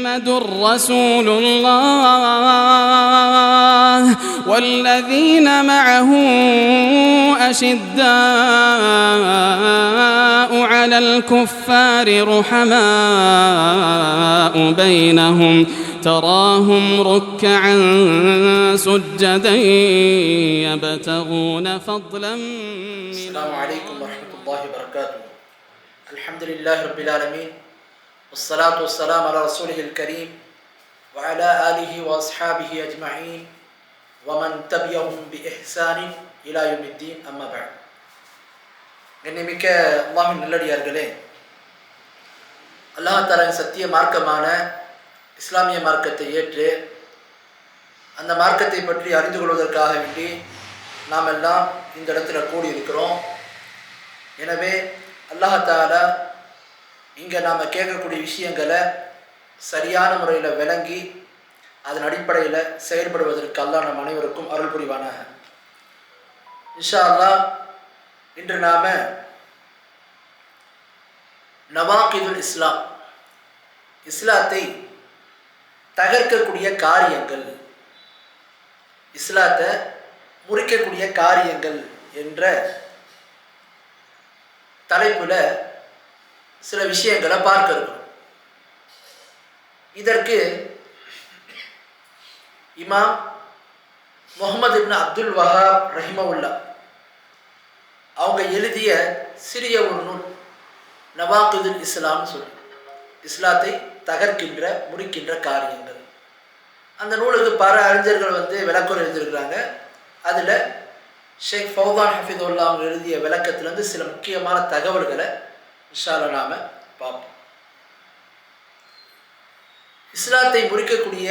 محمد رسول الله والذين معه أشداء على الكفار رحماء بينهم تراهم ركعا سجدا يبتغون فضلا من السلام عليكم ورحمة الله وبركاته. الحمد لله رب العالمين والصلاة والسلام على رسوله الكريم وعلى آله وأصحابه أجمعين ومن تبعهم بإحسان إلى يوم الدين. أما بعد. கண்ணியமிக்க அல்லாஹ்வின் நல்லடியார்களே, அல்லாஹ் தஆலாவின் சத்திய மார்க்கமான இஸ்லாமிய மார்க்கத்தை ஏற்று அந்த மார்க்கத்தை பற்றி அறிந்து கொள்வதற்காக வேண்டி நாம் எல்லாம் இந்த இடத்துல கூடியிருக்கிறோம். எனவே அல்லாஹ் தஆலா இங்கே நாம் கேட்கக்கூடிய விஷயங்களை சரியான முறையில் விளங்கி அதன் அடிப்படையில் செயல்படுவதற்கு அல்லாஹ் நம் அனைவருக்கும் அருள் புரிவானாக. இன்ஷா அல்லாஹ் இன்று நாம் நவாகிதுல் இஸ்லாம், இஸ்லாத்தை தகர்க்கக்கூடிய காரியங்கள், இஸ்லாத்தை முறிக்கக்கூடிய காரியங்கள் என்ற தலைப்பில் சில விஷயங்களை பார்க்க இருக்கிறோம். இதற்கு இமாம் முஹம்மது இப்னு அப்துல் வஹாப் ரஹிமவுல்லா அவங்க எழுதிய சிறிய ஒரு நூல் நவாகிதுல் இஸ்லாம் சொல்லி, இஸ்லாத்தை தகர்க்கின்ற முறிக்கின்ற காரியங்கள். அந்த நூலுக்கு பல அறிஞர்கள் விளக்கம் எழுதியிருக்கிறாங்க. அதில் ஷேக் ஃபௌதான் ஹஃபிதுல்லா அவங்க எழுதிய விளக்கத்திலேருந்து சில முக்கியமான தகவல்களை இன்ஷா அல்லாஹ் நாம் பார்ப்போம். இஸ்லாத்தை முறிக்கக்கூடிய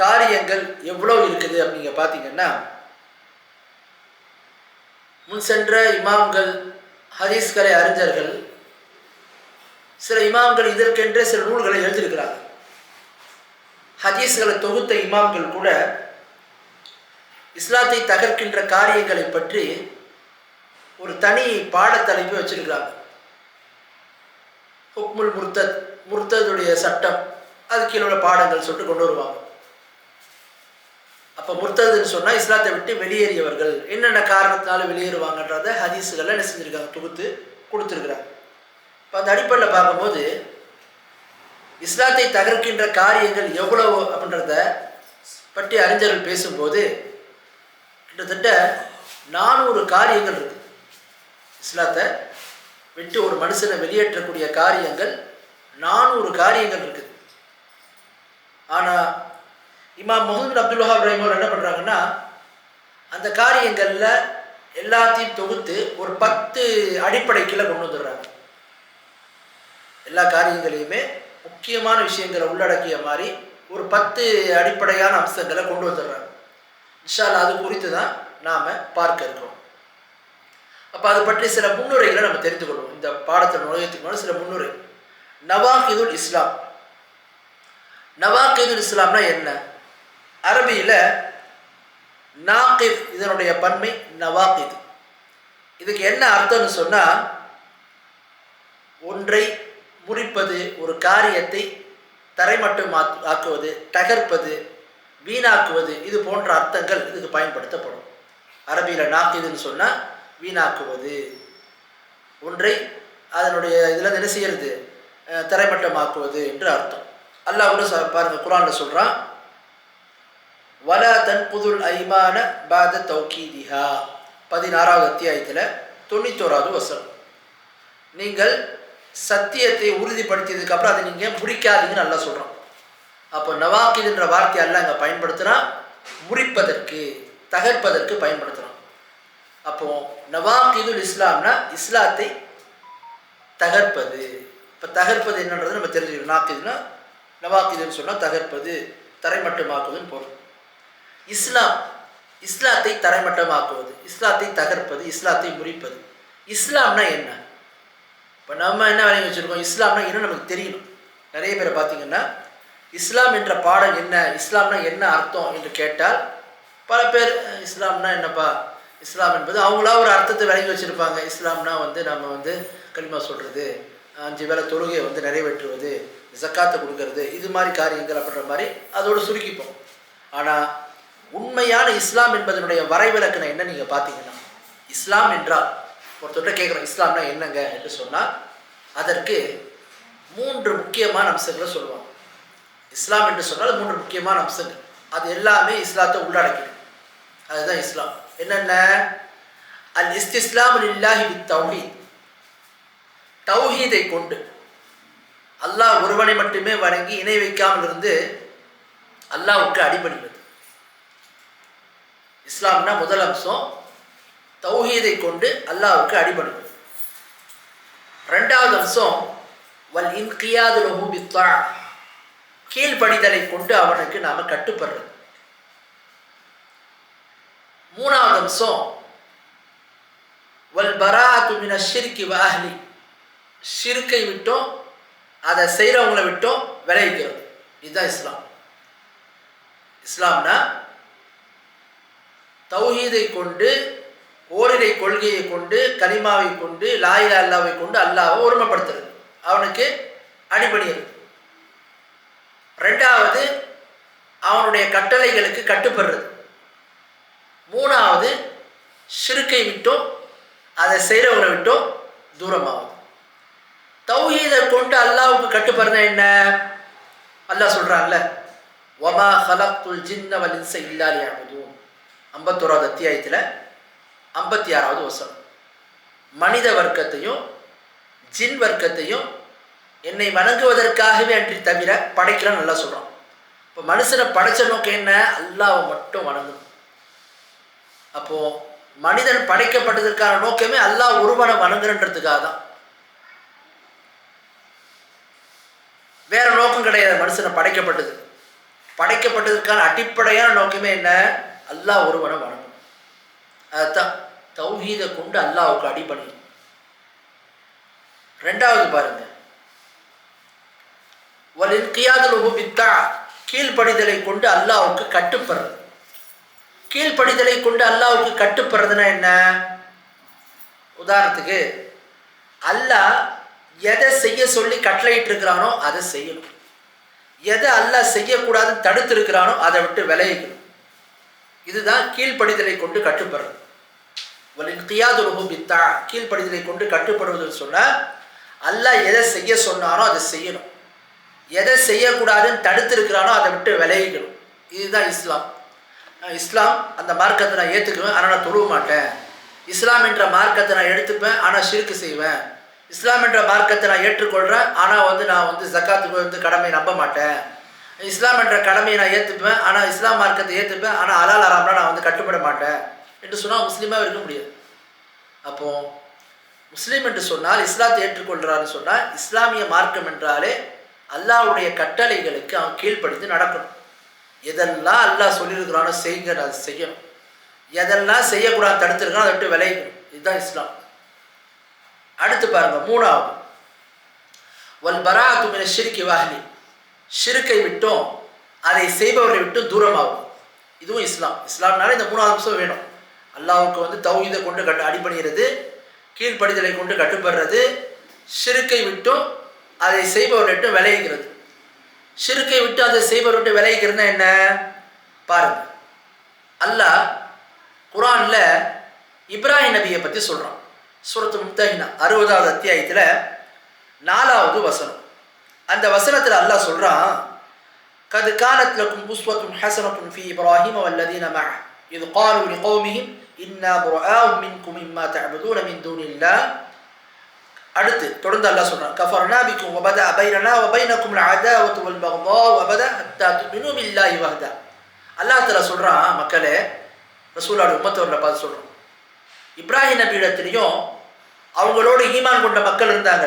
காரியங்கள் எவ்வளோ இருக்குது அப்படிங்க பார்த்தீங்கன்னா, முன் சென்ற இமாம்கள், ஹதீஸ்கலை அறிஞர்கள், சில இமாம்கள் இதற்கென்றே சில நூல்களை எழுதியிருக்கிறாங்க. ஹதீஸ்களை தொகுத்த இமாம்கள் கூட இஸ்லாத்தை தகர்க்கின்ற காரியங்களை பற்றி ஒரு தனி பாடத்தலைப்பு வச்சிருக்கிறாங்க. ஹுக்முல் முர்தத், முர்ததுடைய சட்டம், அது கீழே உள்ள பாடங்கள் சொல்லிட்டு கொண்டு வருவாங்க. அப்போ முர்ததுன்னு சொன்னால் இஸ்லாத்தை விட்டு வெளியேறியவர்கள் என்னென்ன காரணத்தினால வெளியேறுவாங்கன்றத ஹதீஸுகளை என்ன செஞ்சுருக்காங்க, தொகுத்து கொடுத்துருக்குறாங்க. இப்போ அந்த அடிப்படையில் பார்க்கும்போது இஸ்லாத்தை தகர்க்கின்ற காரியங்கள் எவ்வளவு அப்படின்றத பற்றி அறிஞர்கள் பேசும்போது கிட்டத்தட்ட 400 காரியங்கள் இருக்குது. இஸ்லாத்தை விட்டு ஒரு மனுஷனை வெளியேற்றக்கூடிய காரியங்கள் 400 காரியங்கள் இருக்குது. ஆனால் இமாம் முஹம்மது அப்துல் வஹாப் ரஹிமஹுல்லாஹ் என்ன பண்ணுறாங்கன்னா, அந்த காரியங்களில் எல்லாத்தையும் தொகுத்து ஒரு 10 அடிப்படைக்குள்ள கொண்டு வந்துடுறாங்க. எல்லா காரியங்களையுமே முக்கியமான விஷயங்களை உள்ளடக்கிய மாதிரி ஒரு 10 அடிப்படையான அம்சங்களை கொண்டு வந்துடுறாங்க. இன்ஷா அல்லாஹ் அது குறித்து தான் நாம் பார்க்க இருக்கிறோம். அப்போ அது பற்றி சில முன்னுரைகளை நம்ம தெரிந்து கொள்வோம். இந்த பாடத்தில் நுழையத்துக்கு முன்னாடி சில முன்னுரை. நவாகிதுல் இஸ்லாம், நவாகிதுல் இஸ்லாம்னா என்ன? அரபியில் நாகித், இதனுடைய பன்மை நவாகித். இதுக்கு என்ன அர்த்தம்னு சொன்னால், ஒன்றை முறிப்பது, ஒரு காரியத்தை தரைமட்டம் ஆக்குவது, தகர்ப்பது, வீணாக்குவது, இது போன்ற அர்த்தங்கள் இதுக்கு பயன்படுத்தப்படும். அரபியில் நாக்கிதுன்னு சொன்னால் வீணாக்குவது, ஒன்றை அதனுடைய இதில் என்ன செய்யறது, தரைமட்டமாக்குவது என்று அர்த்தம். அல்லாஹ் கூட பாருங்கள், குர்ஆனில் சொல்கிறான், வலா தன்குதுல் ஐமான பாத தௌகீதிஹா, 16வது அத்தியாயத்தில் 91வது வசனம். நீங்கள் சத்தியத்தை உறுதிப்படுத்தியதுக்கு அப்புறம் அதை நீங்கள் முறிக்காதீங்கன்னு நல்லா சொல்கிறோம். அப்போ நவாகிதுன்ற வார்த்தை அல்லாஹ் இங்கே பயன்படுத்துகிறான், முறிப்பதற்கு, தகர்ப்பதற்கு பயன்படுத்துகிறான். அப்போ நவாகிதுல் இஸ்லாம்னா இஸ்லாத்தை தகர்ப்பது. இப்போ தகர்ப்பது என்னன்றது நம்ம தெரிஞ்சுக்கணும். நாக்கிதுன்னா நவாகிதுன்னு சொன்னால் தகர்ப்பது, தரைமட்டமாக்குவதுன்னு பொருள். இஸ்லாம், இஸ்லாத்தை தரைமட்டமாக்குவது, இஸ்லாத்தை தகர்ப்பது, இஸ்லாத்தை முறிப்பது. இஸ்லாம்னா என்ன? இப்போ நம்ம என்ன வேலையை வச்சுருக்கோம், இஸ்லாம்னா என்ன நமக்கு தெரியணும். நிறைய பேரை பார்த்தீங்கன்னா இஸ்லாம் என்ற பாடம் என்ன, இஸ்லாம்னா என்ன அர்த்தம் என்று கேட்டால் பல பேர் இஸ்லாம்னா என்னப்பா, இஸ்லாம் என்பது அவங்களா ஒரு அர்த்தத்தை விளங்கி வச்சுருப்பாங்க. இஸ்லாம்னா நம்ம கலிமா சொல்கிறது, 5 வேளை தொழுகையை நிறைவேற்றுவது, ஜக்காத்தை கொடுக்கறது, இது மாதிரி காரியங்கள் அப்படின்ற மாதிரி அதோடு சுருக்கிப்போம். ஆனால் உண்மையான இஸ்லாம் என்பதனுடைய வரைவிலக்கணம் என்ன நீங்கள் பார்த்தீங்கன்னா, இஸ்லாம் என்றால் ஒருத்தர்கிட்ட கேட்குறோம் இஸ்லாம்னா என்னங்க என்று சொன்னால் அதற்கு 3 முக்கியமான அம்சங்களை சொல்லுவாங்க. இஸ்லாம் என்று சொன்னால் 3 முக்கியமான அம்சங்கள், அது எல்லாமே இஸ்லாத்தை உள்ளடக்கிடும். அதுதான் இஸ்லாம். என்னென்ன? அல் இஸ்திஸ்லாம் லில்லாஹி பித் தௌஹீத், தௌஹீதை கொண்டு அல்லாஹ் ஒருவனை மட்டுமே வணங்கி இணை வைக்காமல் இருந்து அல்லாஹ்வுக்கு அடிபணிவது. இஸ்லாம்னா முதல் அம்சம் தௌஹீதை கொண்டு அல்லாஹ்வுக்கு அடிபணிவது. ரெண்டாவது அம்சம் வல் இன்கியாது லஹு பித்தா, கீழ்ப்படிதலை கொண்டு அவனுக்கு நாம கட்டுப்படுறது. மூணாவது அம்சம் வல் பராஅத்து மினஷ் ஷிர்கி வ அஹ்லி, ஷிர்கை விட்டோம் அதை செய்கிறவங்களை விட்டோம் விளைவிக்கிறது. இதுதான் இஸ்லாம். இஸ்லாம்னா தௌஹீதை கொண்டு, ஓரிரை கொள்கையை கொண்டு, கலிமாவை கொண்டு, லா இலாஹா இல்லல்லாஹ்வை கொண்டு அல்லாஹ்வை ஒருமைப்படுத்துறது, அவனுக்கு அடிபணிகிறது. ரெண்டாவது அவனுடைய கட்டளைகளுக்கு கட்டுப்படுறது. மூணாவது ஷிர்கை விட்டோம் அதை செய்கிறவங்களை விட்டோம் தூரமாகுது. தௌஹீதை கொண்டு அல்லாஹ்வுக்கு கட்டுப்படுறது என்ன? அல்லாஹ் சொல்றாங்கல்ல, வமா ஹலக்துல் ஜின்ன வல் இன்ஸ இல்லா லியஅபுதூன், 51வது அத்தியாயத்தில் 56வது வசனம். மனித வர்க்கத்தையும் ஜின் வர்க்கத்தையும் என்னை வணங்குவதற்காகவே அன்றி தவிர படைக்கலாம் நல்லா சொல்கிறான். இப்போ மனுஷனை படைச்ச நோக்கம் என்ன? அல்லாஹ்வை மட்டும் வணங்கணும். அப்போது மனிதன் படைக்கப்பட்டதற்கான நோக்கமே அல்லாஹ் ஒருவனை வணங்குறன்றதுக்காக தான், வேற நோக்கம் கிடையாது. மனுஷனை படைக்கப்பட்டதற்கான அடிப்படையான நோக்கமே என்ன? அல்லாஹ் ஒருவனை வணங்கணும். அதுதான் தௌஹீதை கொண்டு அல்லாஹ்வுக்கு அடிபணி. ரெண்டாவது பாருங்க, வல் இன்கியாது லஹு பித்தா, கீழ்ப்படிதலை கொண்டு அல்லாஹ்வுக்கு கட்டுப்படுறது. கீழ்ப்படிதலை கொண்டு அல்லாஹ்வுக்கு கட்டுப்படுறதுன்னா என்ன? உதாரணத்துக்கு அல்லாஹ் எதை செய்ய சொல்லி கட்டளையிட்டு இருக்கிறானோ அதை செய்யணும், எதை அல்லாஹ் செய்யக்கூடாதுன்னு தடுத்து இருக்கிறானோ அதை விட்டு விலகிக்கணும். இதுதான் கீழ்ப்படிதலை கொண்டு கட்டுப்படுறது. வல் இன்கியாது லஹு பித்தா, கீழ்ப்படிதலை கொண்டு கட்டுப்படுவதுன்னு சொன்னால் அல்லாஹ் எதை செய்ய சொன்னானோ அதை செய்யணும், எதை செய்யக்கூடாதுன்னு தடுத்து இருக்கிறானோ அதை விட்டு விலகிக்கணும். இதுதான் இஸ்லாம். இஸ்லாம் அந்த மார்க்கத்தை நான் ஏற்றுக்குவேன், ஆனால் நான் தொழுவ மாட்டேன். இஸ்லாம் என்ற மார்க்கத்தை நான் எடுத்துப்பேன், ஆனால் ஷிர்க் செய்வேன். இஸ்லாம் என்ற மார்க்கத்தை நான் ஏற்றுக்கொள்கிறேன், ஆனால் நான் ஜக்காத்துக்கு கடமையை நம்ப மாட்டேன். இஸ்லாம் என்ற கடமையை நான் ஏற்றுப்பேன், ஆனால் இஸ்லாம் மார்க்கத்தை ஏற்றுப்பேன், ஆனால் ஹலால் ஹராம்னா நான் கட்டுப்பட மாட்டேன் என்று சொன்னால் முஸ்லீமாக இருக்க முடியாது. அப்போது முஸ்லீம் என்று சொன்னால் இஸ்லாத்தை ஏற்றுக்கொள்கிறான்னு சொன்னால் இஸ்லாமிய மார்க்கம் என்றாலே அல்லாஹ்வுடைய கட்டளைகளுக்கு அவன் கீழ்ப்படிந்து நடக்கணும். எதெல்லாம் அல்லாஹ் சொல்லியிருக்கிறானோ செய்யுங்க, அதை செய்யணும். எதெல்லாம் செய்யக்கூடாது தடுத்துருக்கானோ அதை விட்டு விளையணும். இதுதான் இஸ்லாம். அடுத்து பாருங்க, மூணாவது வல் பராஅத்து மினஷ் ஷிர்கி வ அஹ்லி, ஷிர்கை விட்டும் அதை செய்பவரை விட்டும் தூரமாகும். இதுவும் இஸ்லாம். இஸ்லாம்னால இந்த 3வது அம்சம் வேணும். அல்லாஹ்வுக்கு தௌஹீதை கொண்டு அடிபணிகிறது, கீழ்ப்படிதலை கொண்டு கட்டுப்படுறது, ஷிர்கை விட்டும் அதை செய்பவரை விட்டு விளைவிக்கிறது. ஷிர்கை விட்டு அதை செய்பவரை விட்டு விளைவிக்கிறதுனா என்ன பாருங்க. அல்லாஹ் குர்ஆன்ல இப்ராஹிம் நபியை பற்றி சொல்கிறான். சூரத்து மும்தஹினா 60வது அத்தியாயத்தில் 4வது வசனம். அந்த வசனத்தில் அல்லாஹ் சொல்கிறான், கது கானத் லக்கும் உஸ்வத்துன் ஹஸனத்துன் ஃபீ இப்ராஹீம வல்லதீன மஅஹ் இத் காலூ லிகௌமிஹிம் இன்னா புர்ஆஉ மின்கும் மிம்மா தஅபுதூன மின் தூனில்லாஹ். அடுத்து தொடர்ந்து அல்லாஹ் சொல்கிறான், கஃபர்னா பிக்கும் வபதா பைனனா வபைனக்கும் அல்-அதாவத்து வல் பக்தாஉ வபதா ஹத்தா துமினு பில்லாஹி வஹ்தா. அல்லாஹ் தஆலா சொல்கிறான், மக்களே ரசூலோட உம்மத்தவர்களை பார்த்து சொல்கிறோம், இப்ராஹிம் நபியிடத்துலையும் அவங்களோட ஈமான் கொண்ட மக்கள் இருந்தாங்க,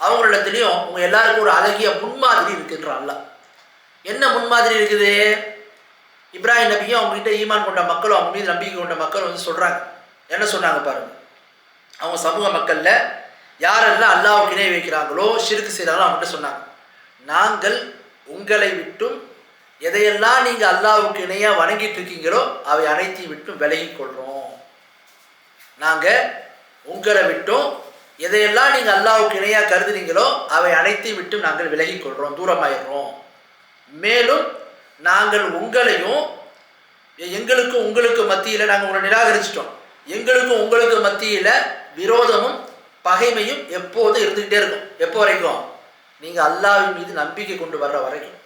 அவங்களிடத்துலையும் உங்க எல்லாருக்கும் ஒரு அழகிய முன்மாதிரி இருக்குன்றான் அல்லாஹ். என்ன முன்மாதிரி இருக்குது? இப்ராஹிம் நபியும் அவங்ககிட்ட ஈமான் கொண்ட மக்களும் அவங்க மீது நம்பிக்கை கொண்ட மக்கள் சொல்கிறாங்க. என்ன சொன்னாங்க பாருங்க, அவங்க சமூக மக்களில் யாரெல்லாம் அல்லாஹ்வுக்கு இணை வைக்கிறாங்களோ ஷிர்க் செய்கிறாங்களோ அவங்ககிட்ட சொன்னாங்க, நாங்கள் உங்களை விட்டும் எதையெல்லாம் நீங்கள் அல்லாஹ்வுக்கு இணையாக வணங்கிட்டு இருக்கீங்களோ அவை அனைத்தையும் விட்டும் விலகி கொள்கிறோம். நாங்கள் உங்களை விட்டும் எதையெல்லாம் நீங்கள் அல்லாஹ்வுக்கு இணையாக கருதுனீங்களோ அவை அனைத்தையும் விட்டு நாங்கள் விலகிக் கொள்கிறோம், தூரமாயிடுறோம். மேலும் நாங்கள் உங்களையும் எங்களுக்கும் உங்களுக்கு மத்தியில் நாங்கள் உங்களை நிராகரிச்சிட்டோம். எங்களுக்கும் உங்களுக்கு மத்தியில் விரோதமும் பகைமையும் எப்போதும் இருந்துக்கிட்டே இருக்கும். எப்போ வரைக்கும்? நீங்கள் அல்லாஹ்வின் மீது நம்பிக்கை கொண்டு வர்ற வரைக்கும்.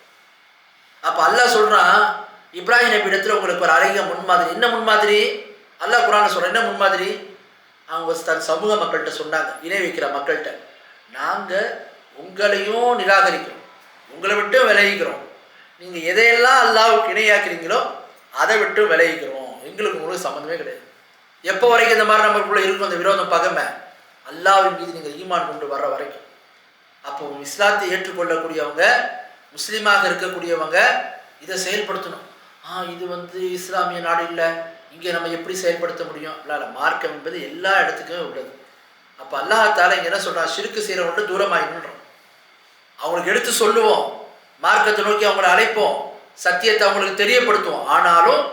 அப்போ அல்லாஹ் சொல்கிறான், இப்ராஹிம் நபி இடத்துல உங்களுக்கு ஒரு அழகிய முன்மாதிரி. என்ன முன்மாதிரி? அல்லாஹ் குர்ஆன்ல சொல்கிறான், என்ன முன்மாதிரி? அவங்க தன் சமூக மக்கள்கிட்ட சொன்னாங்க, இணை வைக்கிற மக்கள்கிட்ட, நாங்கள் உங்களையும் நிராகரிக்கிறோம், உங்களை விட்டு விலகிக்கிறோம். நீங்கள் எதையெல்லாம் அல்லாஹ்வுக்கு இணையாக்குறீங்களோ அதை விட்டு விலகிக்கிறோம், எங்களுக்கு உங்களுக்கு சம்மந்தமே கிடையாது. எப்போ வரைக்கும் இந்த மாதிரி நம்மளுக்குள்ள இருக்கும் அந்த விரோதம் பகைமை? அல்லாஹ்வின் மீது நீங்கள் ஈமான் கொண்டு வர்ற வரைக்கும். அப்போ இஸ்லாத்தை ஏற்றுக்கொள்ளக்கூடியவங்க, முஸ்லீமாக இருக்கக்கூடியவங்க இதை செயல்படுத்தணும். இது இஸ்லாமிய நாடு இல்லை, இங்கே நம்ம எப்படி செயல்படுத்த முடியும்? இல்லை, மார்க்கம் என்பது எல்லா இடத்துக்குமே உள்ளது. அப்போ அல்லாஹ் இங்கே என்ன சொல்கிறான்? ஷிர்க்கு செய்கிறவங்கள்ட்ட தூரமாகின்றோம். அவங்களுக்கு எடுத்து சொல்லுவோம், மார்க்கத்தை நோக்கி அவங்களை அழைப்போம், சத்தியத்தை அவங்களுக்கு தெரியப்படுத்துவோம். ஆனாலும்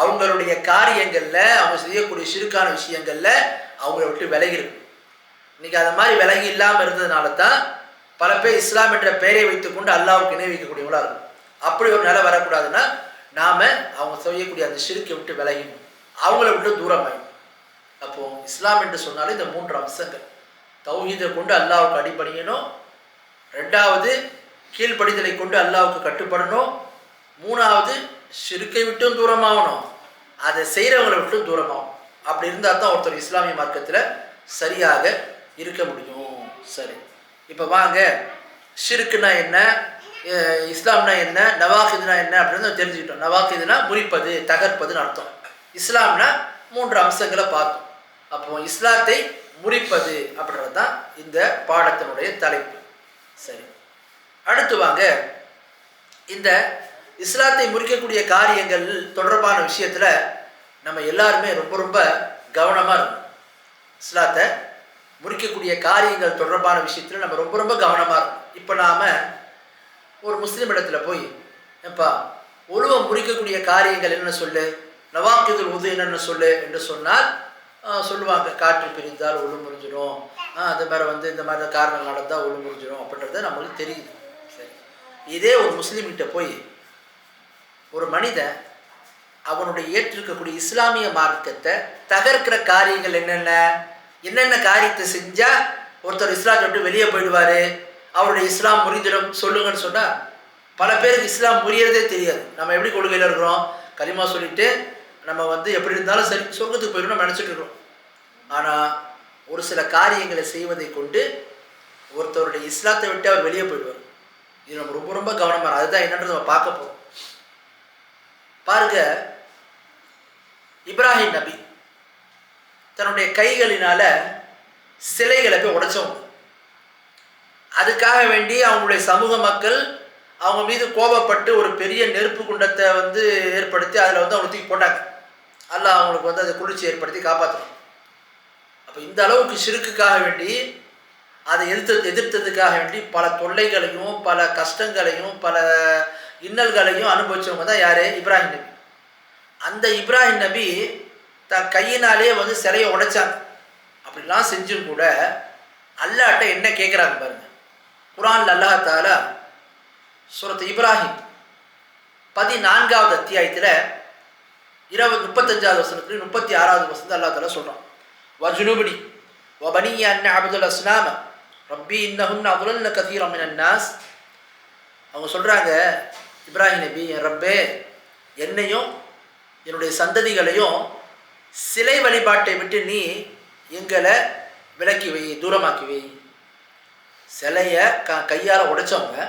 அவங்களுடைய காரியங்களில், அவங்க செய்யக்கூடிய ஷிர்க்கான விஷயங்களில் அவங்கள விட்டு விலகி இருக்கும். இன்றைக்கி அது மாதிரி விலகி இல்லாமல் இருந்ததுனால தான் பல பேர் இஸ்லாம் என்ற பெயரை வைத்துக்கொண்டு அல்லாஹ்வுக்கு இணை வைக்கக்கூடியவங்களா இருக்கும். அப்படி ஒரு நிலை வரக்கூடாதுன்னா நாம் அவங்க செய்யக்கூடிய அந்த ஷிர்க்கை விட்டு விலகிடணும், அவங்கள விட்டு தூரமாயிடும். அப்போது இஸ்லாம் என்று சொன்னாலும் இந்த 3 அம்சங்கள். தௌஹீதை கொண்டு அல்லாஹ்வுக்கு அடிபணியணும், 2வது கீழ்ப்படிதலை கொண்டு அல்லாஹ்வுக்கு கட்டுப்படணும், 3வது ஷிர்க்கை விட்டும் தூரமாகணும், அதை செய்கிறவங்களை விட்டும் தூரமாகணும். அப்படி இருந்தால் தான் ஒருத்தர் இஸ்லாமிய மார்க்கத்தில் சரியாக இருக்க முடியும். சரி, இப்போ வாங்க, ஷிர்க்குனா என்ன, இஸ்லாம்னா என்ன, நவாகிதுனா என்ன அப்படின்னு தெரிஞ்சுக்கிட்டோம். நவாகிதுனா முறிப்பது, தகர்ப்பதுன்னு அர்த்தம். இஸ்லாம்னா 3 அம்சங்களை பார்த்தோம். அப்போ இஸ்லாத்தை முறிப்பது அப்படின்றது தான் இந்த பாடத்தினுடைய தலைப்பு. சரி, அடுத்து வாங்க, இந்த இஸ்லாத்தை முறிக்கக்கூடிய காரியங்கள் தொடர்பான விஷயத்தில் நம்ம எல்லாருமே ரொம்ப ரொம்ப கவனமாக இருக்கணும். இஸ்லாத்தை முறிக்கக்கூடிய காரியங்கள் தொடர்பான விஷயத்தில் நம்ம ரொம்ப ரொம்ப கவனமாக இருக்கணும். இப்போ நாம் ஒரு முஸ்லீம் இடத்துல போய், எப்பா ஒழுவை முறிக்கக்கூடிய காரியங்கள் என்ன சொல்லு, நவாக்கிதுல் உது என்னென்னு சொல்லு என்று சொன்னால் சொல்லுவாங்க, காற்று பிரிந்தால் ஒழு முறிஞ்சிடும், அது மாதிரி இந்த மாதிரி காரணங்கள் நடந்தால் ஒழு முறிஞ்சிடும் அப்படின்றது நம்மளுக்கு தெரியுது. சரி, இதே ஒரு முஸ்லீம்கிட்ட போய் ஒரு மனிதன் அவனுடைய ஏற்றிருக்கக்கூடிய இஸ்லாமிய மார்க்கத்தை தகர்க்கிற காரியங்கள் என்னென்ன காரியத்தை செஞ்சால் ஒருத்தர் இஸ்லாத்தை விட்டு வெளியே போயிடுவார், அவருடைய இஸ்லாம் முறிஞ்சிடும் சொல்லுங்கன்னு சொன்னால் பல பேருக்கு இஸ்லாம் முறியறதே தெரியாது. நம்ம எப்படி கொள்கையில் இருக்கிறோம், கலிமா சொல்லிட்டு நம்ம எப்படி இருந்தாலும் சரி சொர்க்கத்துக்கு போயிடும் நம்ம நினச்சிட்டு இருக்கிறோம். ஆனால் ஒரு சில காரியங்களை செய்வதை கொண்டு ஒருத்தருடைய இஸ்லாத்தை விட்டு அவர் வெளியே போயிடுவார். இது நம்ம ரொம்ப ரொம்ப கவனமாக, அதுதான் என்னன்றது நம்ம பார்க்க போகிறோம். பாருங்க, இப்ராஹிம் நபி தன்னுடைய கைகளினால சிலைகளை போய் உடைச்சவங்க. அதுக்காக வேண்டி அவங்களுடைய சமூக மக்கள் அவங்க மீது கோபப்பட்டு ஒரு பெரிய நெருப்பு குண்டத்தை ஏற்படுத்தி அதில் அவங்க தூக்கி போட்டாங்க. அல்லாஹ் அவங்களுக்கு அதை குளிர்ச்சி ஏற்படுத்தி காப்பாற்றணும். அப்போ இந்த அளவுக்கு ஷிர்க்குக்காக வேண்டி அதை எதிர்த்ததுக்காக வேண்டி பல தொல்லைகளையும் பல கஷ்டங்களையும் பல இன்னல்களையும் அனுபவிச்சவங்க தான் யார்? இப்ராஹிம் நபி. அந்த இப்ராஹிம் நபி தன் கையினாலே சிலையை உடைச்சாங்க. அப்படிலாம் செஞ்சும் கூட அல்லாஹ்ட்ட என்ன கேட்குறாங்க பாருங்க. குர்ஆன்ல அல்லாஹ் தஆலா சூரத் இப்ராஹிம் 14வது அத்தியாயத்தில் 35வது வசனத்துல 36வது வசனத்தில் அல்லாஹ் தஆலா சொல்கிறான், வஜ்னுபனி வபனிய அன் அப்துல் அஸ்னாம ரப்பி இன்னஹுன்ன அضللن கதீரன் மினன் நாஸ். அவங்க சொல்கிறாங்க, இப்ராஹிம் நபி, என் ரப்பே, என்னையும் என்னுடைய சந்ததிகளையும் சிலை வழிபாட்டை விட்டு நீ எங்களை விலக்கி வை, தூரமாக்கி வை. சிலையை கையால் உடைச்சவங்க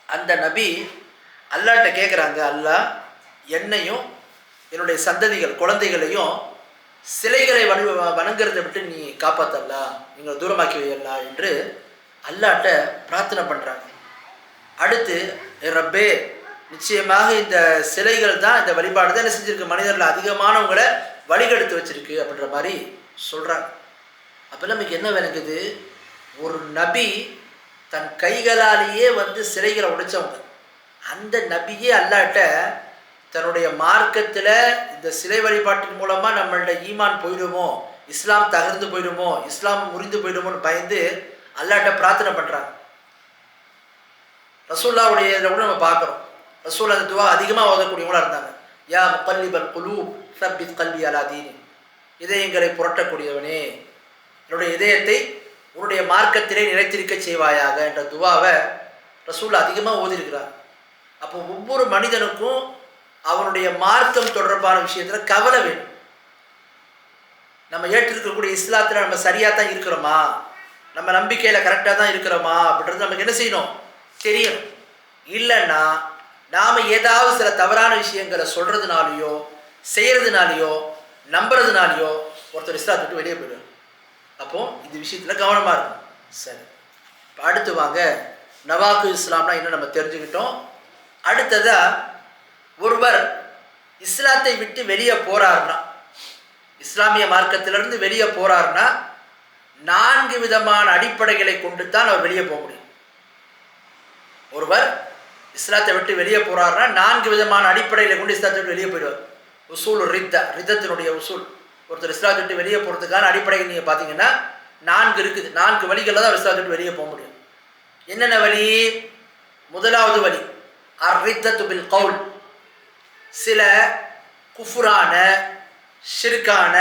அந்த நபி அல்லாஹ்ட்ட கேட்குறாங்க, அல்லாஹ் என்னையும் என்னுடைய சந்ததிகள் குழந்தைகளையும் சிலைகளை வணங்குறதை விட்டு நீ காப்பாற்றல்லா, நீங்கள் தூரமாக்கி வையல்லா என்று அல்லாஹ்ட்ட பிரார்த்தனை பண்ணுறாங்க. அடுத்து, ரப்பே, நிச்சயமாக இந்த சிலைகள் தான், இந்த வழிபாடு தான் என்ன செஞ்சுருக்கு, மனிதர்கள் அதிகமானவங்களை வழிகெடுத்து வச்சிருக்கு அப்படின்ற மாதிரி சொல்கிறாங்க. அப்போ நமக்கு என்ன விளங்குது, ஒரு நபி தன் கைகளாலேயே சிலைகளை உடைச்சவங்க. அந்த நபியே அல்லாஹ்ட்ட தன்னுடைய மார்க்கத்தில் இந்த சிலை வழிபாட்டின் மூலமாக நம்மளோட ஈமான் போயிடுமோ இஸ்லாம் தகர்ந்து போயிடுமோ, இஸ்லாம் முறிந்து போயிடுமோன்னு பயந்து அல்லாஹ்ட்ட பிரார்த்தனை பண்ணுறாங்க. ரசூலுல்லாஹ்வுடைய இதில் கூட நம்ம பார்க்குறோம். ரசூல் அந்த துவா அதிகமாக ஓதக்கூடியவங்களா இருந்தாங்க. யா முகல்லிபல் குலூப் சப்பித் கல்வி அலா தீனி, இதயங்களை புரட்டக்கூடியவனே, என்னுடைய இதயத்தை உன்னுடைய மார்க்கத்திலே நிலைத்திருக்க செய்வாயாக என்ற துவாவை ரசூல் அதிகமாக ஓதிருக்கிறார். அப்போ ஒவ்வொரு மனிதனுக்கும் அவனுடைய மார்க்கம் தொடர்பான விஷயத்தில் கவலை வேணும். நம்ம ஏற்றிருக்கக்கூடிய இஸ்லாத்தில் நம்ம சரியாக தான் இருக்கிறோமா, நம்ம நம்பிக்கையில் கரெக்டாக தான் இருக்கிறோமா அப்படின்றது நமக்கு என்ன செய்யணும், தெரியணும். இல்லைன்னா நாம் ஏதாவது சில தவறான விஷயங்களை சொல்கிறதுனாலையோ செய்கிறதுனாலையோ நம்புறதுனாலையோ ஒருத்தர் இஸ்லாத்தை விட்டு வெளியே போயிடுவார். அப்போது இந்த விஷயத்தில் கவனமாக இருக்கும். சரி, இப்போ அடுத்து வாங்க, நவாக்கு இஸ்லாம்னா என்ன நம்ம தெரிஞ்சுக்கிட்டோம். அடுத்ததாக ஒருவர் இஸ்லாத்தை விட்டு வெளியே போகிறாருன்னா, இஸ்லாமிய மார்க்கத்திலிருந்து வெளியே போகிறாருன்னா 4 விதமான அடிப்படைகளை கொண்டு தான் அவர் வெளியே போக முடியும். ஒருவர் இஸ்லாத்தை விட்டு வெளியே போகிறாருன்னா 4 விதமான அடிப்படைகளை கொண்டு இஸ்லாத்தை விட்டு வெளியே போயிடுவார். உசூல் ரித்தத்தினுடைய உசூல். ஒருத்தர் இஸ்லாத்தை விட்டு வெளியே போகிறதுக்கான அடிப்படைகள் நீங்கள் பார்த்தீங்கன்னா 4 இருக்குது. 4 வழிகளில் தான் அவர் இஸ்லாத்தை விட்டு வெளியே போக முடியும். என்னென்ன வழி? முதலாவது வழி அர்ரித்தத்து பில் கவுல், சில குஃபுரான ஷிர்கான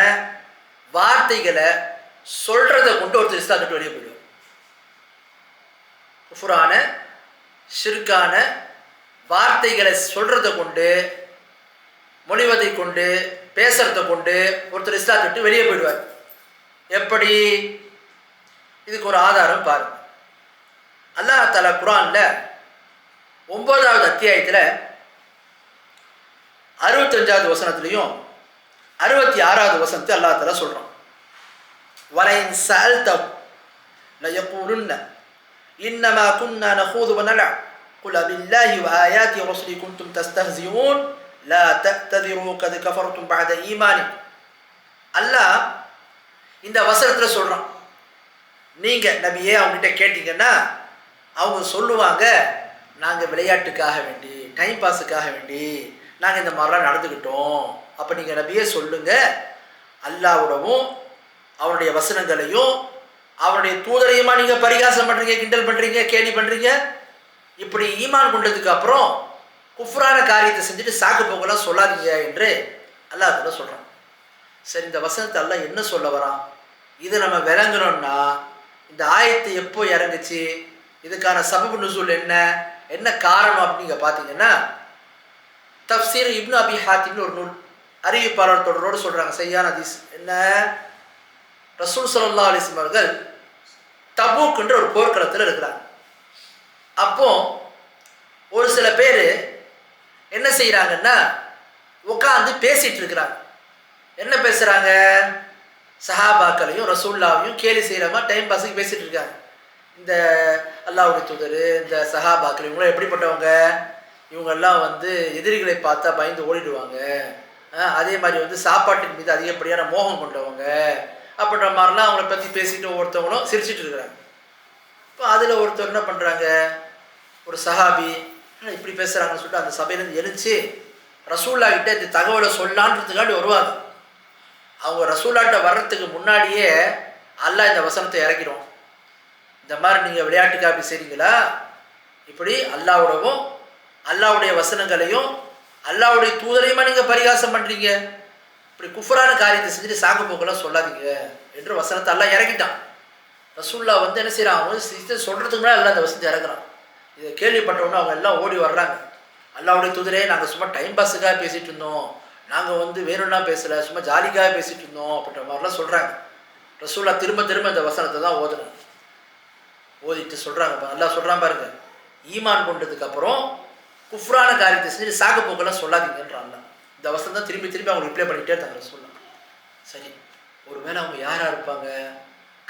வார்த்தைகளை சொல்கிறத கொண்டு ஒருத்தர் இஸ்லாத்தை விட்டு வெளியே போயிடுவார். குஃபுரான ஷிர்கான வார்த்தைகளை சொல்கிறத கொண்டு, மொழிவதை கொண்டு, பேசுறதை கொண்டு ஒருத்தர் இஸ்லாத்தை விட்டு வெளியே போயிடுவார். எப்படி? இதுக்கு ஒரு ஆதாரம் பாருங்க. அல்லாஹ் தஆலா குர்ஆன்ல 9வது அத்தியாயத்தில் 65வது வசனத்திலையும் 66வது வசனத்தை அல்லாஹ் தஆலா சொல்றான். வலைன் சஅல்தஹும் லயகூலுன்ன இன்னமா குன்னா நகூது வனலஅப் குல் அபில்லாஹி வஆயாத்தி வரஸூலி குன்தும் தஸ்தஹ்சிஊன் லா தஅ்ததிரு கத் கஃபர்தும் பஅத ஈமானிக்கும். அல்லாஹ் இந்த வசனத்தில் சொல்றான், நீங்க நபியே அவங்ககிட்ட கேட்டீங்கன்னா அவங்க சொல்லுவாங்க, நாங்கள் விளையாட்டுக்காக வேண்டி, டைம் பாஸுக்காக வேண்டி நாங்கள் இந்த மாதிரிலாம் நடந்துக்கிட்டோம். அப்போ நீங்கள் நபியே சொல்லுங்க, அல்லாஹ்வுடவும் அவருடைய வசனங்களையும் அவருடைய தூதரையுமா நீங்கள் பரிகாசம் பண்ணுறீங்க, கிண்டல் பண்ணுறீங்க, கேலி பண்ணுறீங்க? இப்படி ஈமான் கொண்டதுக்கு அப்புறம் குஃப்ரான காரியத்தை செஞ்சுட்டு சாக்கு போக்கெல்லாம் சொல்லாதீங்க என்று அல்லாஹ் தஆலா சொல்கிறான். சரி, இந்த வசனத்தை அல்லாஹ் என்ன சொல்ல வரான்? இதை நம்ம விளங்கணும்னா இந்த ஆயத்து எப்போ இறங்குச்சு, இதுக்கான சபபு நுசூல் என்ன, என்ன காரணம் அப்படின்னு பார்த்தீங்கன்னா, தஃப்சீர் இப்னு அபி ஹாத்திம்னு ஒரு நூல் அறிவிப்பாளர் தொடரோடு சொல்கிறாங்க. சரியான ஹதீஸ் என்ன? ரசூல் ஸல்லல்லாஹு அலைஹி வஸல்லம் அவர்கள் தபூக் என்ற ஒரு போர்க்களத்தில் இருக்கிறாங்க. அப்போ ஒரு சில பேர் என்ன செய்கிறாங்கன்னா உட்காந்து பேசிகிட்டு இருக்கிறாங்க. என்ன பேசுகிறாங்க? சஹாபாக்களையும் ரசூல்லாவையும் கேலி செய்கிறமா டைம் பாஸுக்கு பேசிகிட்டு இருக்காங்க. இந்த அல்லாஹ்வுடைய தூதர், இந்த சஹாபாக்கள் இவங்களாம் எப்படிப்பட்டவங்க? இவங்கெல்லாம் எதிரிகளை பார்த்தா பயந்து ஓடிடுவாங்க. அதே மாதிரி சாப்பாட்டின் மீது அதிகப்படியான மோகம் கொண்டவங்க அப்படின்ற மாதிரிலாம் அவங்கள பற்றி பேசிட்டு ஒவ்வொருத்தவங்களும் சிரிச்சிட்டு இருக்கிறாங்க. இப்போ அதில் ஒருத்தர் என்ன பண்ணுறாங்க, ஒரு சஹாபி இப்படி பேசுகிறாங்கன்னு சொல்லிட்டு அந்த சபையிலேருந்து எழுந்துச்சு ரசூல்லா கிட்ட இந்த தகவலை சொல்லான்றதுக்காண்டி வருவாங்க. அவங்க ரசூல்லாட்ட வர்றதுக்கு முன்னாடியே அல்லாஹ் இந்த வசனத்தை இறக்கிடுவோம். இந்த மாதிரி நீங்கள் விளையாட்டுக்காக அப்படி செய்றீங்களா? இப்படி அல்லாஹ்வுடவும் அல்லாஹ்வுடைய வசனங்களையும் அல்லாஹ்வுடைய தூதரையுமா நீங்கள் பரிகாசம் பண்ணுறீங்க? இப்படி குஃப்ரான காரியத்தை செஞ்சுட்டு சாக்கு போக்கெல்லாம் சொல்லாதீங்க என்று வசனத்தை அல்லாஹ் இறக்கிட்டான். ரசூல்லா என்ன செய்கிறான், அவங்க சொல்கிறதுக்கு முன்னாடி அல்லாஹ் அந்த வசனத்தை இறக்குறான். இதை கேள்விப்பட்டவொன்னே அவங்க எல்லாம் ஓடி வர்றாங்க. அல்லாஹ்வுடைய தூதரே, நாங்கள் சும்மா டைம் பாஸுக்காக பேசிகிட்டு இருந்தோம், நாங்கள் வேணும்னா பேசலை, சும்மா ஜாலிக்காக பேசிகிட்டு இருந்தோம் அப்படின்ற மாதிரிலாம் சொல்கிறாங்க. ரசூல்லா திரும்ப திரும்ப இந்த வசனத்தை தான் ஓதிட்டு சொல்கிறாங்க. அல்லாஹ் சொல்கிறான் பாருங்க, ஈமான் கொண்டதுக்கப்புறம் குஃப்ரான காரியத்தை செஞ்சு சாக்கு போக்கெல்லாம் சொல்லாதீங்கன்றான். இந்த வசனம் தான் திரும்பி திரும்பி அவங்க ரிப்ளை பண்ணிகிட்டே இருந்தாங்க ரசூல்லா. சரி, ஒரு வேளை அவங்க யாராக இருப்பாங்க?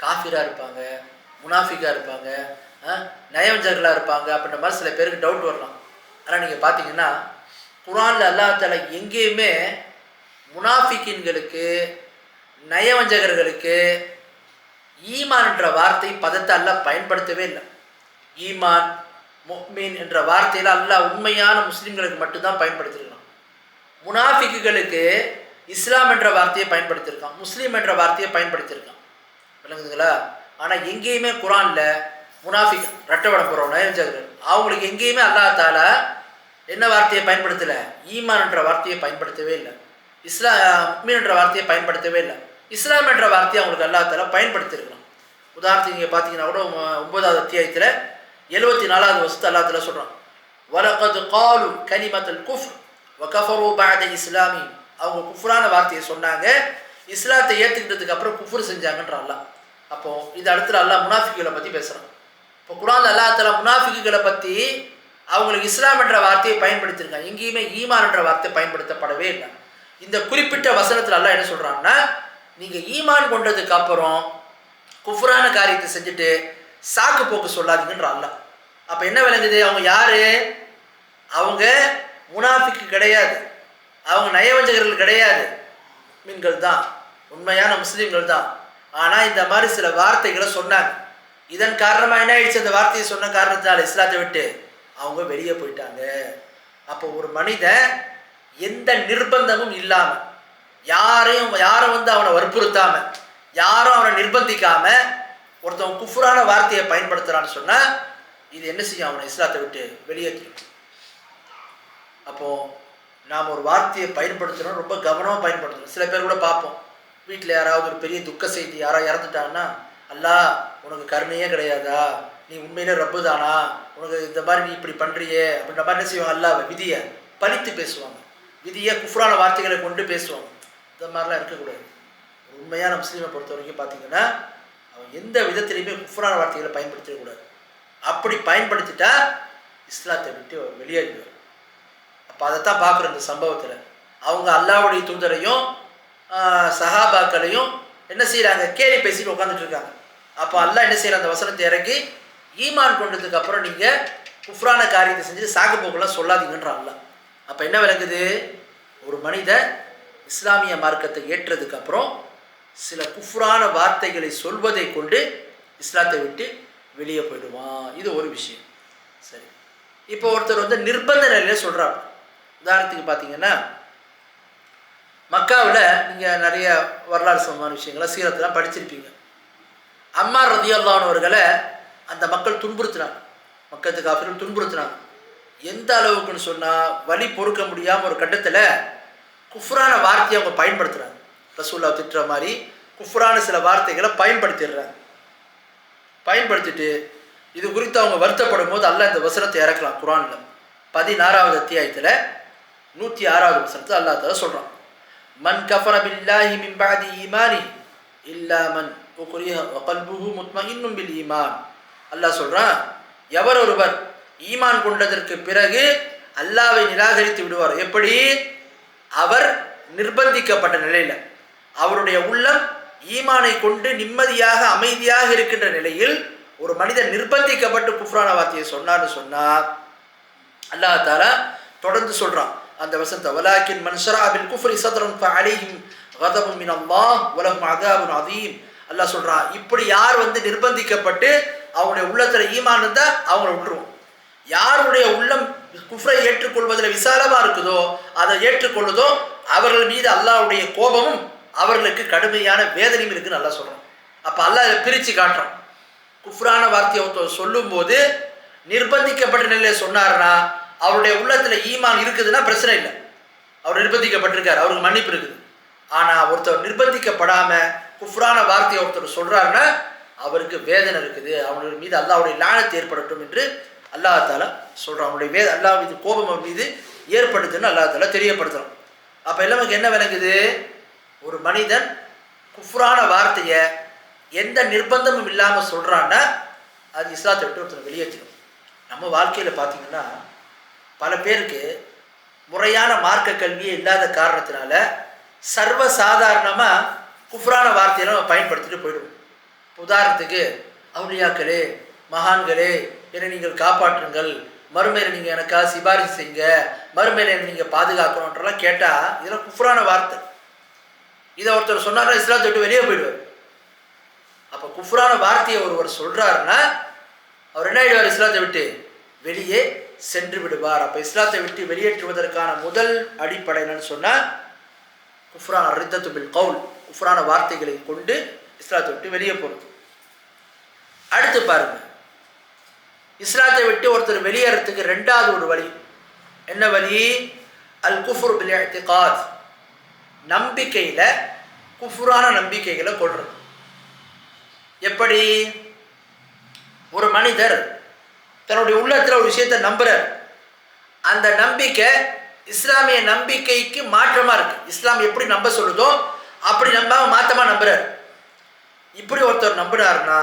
காஃபிராக இருப்பாங்க, முனாஃபிக்காக இருப்பாங்க, நயவஞ்சகர்களாக இருப்பாங்க அப்படின்ற மாதிரி சில பேருக்கு டவுட் வரலாம். ஆனால் நீங்கள் பார்த்தீங்கன்னா குர்ஆனில் அல்லாஹ் தஆலா எங்கேயுமே முனாஃபிக்கின்களுக்கு, நயவஞ்சகர்களுக்கு ஈமான் என்ற வார்த்தை பதத்தை அல்லாஹ் பயன்படுத்தவே இல்லை. ஈமான், முஃமின் என்ற வார்த்தையில் அல்லாஹ் உண்மையான முஸ்லீம்களுக்கு மட்டும்தான் பயன்படுத்திருக்கலாம். முனாஃபிக்குகளுக்கு இஸ்லாம் என்ற வார்த்தையை பயன்படுத்தியிருக்கான், முஸ்லீம் என்ற வார்த்தையை பயன்படுத்தியிருக்கான். விளங்குதுங்களா? ஆனால் எங்கேயுமே குரானில் முனாஃபிக் ரெட்டவடம் போகிறோம் நயஞ்சகர்கள் அவங்களுக்கு எங்கேயுமே அல்லாஹ் தாலா என்ன வார்த்தையை பயன்படுத்தலை? ஈமான் என்ற வார்த்தையை பயன்படுத்தவே இல்லை. முஃமின் என்ற வார்த்தையை பயன்படுத்தவே இல்லை. இஸ்லாம் என்ற வார்த்தையை அவங்களுக்கு அல்லாஹ் தாலா பயன்படுத்தியிருக்கலாம். உதாரணத்துக்கு நீங்கள் பார்த்தீங்கன்னா கூட 9வது அத்தியாயத்தில் 74வது வசனத்தை அல்லாஹ் தாலா சொல்கிறான், வலகத் காலு கலிமத்துல் குஃப்ர் வகஃபரு பஅத இஸ்லாமி. அவங்க குஃப்ரான வார்த்தையை சொன்னாங்க, இஸ்லாத்தை ஏற்றுக்கிட்டதுக்கு அப்புறம் குஃப்ர் செஞ்சாங்கன்ற அல்லாஹ். அப்போது இது அடுத்த அல்லாஹ் முனாஃபிக்குகளை பற்றி பேசுகிறான். இப்போ குர்ஆன்ல அல்லாஹ் தஆலா முனாஃபிக்குகளை பற்றி அவங்களுக்கு இஸ்லாம் என்ற வார்த்தையை பயன்படுத்தியிருக்காங்க, எங்கேயுமே ஈமான் என்ற வார்த்தை பயன்படுத்தப்படவே இல்லை. இந்த குறிப்பிட்ட வசனத்தில் அல்லாஹ் என்ன சொல்கிறான்னா, நீங்கள் ஈமான் கொண்டதுக்கு அப்புறம் குஃப்ரான காரியத்தை செஞ்சுட்டு சாக்கு போக்கு சொல்லாதீங்கன்ற அல்லாஹ். அப்போ என்ன விளங்குது? அவங்க யாரு? அவங்க முனாஃபிக்கு கிடையாது, அவங்க நயவஞ்சகர்கள் கிடையாது, முஃமின்கள் தான், உண்மையான முஸ்லீம்கள் தான். ஆனால் இந்த மாதிரி சில வார்த்தைகளை சொன்னாங்க. இதன் காரணமாக என்ன ஆயிடுச்சு? அந்த வார்த்தையை சொன்ன காரணத்தினால இஸ்லாத்தை விட்டு அவங்க வெளியே போயிட்டாங்க. அப்போ ஒரு மனிதன் எந்த நிர்பந்தமும் இல்லாமல், யாரும் வந்து அவனை வற்புறுத்தாம, யாரும் அவனை நிர்பந்திக்காம ஒருத்தவன் குஃப்ரான வார்த்தையை பயன்படுத்துறான்னு சொன்னா இது என்ன செய்யும்? அவனை இஸ்லாத்தை விட்டு வெளியேற்றிடும். அப்போ நாம் ஒரு வார்த்தையை பயன்படுத்துகிறோம், ரொம்ப கவனமாக பயன்படுத்தணும். சில பேர் கூட பார்ப்போம், வீட்டில் யாராவது ஒரு பெரிய துக்க செய்தி யாராவது இறந்துட்டாங்கன்னா, அல்லாஹ் உனக்கு கருணையே கிடையாதா, நீ உண்மையிலே ரப்பு தானா, உனக்கு இந்த மாதிரி நீ இப்படி பண்ணுறியே அப்படின்ற மாதிரி என்ன செய்வாங்க? அல்லாஹ் விதியை பழித்து பேசுவாங்க, விதியை குஃப்ரான வார்த்தைகளை கொண்டு பேசுவாங்க. இந்த மாதிரிலாம் இருக்கக்கூடாது. ஒரு உண்மையான முஸ்லீமை பொறுத்த வரைக்கும் பார்த்தீங்கன்னா அவன் எந்த விதத்திலையுமே குஃப்ரான வார்த்தைகளை பயன்படுத்திடக்கூடாது. அப்படி பயன்படுத்திட்டா இஸ்லாத்தை விட்டு வெளியேறிடுவார். அப்போ அதைத்தான் பார்க்குற இந்த சம்பவத்தில் அவங்க அல்லாஹ்வுடைய தூதரையும் சஹாபாக்களையும் என்ன செய்கிறாங்க? கேலி பேசிட்டு உட்காந்துட்டு இருக்காங்க. அப்போ அல்லாஹ் என்ன செய்கிற அந்த வசனத்தை இறக்கி, ஈமான் கொண்டதுக்கு அப்புறம் நீங்கள் குஃப்ரான காரியத்தை செஞ்சு சாக்கு போக்கெல்லாம் சொல்லாதீங்கன்ற அல்லாஹ். அப்போ என்ன விளங்குது? ஒரு மனிதன் இஸ்லாமிய மார்க்கத்தை ஏற்றதுக்கு அப்புறம் சில குஃப்ரான வார்த்தைகளை சொல்வதை கொண்டு இஸ்லாத்தை விட்டு வெளியே போயிடுவான். இது ஒரு விஷயம். சரி, இப்போ ஒருத்தர் வந்து நிர்பந்த நிலையில சொல்கிறாங்க. உதாரணத்துக்கு பார்த்தீங்கன்னா, மக்காவில் நீங்கள் நிறைய வரலாறு சம்பந்தமான விஷயங்களை சீரத்தெல்லாம் படிச்சிருப்பீங்க. அம்மார் ரலியல்லாஹு அன்ஹு அவர்களை அந்த மக்கள் துன்புறுத்தினாங்க, மக்கத்து காஃபிர்கள் துன்புறுத்தினாங்க. எந்த அளவுக்குன்னு சொன்னால், வலி பொறுக்க முடியாமல் ஒரு கட்டத்தில் குஃப்ரான வார்த்தையை அவங்க பயன்படுத்துகிறாங்க. ரசூலுல்லாஹ் திட்டுற மாதிரி குஃப்ரான சில வார்த்தைகளை பயன்படுத்திடுறாங்க. பயன்படுத்திட்டு இது குறித்து அவங்க வருத்தப்படும் போது அல்லாஹ் இந்த வசனத்தை இறக்கலாம். குர்ஆனில் 16வது அத்தியாயத்தில் 106வது வசனத்தில் அல்லாஹ் தஆலா சொல்கிறான், மன் கஃபர பில்லாஹி மின் பஅதி ஈமானி இல்லா மன் உக்ரிஹ வ கல்புஹு முத்மஇன்னும் பில் ஈமான். அல்லாஹ் சொல்கிறான், எவர் ஒருவர் ஈமான் கொண்டதற்கு பிறகு அல்லாஹ்வை நிராகரித்து விடுவார். எப்படி? அவர் நிர்பந்திக்கப்பட்ட நிலையில், அவருடைய உள்ளம் ஈமானை கொண்டு நிம்மதியாக அமைதியாக இருக்கின்ற நிலையில் ஒரு மனிதன் நிர்பந்திக்கப்பட்டு குஃப்ரான வார்த்தையை சொன்னான்னு சொன்னார், அல்லாஹ் தஆலா தொடர்ந்து சொல்கிறான் அந்த வசனத்தை, வலாக்கின் மன் ஷரஅ பில் குஃப்ரி ஸத்ரன் ஃபஅலைஹிம் கதபுன் மினல்லாஹ் வலஹும் அஸாபுன் அதீம். அல்லாஹ் சொல்கிறான், இப்படி யார் வந்து நிர்பந்திக்கப்பட்டு அவங்களுடைய உள்ளத்தில் ஈமான் இருந்தால் அவங்கள விட்டுருவோம். யாருடைய உள்ளம் குஃப்ரை ஏற்றுக்கொள்வதில் விசாலமாக இருக்குதோ, அதை ஏற்றுக்கொள்ளுதோ, அவர்கள் மீது அல்லாஹ்வுடைய கோபமும் அவர்களுக்கு கடுமையான வேதனையும் இருக்குன்னு அல்லாஹ் சொல்கிறான். அப்போ அல்லாஹ் இதை பிரித்து காட்டுறான். குஃப்ரான வார்த்தையை ஒருத்தர் சொல்லும்போது நிர்பந்திக்கப்பட்ட நிலையில் சொன்னார்னா அவருடைய உள்ளத்தில் ஈமான் இருக்குதுன்னா பிரச்சனை இல்லை, அவர் நிர்பந்திக்கப்பட்டிருக்கார், அவருக்கு மன்னிப்பு இருக்குது. ஆனால் ஒருத்தர் நிர்பந்திக்கப்படாமல் குஃப்ரான வார்த்தையை ஒருத்தர் சொல்கிறாருன்னா அவருக்கு வேதனை இருக்குது, அவர்கள் மீது அல்லாஹ்வுடைய லானத் ஏற்படட்டும் என்று அல்லாஹ் தஆலா சொல்கிறான். அவனுடைய அல்லாஹ் மீது கோபம் அவர் மீது ஏற்படுத்துன்னு அல்லாஹ் தஆலா தெரியப்படுத்துகிறான். அப்போ எல்லாமே என்ன விளங்குது? ஒரு மனிதன் குஃப்ரான வார்த்தையை எந்த நிர்பந்தமும் இல்லாமல் சொல்கிறான்னா அது இஸ்லாத்தை விட்டு ஒருத்தர் வெளியேற்றிடும். நம்ம வாழ்க்கையில் பார்த்தீங்கன்னா பல பேருக்கு முறையான மார்க்க கல்வியே இல்லாத காரணத்தினால சர்வசாதாரணமாக குஃப்ரான வார்த்தையெல்லாம் நம்ம பயன்படுத்திட்டு போயிடுவோம். உதாரணத்துக்கு, அவுலியாக்களே, மகான்களே, என்னை நீங்கள் காப்பாற்றுங்கள், மறுமையில் நீங்கள் எனக்காக சிபாரிசு செய்யுங்க, மறுமையில் என்னை நீங்கள் பாதுகாக்கணுன்றலாம் கேட்டால் இதெல்லாம் குஃப்ரான வார்த்தை. இதை ஒருத்தர் சொன்னார்னா இஸ்லாத்தை விட்டு வெளியே போயிடுவார். அப்போ குஃப்ரான வார்த்தையை ஒருவர் சொல்கிறாருன்னா அவர் என்ன ஆகிடுவார்? இஸ்லாத்தை விட்டு வெளியே சென்று விடுவார். அப்போ இஸ்லாத்தை விட்டு வெளியேற்றுவதற்கான முதல் அடிப்படை என்னன்னு சொன்னால் குஃப்ரான ரித்தத்து பில் கவுல், குஃப்ரான வார்த்தைகளை கொண்டு இஸ்லாத்தை விட்டு வெளியே போகிறது. அடுத்து பாருங்க, இஸ்லாத்தை விட்டு ஒருத்தர் வெளியேறதுக்கு ரெண்டாவது ஒரு வழி என்ன வழி? அல் குஃப்ரு பில் இஅ்திகாத், நம்பிக்கையில் குஃப்ரான நம்பிக்கைகளை கொள்றது. எப்படி? ஒரு மனிதர் தன்னுடைய உள்ளத்தில் ஒரு விஷயத்தை நம்புறார், அந்த நம்பிக்கை இஸ்லாமிய நம்பிக்கைக்கு மாற்றமாக இருக்கு. இஸ்லாம் எப்படி நம்ப சொல்லுதோ அப்படி நம்பாம மாற்றமாக நம்புறார். இப்படி ஒருத்தர் நம்பினார்னா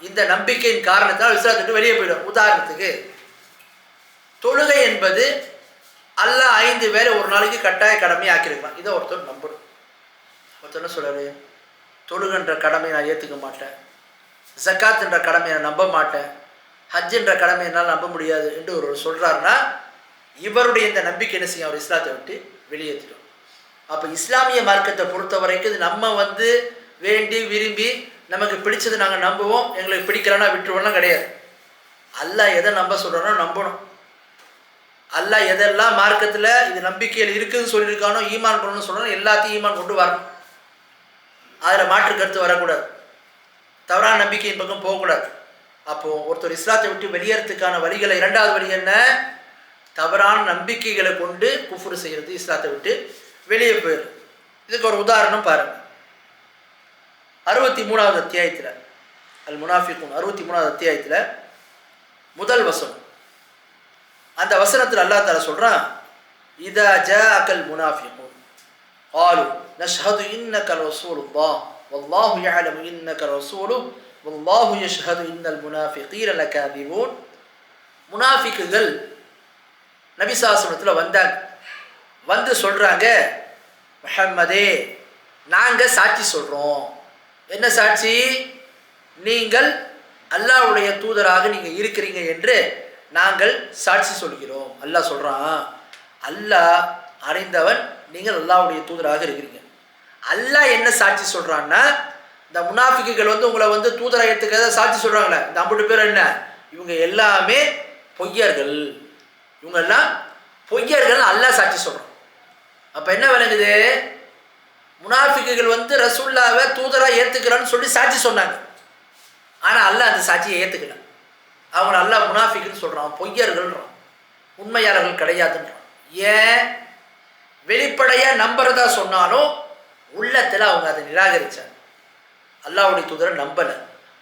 இந்த நம்பிக்கையின் காரணத்தால் இஸ்லாத்தை விட்டு வெளியே போயிடும். உதாரணத்துக்கு, தொழுகை என்பது அல்லாஹ் 5 வேளை ஒரு நாளைக்கு கட்டாய கடமையை ஆக்கியிருக்கலாம். இதை ஒருத்தர் நம்பணும். ஒருத்தர் என்ன சொல்றாரு? தொழுகன்ற கடமையை நான் ஏற்றுக்க மாட்டேன், ஜக்காத்ன்ற கடமையை நான் நம்ப மாட்டேன், ஹஜ்ஜுன்ற கடமையை என்னால் நம்ப முடியாது என்று ஒரு சொல்கிறாருன்னா இவருடைய இந்த நம்பிக்கை என்ன செய்யும்? அவர் இஸ்லாத்தை விட்டு வெளியேற்றிடும். அப்போ இஸ்லாமிய மார்க்கத்தை பொறுத்த வரைக்கும் இது நம்ம வேண்டி விரும்பி நமக்கு பிடிச்சது நாங்கள் நம்புவோம், எங்களுக்கு பிடிக்கலன்னா விட்டுருவோம்லாம் கிடையாது. அல்லாஹ் எதை நம்ப சொல்கிறோன்னா நம்பணும். அல்லாஹ் எதெல்லாம் மார்க்கத்தில் இது நம்பிக்கையில் இருக்குதுன்னு சொல்லியிருக்கானோ, ஈமான் கொண்டு சொல்கிறோம், எல்லாத்தையும் ஈமான் கொண்டு வரணும். அதில் மாற்று கருத்து வரக்கூடாது, தவறான நம்பிக்கையின் பக்கம் போகக்கூடாது. அப்போது ஒருத்தர் இஸ்லாத்தை விட்டு வெளியேறதுக்கான வழிகளை இரண்டாவது வழி என்ன? தவறான நம்பிக்கைகளை கொண்டு குஃப்ரு செய்கிறது, இஸ்லாத்தை விட்டு வெளியே போயிடும். இதுக்கு ஒரு உதாரணம் பாருங்கள். 63வது அத்தியாயத்தில், அல் முனாஃபிகூன் 63வது அத்தியாயத்தில் முதல் வசனம். அந்த வசனத்தில் அல்லாஹ் தஆலா சொல்கிறான், இதா ஜாஅகல் முனாஃபிகூன் قالوا نشهد إنك رسول الله والله يعلم إنك رسوله والله يشهد إن المنافقين لكاذبون. முனாஃபிக்குகள் நபி ஸல்லல்லாஹு வந்தாங்க, வந்து சொல்கிறாங்க, முஹம்மதே நாங்கள் சாட்சி சொல்கிறோம். என்ன சாட்சி? நீங்கள் அல்லாஹ்வுடைய தூதராக நீங்கள் இருக்கிறீங்க என்று நாங்கள் சாட்சி சொல்கிறோம். அல்லாஹ் சொல்கிறான், அல்லாஹ் அறிந்தவன், நீங்கள் அல்லாஹ்வுடைய தூதராக இருக்கிறீங்க. அல்லாஹ் என்ன சாட்சி சொல்கிறான்னா, இந்த முனாஃபிக்குகள் உங்களை தூதராக ஏற்றுக்கிறத சாட்சி சொல்கிறாங்களே, இந்த 50 பேர் என்ன? இவங்க எல்லாமே பொய்யர்கள், இவங்கெல்லாம் பொய்யர்கள் அல்லாஹ் சாட்சி சொல்கிறான். அப்போ என்ன விளங்குது? முனாஃபிக்குகள் ரசூலுல்லாஹ்வை தூதராக ஏற்றுக்கிறான்னு சொல்லி சாட்சி சொன்னாங்க. ஆனால் அல்லாஹ் அந்த சாட்சியை ஏற்றுக்கல. அவங்கள அல்லாஹ் முனாஃபிக்குன்னு சொல்கிறான், பொய்யர்கள்ன்றான், உண்மையாளர்கள் கிடையாதுன்றான். ஏன்? வெளிப்படையாக நம்புறதா சொன்னாலும் உள்ளத்தில் அவங்க அதை நிராகரித்தாங்க. அல்லாஹ்வுடைய தூதரை நம்பலை,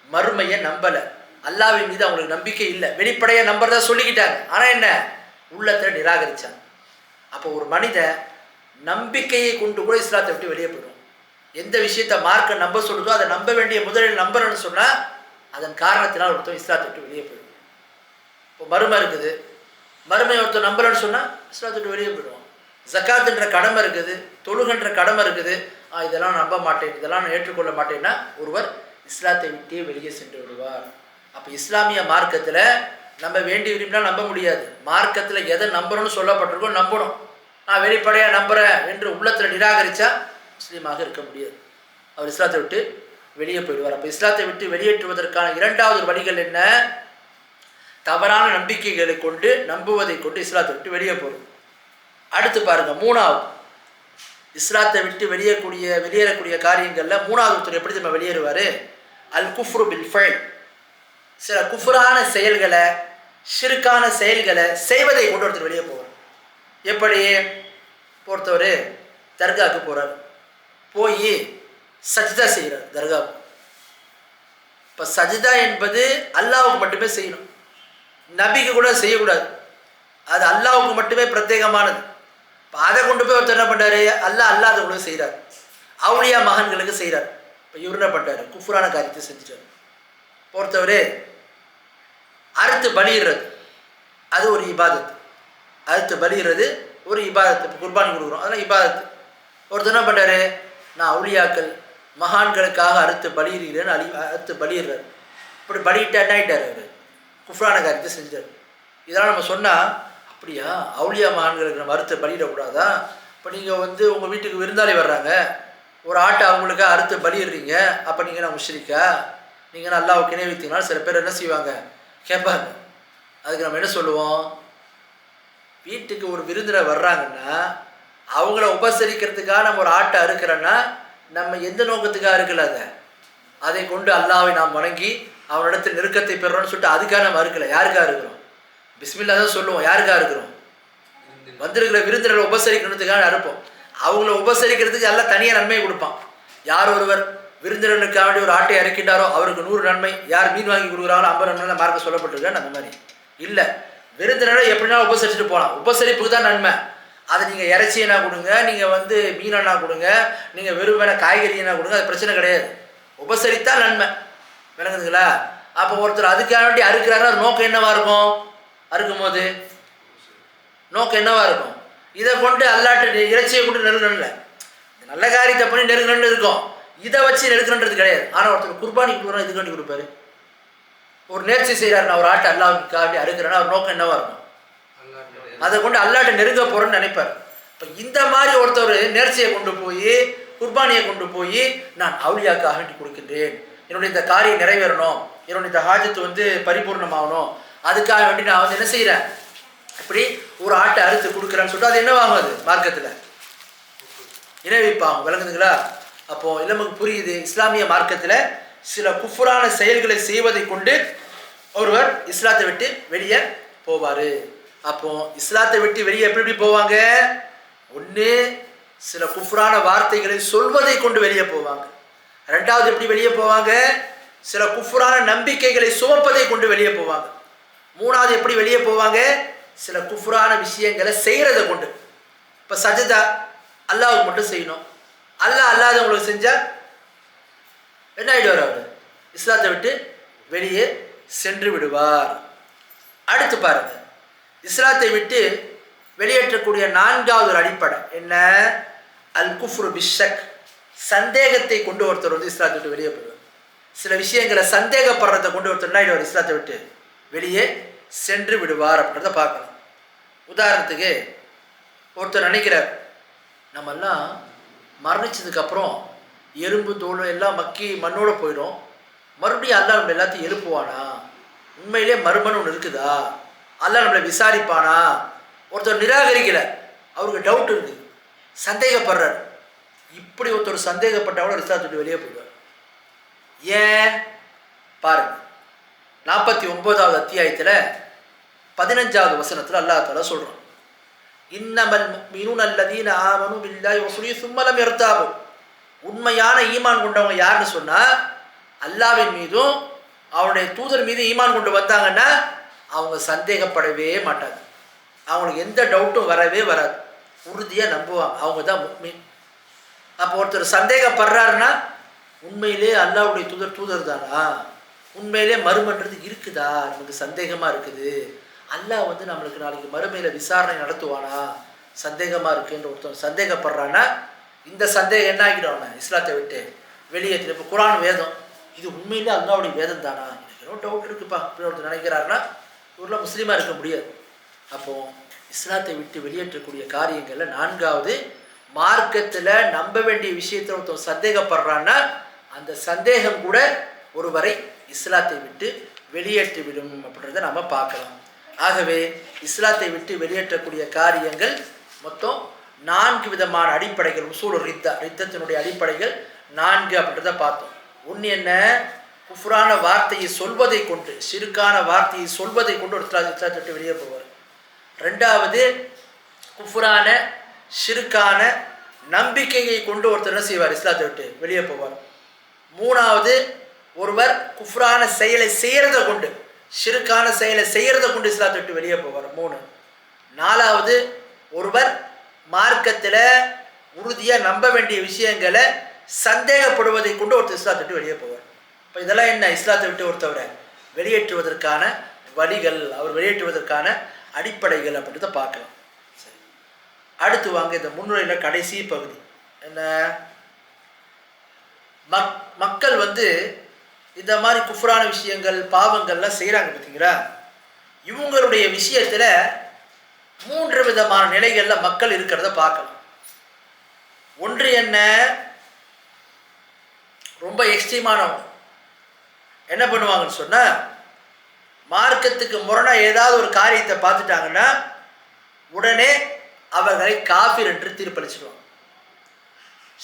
மறுமையை நம்பலை, அல்லாஹ்வின் மீது அவங்களுக்கு நம்பிக்கை இல்லை. வெளிப்படையாக நம்புறதா சொல்லிக்கிட்டாங்க, ஆனால் என்ன? உள்ளத்தில் நிராகரித்தாங்க. அப்போ ஒரு மனிதன் நம்பிக்கையை கொண்டு கூட இஸ்லாத்தை விட்டு வெளியே போயிடும். எந்த விஷயத்தை மார்க்க நம்ப சொல்லுதோ அதை நம்ப வேண்டிய முதலில் நம்புறேன்னு சொன்னால் அதன் காரணத்தினால் ஒருத்தர் இஸ்லாத்தை விட்டு வெளியே போயிடும். இப்போ மறுமை இருக்குது, மறுமை ஒருத்தர் நம்புறேன்னு சொன்னால் இஸ்லாத்தை விட்டு வெளியே போயிடுவோம். ஜக்காத்துன்ற கடமை இருக்குது, தொழுகன்ற கடமை இருக்குது, இதெல்லாம் நம்ப மாட்டேன், இதெல்லாம் நான் ஏற்றுக்கொள்ள மாட்டேன்னா ஒருவர் இஸ்லாத்தை விட்டே வெளியே சென்று விடுவார். அப்போ இஸ்லாமிய மார்க்கத்தில் நம்ம வேண்டி விரும்பினால் நம்ப முடியாது. மார்க்கத்தில் எதை நம்புறோன்னு சொல்லப்பட்டிருக்கோ நம்பணும். நான் வெளிப்படையாக நம்புகிறேன் என்று உள்ளத்தில் நிராகரித்தா முஸ்லீமாக இருக்க முடியாது, அவர் இஸ்லாத்தை விட்டு வெளியே போயிடுவார். அப்போ இஸ்லாத்தை விட்டு வெளியேற்றுவதற்கான இரண்டாவது வழிகள் என்ன? தவறான நம்பிக்கைகளை கொண்டு நம்புவதை கொண்டு இஸ்லாத்தை விட்டு வெளியே போகிறது. அடுத்து பாருங்கள், மூணாவது இஸ்லாத்தை விட்டு வெளியேறக்கூடிய காரியங்களில் மூணாவது ஒருத்தர் எப்படி நம்ம வெளியேறுவார்? அல் குஃப்ரு பில் ஃபைல், சில குஃப்ரான செயல்களை, ஷிர்கான செயல்களை செய்வதை கொண்டு ஒருத்தர் வெளியே போவார். எப்படி? பொறுத்தவர் தர்காவுக்கு போகிறார், போய் சஜ்தா செய்கிறார் தர்காவுக்கு. இப்போ சஜ்தா என்பது அல்லாஹ்வுக்கு மட்டுமே செய்யணும், நபிக்கு கூட செய்யக்கூடாது, அது அல்லாஹ்வுக்கு மட்டுமே பிரத்யேகமானது. இப்போ அதை கொண்டு போய் ஒருத்தர் என்ன பண்ணுறாரு? அல்லாதவங்களுக்கு செய்கிறார், அவுலியா மகன்களுக்கு செய்கிறார். இப்போ இவர் என்ன பண்ணுறாரு? குஃப்ரான காரியத்தை செஞ்சுட்டார். பொறுத்தவர் அறுத்து பலியிடுறது அது ஒரு இபாதத்து, அறுத்து பலியிடுறது ஒரு இபாதத்து. இப்போ குர்பானி கொடுக்குறோம், அதெல்லாம் இபாதத்து. ஒருத்தர் என்ன பண்ணுறாரு? நான் அவுலியாக்கள் மகான்களுக்காக அறுத்து பலியிடுகிறேன்னு அறுத்து பலியிடுறாரு. இப்படி பலியிட்டா என்ன ஆகிட்டார்? அவர் குஃப்ரான காரியத்தை செஞ்சார். இதெல்லாம் நம்ம சொன்னால், அப்படியா அவுலியா மகான்களுக்கு நம்ம அறுத்து பலியிடக்கூடாதா? இப்போ நீங்கள் உங்கள் வீட்டுக்கு விருந்தாளி வர்றாங்க, ஒரு ஆட்டை அவங்களுக்காக அறுத்து பலியிடுறீங்க, அப்போ நீங்கள் நான் முஷ்ரிக்கா? நீங்கள் அல்லாஹ்வுக்கு இணை வைத்தீங்கன்னா சில பேர் என்ன செய்வாங்க? கேட்பாங்க. அதுக்கு நம்ம என்ன சொல்லுவோம்? வீட்டுக்கு ஒரு விருந்தினர் வர்றாங்கன்னா அவங்கள உபசரிக்கிறதுக்காக நம்ம ஒரு ஆட்டை அறுக்கிறோன்னா நம்ம எந்த நோக்கத்துக்காக இருக்கல அதை கொண்டு அல்லாவை நாம் வணங்கி அவனிடத்தில் நெருக்கத்தை பெறணும்னு சொல்லிட்டு அதுக்காக நம்ம அறுக்கலை. யாருக்காக இருக்கிறோம்? பிஸ்மில்லா தான் சொல்லுவோம். யாருக்காக இருக்கிறோம்? வந்திருக்கிற விருந்தினரை உபசரிக்கணுன்றதுக்காக அறுப்போம். அவங்கள உபசரிக்கிறதுக்கு எல்லாம் தனியாக நன்மையை கொடுப்பான். யார் ஒருவர் விருந்தினருக்காக வேண்டிய ஒரு ஆட்டை அறுக்கின்றாரோ அவருக்கு 100 நன்மை, யார் மீன் வாங்கி கொடுக்குறாங்களோ 50 நன்மை மார்க்க சொல்லப்பட்டிருக்கான்னு அந்த மாதிரி இல்லை. விருந்தினரை எப்படினாலும் உபசரிச்சுட்டு போகலாம். உபசரிப்புக்கு தான் நன்மை. அதை நீங்கள் இறைச்சியனா கொடுங்க, நீங்கள் மீனனா கொடுங்க, நீங்கள் வெறும் காய்கறினா கொடுங்க, அது பிரச்சனை கிடையாது. உபசரித்தா நன்மை. விளங்குதுங்களா? அப்போ ஒருத்தர் அதுக்காக வேண்டி அறுக்கிறாருன்னா நோக்கம் என்னவா இருக்கும்? அறுக்கும் போது நோக்கம் என்னவா இருக்கும்? இதை கொண்டு அல்லாட்டு இறைச்சியை கொண்டு நெருங்கணும்ல, நல்ல காரியத்தை பண்ணி நெருங்கணும்னு இருக்கும். இதை வச்சு நெருக்கணுன்றது கிடையாது. ஆனால் ஒருத்தர் குர்பானி கொடுக்குறோம், இதுக்கு வேண்டி கொடுப்பாரு. ஒரு நேர்ச்சி செய்கிறாருன்னா ஒரு ஆட்டை அல்லாவுக்காண்டி அறுக்கிறேன்னா அவர் நோக்கம் என்னவா இருக்கும்? அதை கொண்டு அல்லாட்ட நெருங்க போகிறோன்னு நினைப்பார். இப்போ இந்த மாதிரி ஒருத்தர் நேர்ச்சியை கொண்டு போய் குர்பானியை கொண்டு போய் நான் அவுலியாக்காக வேண்டி கொடுக்கின்றேன், என்னுடைய இந்த காரியம் நிறைவேறணும், என்னுடைய இந்த ஹாஜத்து பரிபூர்ணமாகணும், அதுக்காக வேண்டி நான் என்ன செய்கிறேன், இப்படி ஒரு ஆட்டை அறுத்து கொடுக்குறேன்னு சொல்லிட்டு அது என்னவாகும்? அது மார்க்கத்தில் இணைவிப்பாங்க. விளங்குதுங்களா? அப்போது இல்லை நமக்கு புரியுது. இஸ்லாமிய மார்க்கத்தில் சில குஃபுரான செயல்களை செய்வதை கொண்டு ஒருவர் இஸ்லாத்தை விட்டு வெளியே போவார். அப்போ இஸ்லாத்தை விட்டு வெளியே எப்படி போவாங்க? ஒன்று சில குஃப்ரான வார்த்தைகளை சொல்வதை கொண்டு வெளியே போவாங்க. ரெண்டாவது எப்படி வெளியே போவாங்க? சில குஃப்ரான நம்பிக்கைகளை சுமப்பதை கொண்டு வெளியே போவாங்க. மூணாவது எப்படி வெளியே போவாங்க? சில குஃப்ரான விஷயங்களை செய்கிறத கொண்டு. இப்போ சஜதா அல்லாஹ்வுக்கு மட்டும் செய்யணும், அல்லாதவங்களுக்கு செஞ்சால் என்ன ஆகிடுவார்? அவர் இஸ்லாத்தை விட்டு வெளியே சென்று விடுவார். அடுத்து பாருங்க, இஸ்லாத்தை விட்டு வெளியேற்றக்கூடிய 4வது ஒரு அடிப்படை என்ன? அல் குஃப்ரு பிஷக், சந்தேகத்தை கொண்டு ஒருத்தர் இஸ்லாத்தை விட்டு வெளியே போயிடுவார். சில விஷயங்களை சந்தேகப்படுறதை கொண்டு ஒருத்தர் என்ன ஆகிடுவார்? இஸ்லாத்தை விட்டு வெளியே சென்று விடுவார் அப்படின்றத பார்க்கலாம். உதாரணத்துக்கு ஒருத்தர் நினைக்கிறார், நம்மெல்லாம் மரணிச்சதுக்கப்புறம் எறும்பு தோல் எல்லாம் மக்கி மண்ணோடு போயிடும், மறுபடியும் அல்லாஹ் நம்ம எல்லாத்தையும் எழுப்புவானா? உண்மையிலே மறுமணம் ஒன்று இருக்குதா? அல்லாஹ் நம்மளை விசாரிப்பானா? ஒருத்தர் நிராகரிக்கலை, அவருக்கு டவுட் இருக்குது, சந்தேகப்படுறார். இப்படி ஒருத்தர் சந்தேகப்பட்டவங்கள இஸ்லாத்தை வெளியே போயிடுவார். ஏன் பாருங்க, 49வது அத்தியாயத்தில் 15வது வசனத்தில் அல்லாஹ் தஆலா சொல்கிறான், இன்னமல் முஃமினூன அல்லதீன ஆமனு பில்லாஹி வ ரசூலிஹி ஸும்ம லம் யர்தாபு. உண்மையான ஈமான் கொண்டவங்க யாருன்னு சொன்னால் அல்லாஹ்வின் மீதும் அவருடைய தூதர் மீது ஈமான் கொண்டு வந்தாங்கன்னா அவங்க சந்தேகப்படவே மாட்டாங்க, அவங்களுக்கு எந்த டவுட்டும் வரவே வராது, உறுதியாக நம்புவாங்க. அவங்க தான் முஃமின். அப்போ ஒருத்தர் சந்தேகப்படுறாருன்னா உண்மையிலே அல்லாஹ்வுடைய தூதர் தானா, உண்மையிலே மறுமன்றது இருக்குதா, நமக்கு சந்தேகமாக இருக்குது, அல்லாஹ் நம்மளுக்கு நாளைக்கு மறுமையில் விசாரணை நடத்துவானா, சந்தேகமாக இருக்குன்ற ஒருத்தர் சந்தேகப்படுறான்னா இந்த சந்தேகம் என்ன ஆகிடும்? இஸ்லாத்தை விட்டு வெளியேற்ற. இப்போ குர்ஆன் வேதம், இது உண்மையிலே அல்லாஹ்வுடைய வேதம் தானா, எனக்கு ஏதோ டவுட் இருக்குப்பா அப்படின்னு ஒருத்தர் நினைக்கிறாருன்னா இவரில் முஸ்லீமாக இருக்க முடியாது. அப்போது இஸ்லாத்தை விட்டு வெளியேற்றக்கூடிய காரியங்களில் 4வது, மார்க்கத்தில் நம்ப வேண்டிய விஷயத்தில் ஒருத்தர் சந்தேகப்படுறான்னா அந்த சந்தேகம் கூட ஒருவரை இஸ்லாத்தை விட்டு வெளியேற்றிவிடும் அப்படின்றத நாம் பார்க்கலாம். ஆகவே இஸ்லாத்தை விட்டு வெளியேற்றக்கூடிய காரியங்கள் மொத்தம் 4 விதமான அடிப்படைகள். உசூல் ரித்தத்தினுடைய அடிப்படைகள் 4 அப்படின்றத பார்த்தோம். ஒன்று என்ன? குஃப்ரான வார்த்தையை சொல்வதை கொண்டு, ஷிர்கான வார்த்தையை சொல்வதை கொண்டு ஒரு இஸ்லாத்தை விட்டு வெளியே போவார். 2வது, குஃப்ரான ஷிர்கான நம்பிக்கையை கொண்டு ஒருத்தர் என்ன செய்வார்? இஸ்லாத்தை விட்டு வெளியே போவார். 3வது, ஒருவர் குஃப்ரான செயலை செய்கிறத கொண்டு, ஷிர்கான செயலை செய்கிறத கொண்டு இஸ்லாத்தை விட்டு வெளியே போவார். 3. 4வது, ஒருவர் மார்க்கத்தில் உறுதியாக நம்ப வேண்டிய விஷயங்களை சந்தேகப்படுவதை கொண்டு ஒருத்தர் இஸ்லாத்தை விட்டு வெளியே போவார். இப்போ இதெல்லாம் என்ன? இஸ்லாத்தை விட்டு ஒருத்தவரை வெளியேற்றுவதற்கான வழிகள், அவர் வெளியேற்றுவதற்கான அடிப்படைகள் அப்படின்றத பார்க்கலாம். சரி, அடுத்து வாங்க இந்த முன்னுரையில் கடைசி பகுதி என்ன? மக்கள் இந்த மாதிரி குஃப்ரான விஷயங்கள் பாவங்கள்லாம் செய்கிறாங்க பார்த்தீங்களா, இவங்களுடைய விஷயத்தில் 3 விதமான நிலைகளில் மக்கள் இருக்கிறத பார்க்கலாம். ஒன்று என்ன? ரொம்ப எக்ஸ்ட்ரீமானவங்க என்ன பண்ணுவாங்கன்னு சொன்னால், மார்க்கத்துக்கு முரணா ஏதாவது ஒரு காரியத்தை பார்த்துட்டாங்கன்னா உடனே அவர்களை காஃபிர் என்று தீர்ப்பளிச்சிடுவாங்க.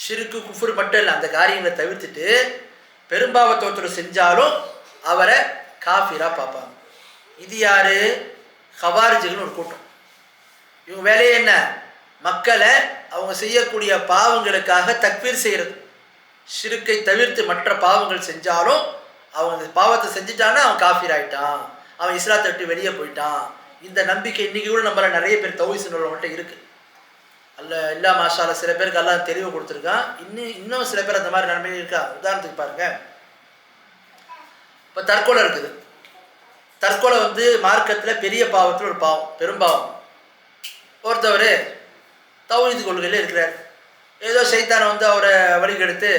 ஷிருக்கு குஃபுர் மட்டும் இல்லை, அந்த காரியங்களை தவிர்த்துட்டு பெரும்பாவத்தோடு செஞ்சாலும் அவரை காஃபிராக பார்ப்பாங்க. இது யாரு? ஹவாரிஜிகள்னு ஒரு கூட்டம். இவங்க வேலையே என்ன? மக்களை அவங்க செய்யக்கூடிய பாவங்களுக்காக தக்பீர் செய்கிறது. ஷிருக்கை தவிர்த்து மற்ற பாவங்கள் செஞ்சாலும் அவங்க அந்த பாவத்தை செஞ்சுட்டான்னா அவன் காஃபிர் ஆகிட்டான், அவன் இஸ்லாத்தை விட்டு வெளியே போயிட்டான். இந்த நம்பிக்கை இன்றைக்கி கூட நம்மள நிறைய பேர் தௌஹீத் உள்ளவங்கள்ட்ட இருக்குது. அல்ல மாஷால சில பேருக்கு எல்லாம் தெளிவு கொடுத்துருக்கான். இன்னும் சில பேர் அந்த மாதிரி நன்மை இருக்கா. உதாரணத்துக்கு பாருங்க, இப்போ தற்கொலை இருக்குது. தற்கொலை மார்க்கத்தில் பெரிய பாவத்தில் ஒரு பாவம், பெரும்பாவம். ஒருத்தவர் தௌஹீத் கொள்கையில் இருக்கிறார். ஏதோ சைத்தானை அவரை வழிகெடுத்து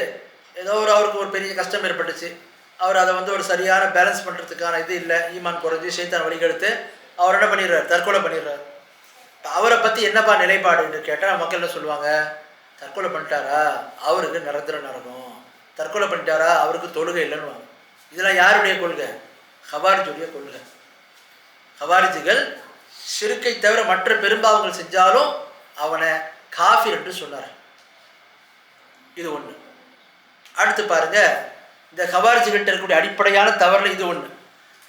ஏதோ அவருக்கு ஒரு பெரிய கஷ்டம் ஏற்பட்டுச்சு. அவர் அதை ஒரு சரியான பேலன்ஸ் பண்ணுறதுக்கான இது இல்லை, ஈமான் குறைஞ்சி சைத்தான் வழிகெடுத்து அவர் என்ன பண்ணிடுறார்? தற்கொலை பண்ணிடுறார். அவரை பற்றி என்னப்பா நிலைப்பாடுன்னு கேட்டால் மக்கள் என்ன சொல்லுவாங்க? தற்கொலை பண்ணிட்டாரா அவருக்கு நிரந்தர நரகம், தற்கொலை பண்ணிட்டாரா அவருக்கு தொழுகை இல்லைன்னு. இதெல்லாம் யாருடைய கொள்கை? ஹவாரிஜுடைய கொள்கை. ஹவாரிஜுகள் ஷிருக்கை தவிர மற்ற பெரும்பாவங்கள் செஞ்சாலும் அவனை காஃபிர் என்று சொன்னார். இது ஒன்று. அடுத்து பாருங்க, இந்த ஹவாரிஜுகிட்ட இருக்கக்கூடிய அடிப்படையான தவறுல இது ஒன்று.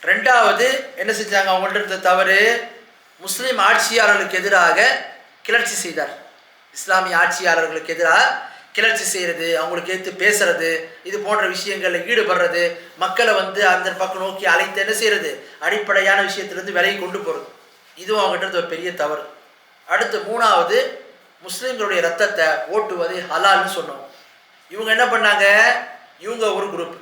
ரெண்டாவது என்ன செஞ்சாங்க? அவங்கள்ட்ட இருந்த தவறு, முஸ்லீம் ஆட்சியாளர்களுக்கு எதிராக கிளர்ச்சி செய்தார். இஸ்லாமிய ஆட்சியாளர்களுக்கு எதிராக கிளர்ச்சி செய்கிறது, அவங்களுக்கு எடுத்து பேசுறது, இது போன்ற விஷயங்களில் ஈடுபடுறது, மக்களை அந்த பக்கம் நோக்கி அழைத்து என்ன செய்கிறது? அடிப்படையான விஷயத்திலிருந்து விலகி கொண்டு போகிறது. இதுவும் அவங்ககிட்ட ஒரு பெரிய தவறு. அடுத்து மூணாவது, முஸ்லீம்களுடைய ரத்தத்தை ஓட்டுவது ஹலால்னு சொன்னோம். இவங்க என்ன பண்ணாங்க? இவங்க ஒரு குரூப்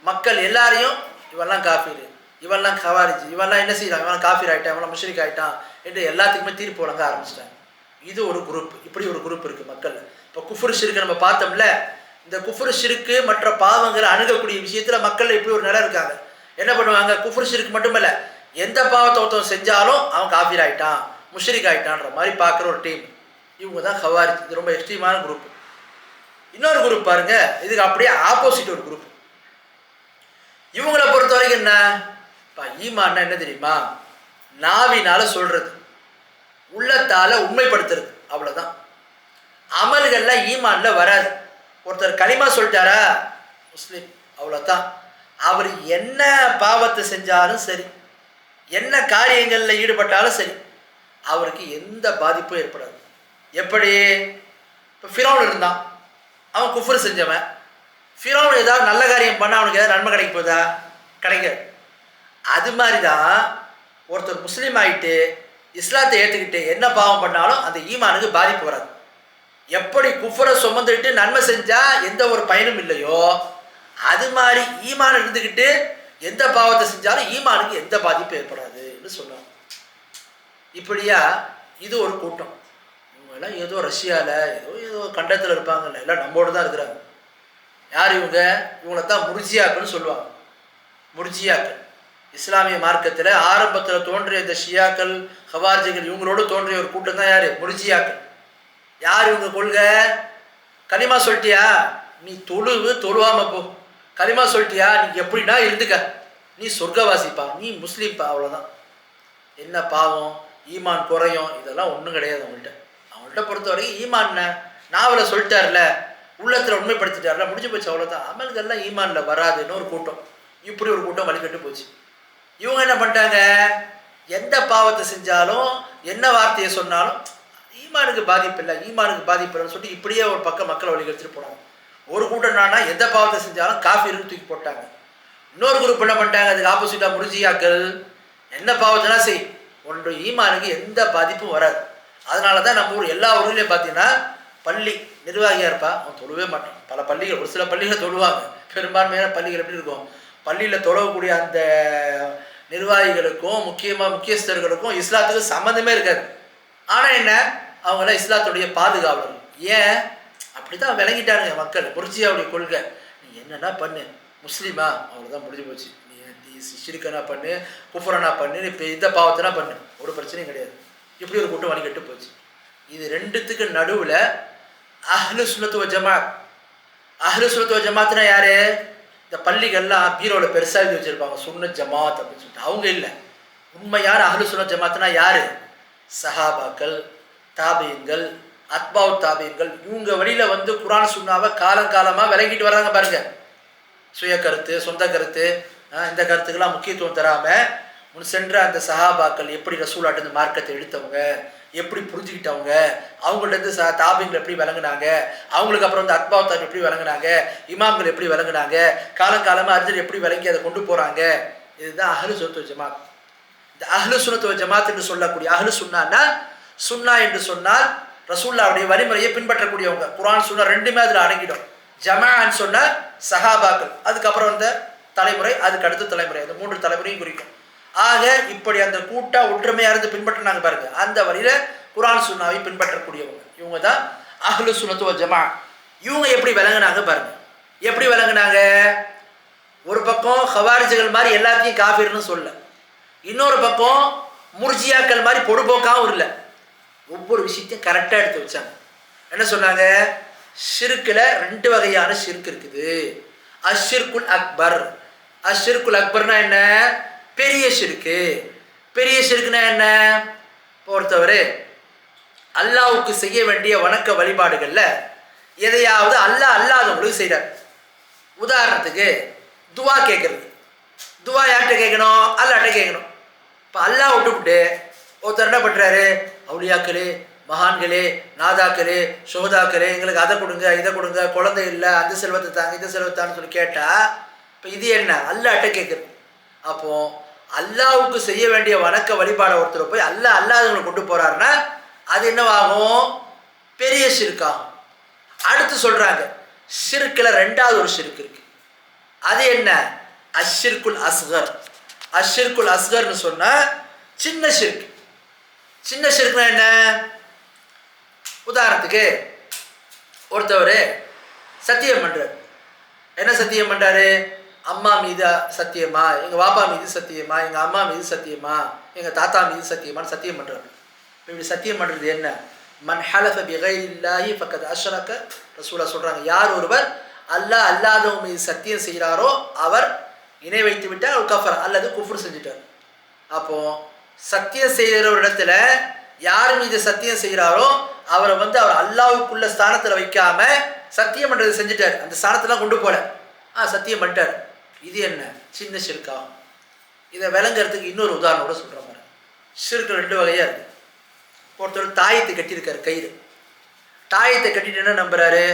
மக்கள் எல்லாரையும் இவெல்லாம் காஃபிர், இவெல்லாம் ஹவாரிஜ், இவெல்லாம் என்ன செய்யறாங்க? இவெல்லாம் காஃபிர் ஆகிட்டான், இவெல்லாம் முஷ்ரிக் ஆகிட்டான் என்று எல்லாத்துக்குமே தீர்ப்பு வழங்க ஆரம்பிச்சிட்டாங்க. இது ஒரு குரூப். இப்படி ஒரு குரூப் இருக்குது மக்கள். இப்போ குஃப்ரு ஷிருக்கு நம்ம பார்த்தோம்ல, இந்த குஃப்ரு ஷிருக்கு மற்ற பாவங்களை அணுகக்கூடிய விஷயத்தில் மக்கள் இப்படி ஒரு நிலை இருக்காங்க. என்ன பண்ணுவாங்க? குஃப்ரு ஷிருக்கு மட்டுமல்ல, எந்த பாவத்தை ஒருத்தவன் செஞ்சாலும் அவன் காஃபிர் ஆகிட்டான், முஷ்ரிக் ஆகிட்டான்ற மாதிரி பார்க்குற ஒரு டீம். இவங்க தான் ஹவாரிஜ். இது ரொம்ப எக்ஸ்ட்ரீமான குரூப். இன்னொரு குரூப் பாருங்க, இதுக்கு அப்படியே ஆப்போசிட் ஒரு குரூப். இவங்களை பொறுத்த வரைக்கும் என்ன? ஈமான்னா என்ன தெரியுமா? நாவினால சொல்றது, உள்ளத்தால உண்மைப்படுத்துறது, அவ்வளவுதான். அமல்கள்லாம் ஈமான்ல வராது. ஒருத்தர் களிமா சொல்லிட்டாரா முஸ்லீம், அவ்வளோதான். அவர் என்ன பாவத்தை செஞ்சாலும் சரி, என்ன காரியங்களில் ஈடுபட்டாலும் சரி, அவருக்கு எந்த பாதிப்பும் ஏற்படாது. எப்படி? இப்போ ஃபிரௌன் இருந்தான், அவன் குஃப்ர் செஞ்சவன். ஃபிரௌன் ஏதாவது நல்ல காரியம் பண்ணால் அவனுக்கு ஏதாவது நன்மை கிடைக்க போதா? கிடைக்காது. அது மாதிரி தான் ஒருத்தர் முஸ்லீம் ஆகிட்டு இஸ்லாத்தை ஏற்றுக்கிட்டு என்ன பாவம் பண்ணாலும் அந்த ஈமானுக்கு பாதிப்பு வராது. எப்படி குஃப்ரை சுமந்துக்கிட்டு நன்மை செஞ்சால் எந்த ஒரு பயனும் இல்லையோ, அது மாதிரி ஈமான் இருந்துக்கிட்டு எந்த பாவத்தை செஞ்சாலும் ஈமானுக்கு எந்த பாதிப்பும் ஏற்படாதுன்னு சொன்னாங்க. இப்படியா இது ஒரு கூட்டம். இவங்கெல்லாம் ஏதோ ரஷ்யாவில் ஏதோ கண்டத்தில் இருப்பாங்கல்ல, எல்லாம் நம்மோடு தான் இருக்கிறாங்க. யார் இவங்க? இவங்களைத்தான் முர்ஜியாக்கள்னு சொல்லுவாங்க. முர்ஜியாக்கள் இஸ்லாமிய மார்க்கத்தில் ஆரம்பத்தில் தோன்றிய இந்த ஷியாக்கள், ஹவாரிஜிகள், இவங்களோடு தோன்றிய ஒரு கூட்டம் தான் யார்? முர்ஜியாக்கள். யார் இவங்க கொள்கை? களிமா சொல்லிட்டியா நீ தொழுவாம போ, களிமா சொல்லிட்டியா நீ எப்படின்னா இருந்துக்க, நீ சொர்க்கவாசிப்பா, நீ முஸ்லீம்ப்பா, அவ்வளோதான். என்ன பாவம்? ஈமான் குறையும், இதெல்லாம் ஒன்றும் கிடையாது. அவங்கள்ட்ட பொறுத்த வரைக்கும் ஈமான் நாவலை சொல்லிட்டார்ல, உள்ளத்தில் உண்மைப்படுத்திட்டார்ல, முடிஞ்சு போச்சு, அவ்வளோதான். அமல்கள்லாம் ஈமானில் வராதுன்னு ஒரு கூட்டம். இப்படி ஒரு கூட்டம் வழிகட்டு போச்சு. இவங்க என்ன பண்ணிட்டாங்க? எந்த பாவத்தை செஞ்சாலும் என்ன வார்த்தையை சொன்னாலும் ஈமானுக்கு பாதிப்பு இல்லை, ஈமானுக்கு பாதிப்பு இல்லைன்னு சொல்லிட்டு இப்படியே ஒரு பக்கம் மக்களை வழிகெடுத்துட்டு போனாங்க. ஒரு கூட்டம் என்னன்னா எந்த பாவத்தை செஞ்சாலும் காஃபிர்னு தூக்கி போட்டாங்க. இன்னொரு குரூப் என்ன பண்ணிட்டாங்க? அதுக்கு ஆப்போசிட்டாக முர்ஜியாக்கள், என்ன பாவத்தினா செய், ஒன்று ஈமானுக்கு எந்த பாதிப்பும் வராது. அதனால தான் நம்ம ஊர் எல்லா ஊர்லேயும் பார்த்தீங்கன்னா பள்ளி நிர்வாகியாக இருப்பா, அவன் தொழுவே மாட்டான். பல பள்ளிகள், ஒரு சில பள்ளிகளை தொழுவாங்க, பெரும்பான்மையான பள்ளிகள் எப்படி இருக்கும்? பள்ளியில் தொழக்கூடிய அந்த நிர்வாகிகளுக்கும் முக்கியஸ்தர்களுக்கும் இஸ்லாத்துக்கும் சம்மந்தமே இருக்காது. ஆனால் என்ன, அவங்களாம் இஸ்லாத்துடைய பாதுகாவலர்கள். ஏன்? அப்படி தான் விளங்கிட்டாங்க மக்கள். முர்ஜியாவுடைய கொள்கை, நீ என்னன்னா பண்ணு, முஸ்லீமா அவ்வளோதான், முடிஞ்சு போச்சு. நீ ஷிர்கனா பண்ணு, குஃப்ரனா பண்ணு, இப்போ இந்த பாவத்தினா பண்ணு, ஒரு பிரச்சனையும் கிடையாது. இப்படி ஒரு கூட்டம் வழிகட்டு போச்சு. இது ரெண்டுத்துக்கு நடுவில் அஹ்லு சுன்னத் வல் ஜமாத். அஹ்லு சுன்னத் வல் ஜமாத்னா யாரு? இந்த பள்ளிகள்லாம் பீரோவில் பெருசாக எழுதி வச்சுருப்பாங்க சுன்னத் ஜமாத் அப்படின்னு சொல்லிட்டு. அவங்க இல்லை. உண்மையான அஹ்லு சுன்னத் ஜமாத்னா யாரு? சஹாபாக்கள், தாபீன்கள், அத்பாவு தாபீன்கள், இவங்க வழியில் வந்து குர்ஆன் சுன்னாவை காலங்காலமாக விளங்கிட்டு வர்றாங்க பாருங்க. சுய கருத்து, சொந்த கருத்து, இந்த கருத்துக்கெல்லாம் முக்கியத்துவம் தராமல் முன் சென்ற அந்த சஹாபாக்கள் எப்படி ரசூலாட்டு மார்க்கத்தை எடுத்தவங்க, எப்படி புரிஞ்சுக்கிட்டவங்க, அவங்கள்ட்ட தாபீன்கள் எப்படி விளங்குனாங்க, அவங்களுக்கு அப்புறம் வந்து அத்பாவு தாபீன் எப்படி விளங்குனாங்க, இமாம்கள் எப்படி விளங்குனாங்க, காலங்காலமாக அறிஞர் எப்படி விளங்கி அதை கொண்டு போகிறாங்க. இதுதான் அஹ்லு சுன்னத் வல் ஜமாத். இந்த அஹ்லு சுன்னத் வல் ஜமாத் என்று சொல்லக்கூடிய அஹ்லு சுன்னான்னா, சுன்னா என்று சொன்னால் ரசூலுல்லாஹ்வுடைய வழிமுறையை பின்பற்றக்கூடியவங்க. குர்ஆன் சுன்னா ரெண்டுமே அதில் அடங்கிடும். ஜமாஅன்னு சொன்னால் சஹாபாக்கள், அதுக்கப்புறம் வந்த தலைமுறை, அதுக்கு அடுத்த தலைமுறை, அந்த 3 தலைமுறையும் குறிக்கும். ஆக இப்படி அந்த கூட்டா ஒற்றுமையாக இருந்து பின்பற்றினாங்க பாருங்க. அந்த வழியில் குர்ஆன் சுன்னாவை பின்பற்றக்கூடியவங்க இவங்க தான் அஹ்லு சுன்னத் வல் ஜமாஅத். இவங்க எப்படி விளங்குனாங்க பாருங்க. எப்படி விளங்குனாங்க? ஒரு பக்கம் ஹவாரிஜிகள் மாதிரி எல்லாத்தையும் காஃபிர்னு சொல்ல, இன்னொரு பக்கம் முர்ஜியாக்கள் மாதிரி பொடுபோக்காகவும் இல்லை. ஒவ்வொரு விஷயத்தையும் கரெக்டாக எடுத்து வச்சாங்க. என்ன சொன்னாங்க? ஷிர்கில் 2 வகையான ஷிர்க் இருக்குது. அஷ்ஷிர்குல் அக்பர். அஷ்ஷிர்குல் அக்பர்னா என்ன? பெரிய ஷிர்க்கு. பெரிய ஷிர்க்குனா என்ன? பொறுத்தவரை அல்லாஹ்வுக்கு செய்ய வேண்டிய வணக்க வழிபாடுகளில் எதையாவது அல்லாஹ் அல்லாதவங்களுக்கு செய்கிறார். உதாரணத்துக்கு துவா கேட்குறது. துவா யார்கிட்ட கேட்கணும்? அல்லாஹ்ட்ட கேட்கணும். இப்போ அல்லாஹ் விட்டுவிட்டு ஒருத்தர் என்ன பண்ணுறாரு? அவுலியாக்களே, மகான்களே, நாதாக்களே, சோதாக்களே, எங்களுக்கு அதை கொடுங்க, இதை கொடுங்க, குழந்தை இல்லை, அந்த செல்வத்தை தாங்க, இந்த செல்வத்தான்னு சொல்லி கேட்டால் இப்போ இது என்ன? அல்லாஹ்ட்ட கேட்குறது. அப்போது அல்லாஹ்வுக்கு செய்ய வேண்டிய வணக்க வழிபாடை ஒருத்தர் போய் அல்லாஹ் அல்லாதவங்களை கொண்டு போகிறாருன்னா அது என்னவாகும்? பெரிய ஷிர்காகும். அடுத்து சொல்கிறாங்க ஷிர்கில் 2வது ஒரு ஷிர்க் இருக்கு. அது என்ன? அஷ்ஷிர்குல் அஸ்கர். அஷ்ஷிர்குல் அஸ்கர்னு சொன்னால் சின்ன ஷிர்க். சின்ன ஷிர்க்னா என்ன? உதாரணத்துக்கு ஒருத்தவர் சத்தியம் பண்ணுறார். என்ன சத்தியம் பண்ணுறாரு? அம்மா மீது சத்தியமா, எங்கள் வாப்பா மீது சத்தியமா, எங்கள் அம்மா மீது சத்தியமா, எங்கள் தாத்தா மீது சத்தியமான்னு சத்தியம் பண்ணுறாரு. இப்படி சத்தியம் பண்ணுறது என்ன? மன் ஹலஃப பிகைரில்லாஹி ஃபக்கத் அஷ்ரக. ரசூலுல்லாஹ் சொல்கிறாங்க, யார் ஒருவர் அல்லாஹ் அல்லாதவங்க மீது சத்தியம் செய்கிறாரோ அவர் இணை வைத்து விட்டார், அவர் கஃபர் அல்லது குஃப்ர் செஞ்சுட்டார். அப்போது சத்தியம் செய்கிற ஒரு இடத்துல யார் மீது சத்தியம் செய்கிறாரோ அவரை வந்து அவர் அல்லாஹ்வுக்குள்ள ஸ்தானத்தில் வைக்காம சத்தியம் பண்ணுறது செஞ்சுட்டார். அந்த ஸ்தானத்தெல்லாம் கொண்டு போல சத்தியம் பண்ணிட்டார். இது என்ன? சின்ன ஷிர்காகும். இதை விளங்குறதுக்கு இன்னொரு உதாரணம் கூட சொல்கிற மாதிரி. ஷிர்க் 2 வகையாக இருக்குது. ஒருத்தர் தாயத்தை கட்டியிருக்காரு, கயிறு. தாயத்தை கட்டிட்டு என்ன நம்புறாரு?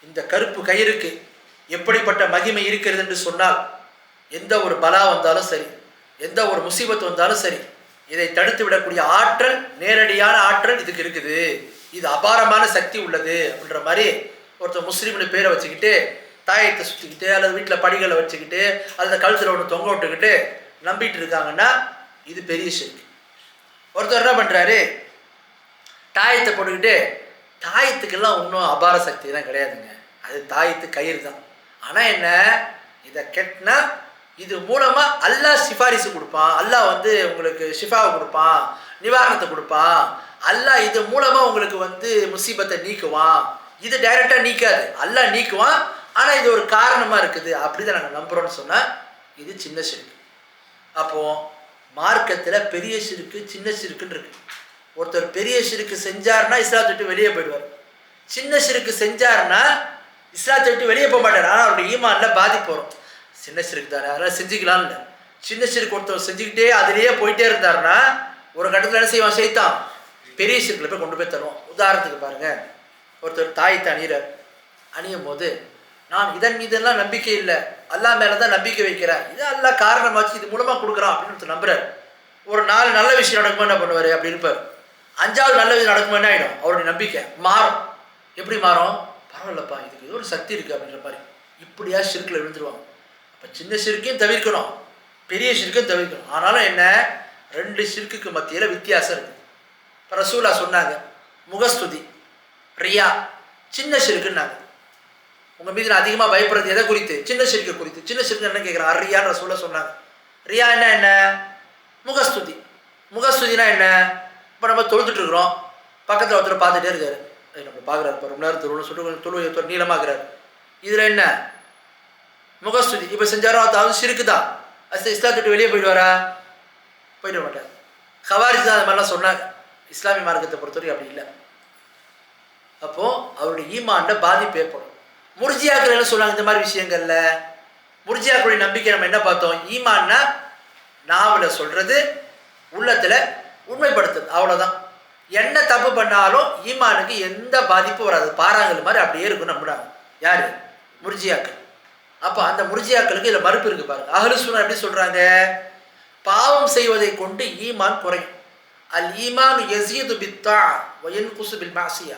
இந்த கருப்பு கயிறுக்கு எப்படிப்பட்ட மகிமை இருக்கிறது என்று சொன்னால் எந்த ஒரு பலா வந்தாலும் சரி, எந்த ஒரு முசீபத்து வந்தாலும் சரி, இதை தடுத்து விடக்கூடிய ஆற்றல், நேரடியான ஆற்றல் இதுக்கு இருக்குது, இது அபாரமான சக்தி உள்ளது அப்படின்ற மாதிரி ஒருத்தர் முஸ்லீம்னு பேரை வச்சுக்கிட்டு தாயத்தை சுற்றிக்கிட்டு அல்லது வீட்டில் படிகளை வச்சுக்கிட்டு அல்லது கழுத்தில் ஒன்று தொங்க விட்டுக்கிட்டு நம்பிட்டு இருக்காங்கன்னா இது பெரிய ஷிர்க். ஒருத்தர் என்ன பண்ணுறாரு? தாயத்தை போட்டுக்கிட்டு, தாயத்துக்கெல்லாம் ஒன்றும் அபார சக்திலாம் கிடையாதுங்க, அது தாயத்து கயிறு தான். ஆனால் என்ன, இதை கெட்டினா இது மூலமாக அல்லாஹ் சிஃபாரிசு கொடுப்பான், அல்லாஹ் வந்து உங்களுக்கு ஷிஃபாவை கொடுப்பான், நிவாரணத்தை கொடுப்பான், அல்லாஹ் இது மூலமாக உங்களுக்கு வந்து முசீபத்தை நீக்குவான். இது டைரெக்டாக நீக்காது, அல்லாஹ் நீக்குவான், ஆனால் இது ஒரு காரணமாக இருக்குது, அப்படி தான் நாங்கள் நம்புகிறோன்னு சொன்னால் இது சின்ன ஷிர்க். அப்போது மார்க்கத்தில் பெரிய ஷிர்க்கு, சின்ன ஷிர்க்குன்னு இருக்குது. ஒருத்தர் பெரிய ஷிர்க்கு செஞ்சார்னா இஸ்லாத்தை விட்டு வெளியே போயிடுவார். சின்ன ஷிர்க்கு செஞ்சார்னா இஸ்லாத்தை விட்டு வெளியே போக மாட்டார், ஆனால் அவருடைய ஈமானில் பாதிப்பு வரும். சின்ன ஷிர்க் தானே, அதெல்லாம் செஞ்சுக்கலாம்னு இல்லை. சின்ன ஷிர்க் ஒருத்தர் செஞ்சுக்கிட்டே அதிலேயே போயிட்டே இருந்தாருன்னா ஒரு கட்டத்தில் என்ன செய்வான்? செய்தான் பெரிய ஷிர்க்கில் போய் கொண்டு போய் தருவோம். உதாரணத்துக்கு பாருங்கள், ஒருத்தர் தாயத்தை அணிகிறார். அணியும் போது நான் இதன் மீதெல்லாம் நம்பிக்கை இல்லை, அல்லாஹ் மேலே தான் நம்பிக்கை வைக்கிறேன், இது அல்லாஹ் காரணமாச்சு, இது மூலமாக கொடுக்குறான் அப்படின்னு ஒருத்தர் நம்புறார். ஒரு 4 நல்ல விஷயம் நடக்கும்போது என்ன பண்ணுவார்? அப்படி இருப்பார். 5வது நல்ல விஷயம் நடக்கும்போது என்ன ஆகிடும்? அவருடைய நம்பிக்கை மாறும். எப்படி மாறும்? பரவாயில்லப்பா, இதுக்கு ஏதோ ஒரு சக்தி இருக்குது அப்படின்ற மாதிரி இப்படியா ஷிர்க்கில் விழுந்துருவாங்க. அப்போ சின்ன ஷிர்க்கையும் தவிர்க்கணும், பெரிய ஷிர்க்கையும் தவிர்க்கணும். ஆனாலும் என்ன, 2 ஷிர்க்குக்கு மத்தியில் வித்தியாசம் இருக்குது. இப்போ ரசூலுல்லாஹ் சொன்னாங்க, முகஸ்துதி, ரியா சின்ன ஷிர்க்குன்னாங்க. உங்கள் மீது நான் அதிகமாக பயப்படுறது எதை குறித்து? சின்ன ஷிர்க்கு குறித்து. சின்ன ஷிர்க்கு என்ன கேட்குறான்? ரியான்னு ரசூலுல்லாஹ் சொன்னாங்க. ரியா என்ன? முகஸ்துதி. முகஸ்துதினா என்ன? இப்போ நம்ம தொழுதுட்டுருக்குறோம், பக்கத்தில் ஒருத்தர் பார்த்துட்டே இருக்காரு, நம்ம பார்க்குறாரு, இப்போ ரொம்ப நேரம் தொழுன்னு சொல்லிட்டு தொழு நீளமாக்குறாரு, இதில் என்ன? முகஸ்துதி. இப்போ செஞ்சாரோ அதாவது ஷிர்க்கு தான். அது இஸ்லாத்தை விட்டு வெளியே போயிடுவாரா? போயிட மாட்டார். ஹவாரிஜ் தான் அது மாதிரிலாம் சொன்னாங்க. இஸ்லாமிய மார்க்கத்தை பொறுத்தவரைக்கும் அப்படி இல்லை. அப்போது அவருடைய ஈமான்ல பாதிப்பு ஏற்படும். முர்ஜியாக்கள் என்ன சொல்லுவாங்க இந்த மாதிரி விஷயங்கள்ல? முர்ஜியாக்களுடைய நம்பிக்கை நம்ம என்ன பார்த்தோம்? ஈமான்னா நாவில் சொல்றது, உள்ளத்தில் உண்மைப்படுத்துது, அவ்வளோதான். என்ன தப்பு பண்ணாலும் ஈமானுக்கு எந்த பாதிப்பும் வராது, பாறாங்கல் மாதிரி அப்படியே இருக்கும் நம்புறாங்க. யாரு? முர்ஜியாக்கள். அப்போ அந்த முர்ஜியாக்களுக்கு இதில் மறுப்பு இருக்கு பாருங்க. அஹ்லு சுன்னா எப்படி சொல்றாங்க? பாவம் செய்வதை கொண்டு ஈமான் குறையும். அல் ஈமான் யஸீது பித்தா வ யன்குஸு பில் மஅசியா.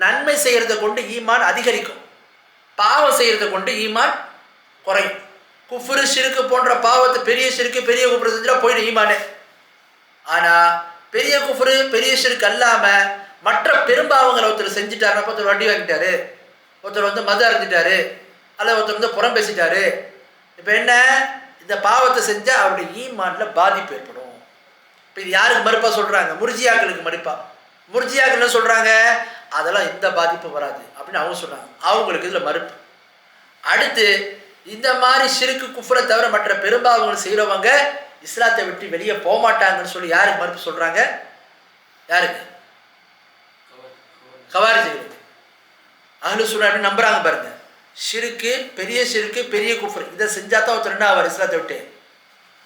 நன்மை செய்யறதை கொண்டு ஈமான் அதிகரிக்கும், பாவம் செய்யறதை கொண்டு ஈமான் குறையும். குஃப்ரு ஷிர்க் போன்ற பாவத்தை, பெரிய ஷிர்க் பெரிய குஃப்ரு செஞ்சா போயிடும் ஈமானே. ஆனா பெரிய குஃப்ரு பெரிய ஷிர்க் அல்லாம மற்ற பெரும்பாவங்களை ஒருத்தர் செஞ்சுட்டாரு, ஒருத்தர் வட்டி வாங்கிட்டாரு, ஒருத்தர் வந்து மது அருந்திட்டாரு, அல்ல ஒருத்தர் வந்து புறம் பேசிட்டாரு, இப்போ என்ன, இந்த பாவத்தை செஞ்சா அவருடைய ஈமான்ல பாதிப்பு ஏற்படும். இப்போ இது யாருக்கு மறுப்பா சொல்றாங்க? முர்ஜியாக்களுக்கு மறுப்பா. முர்ஜியாக்கள் என்ன சொல்றாங்க? அதெல்லாம் எந்த பாதிப்பும் வராது அப்படின்னு அவங்க சொல்றாங்க. அவங்களுக்கு இதுல மறுப்பு. அடுத்து இந்த மாதிரி ஷிர்க் குஃப்ரை தவிர மற்ற பெரும்பாவங்கள் செய்கிறவங்க இஸ்லாத்தை விட்டு வெளியே போக மாட்டாங்கன்னு சொல்லி யாருக்கு மறுப்பு சொல்றாங்க? யாருக்கு? கவாரிஜிகளுக்கு. அஹ்லு சுன்னா எப்படி நம்புறாங்க பாருங்க. ஷிர்க்கு, பெரிய ஷிர்க்கு பெரிய குஃப்ர், இதை செஞ்சா தான் ஒருத்தர் என்ன ஆவார்? இஸ்லாத்தை விட்டு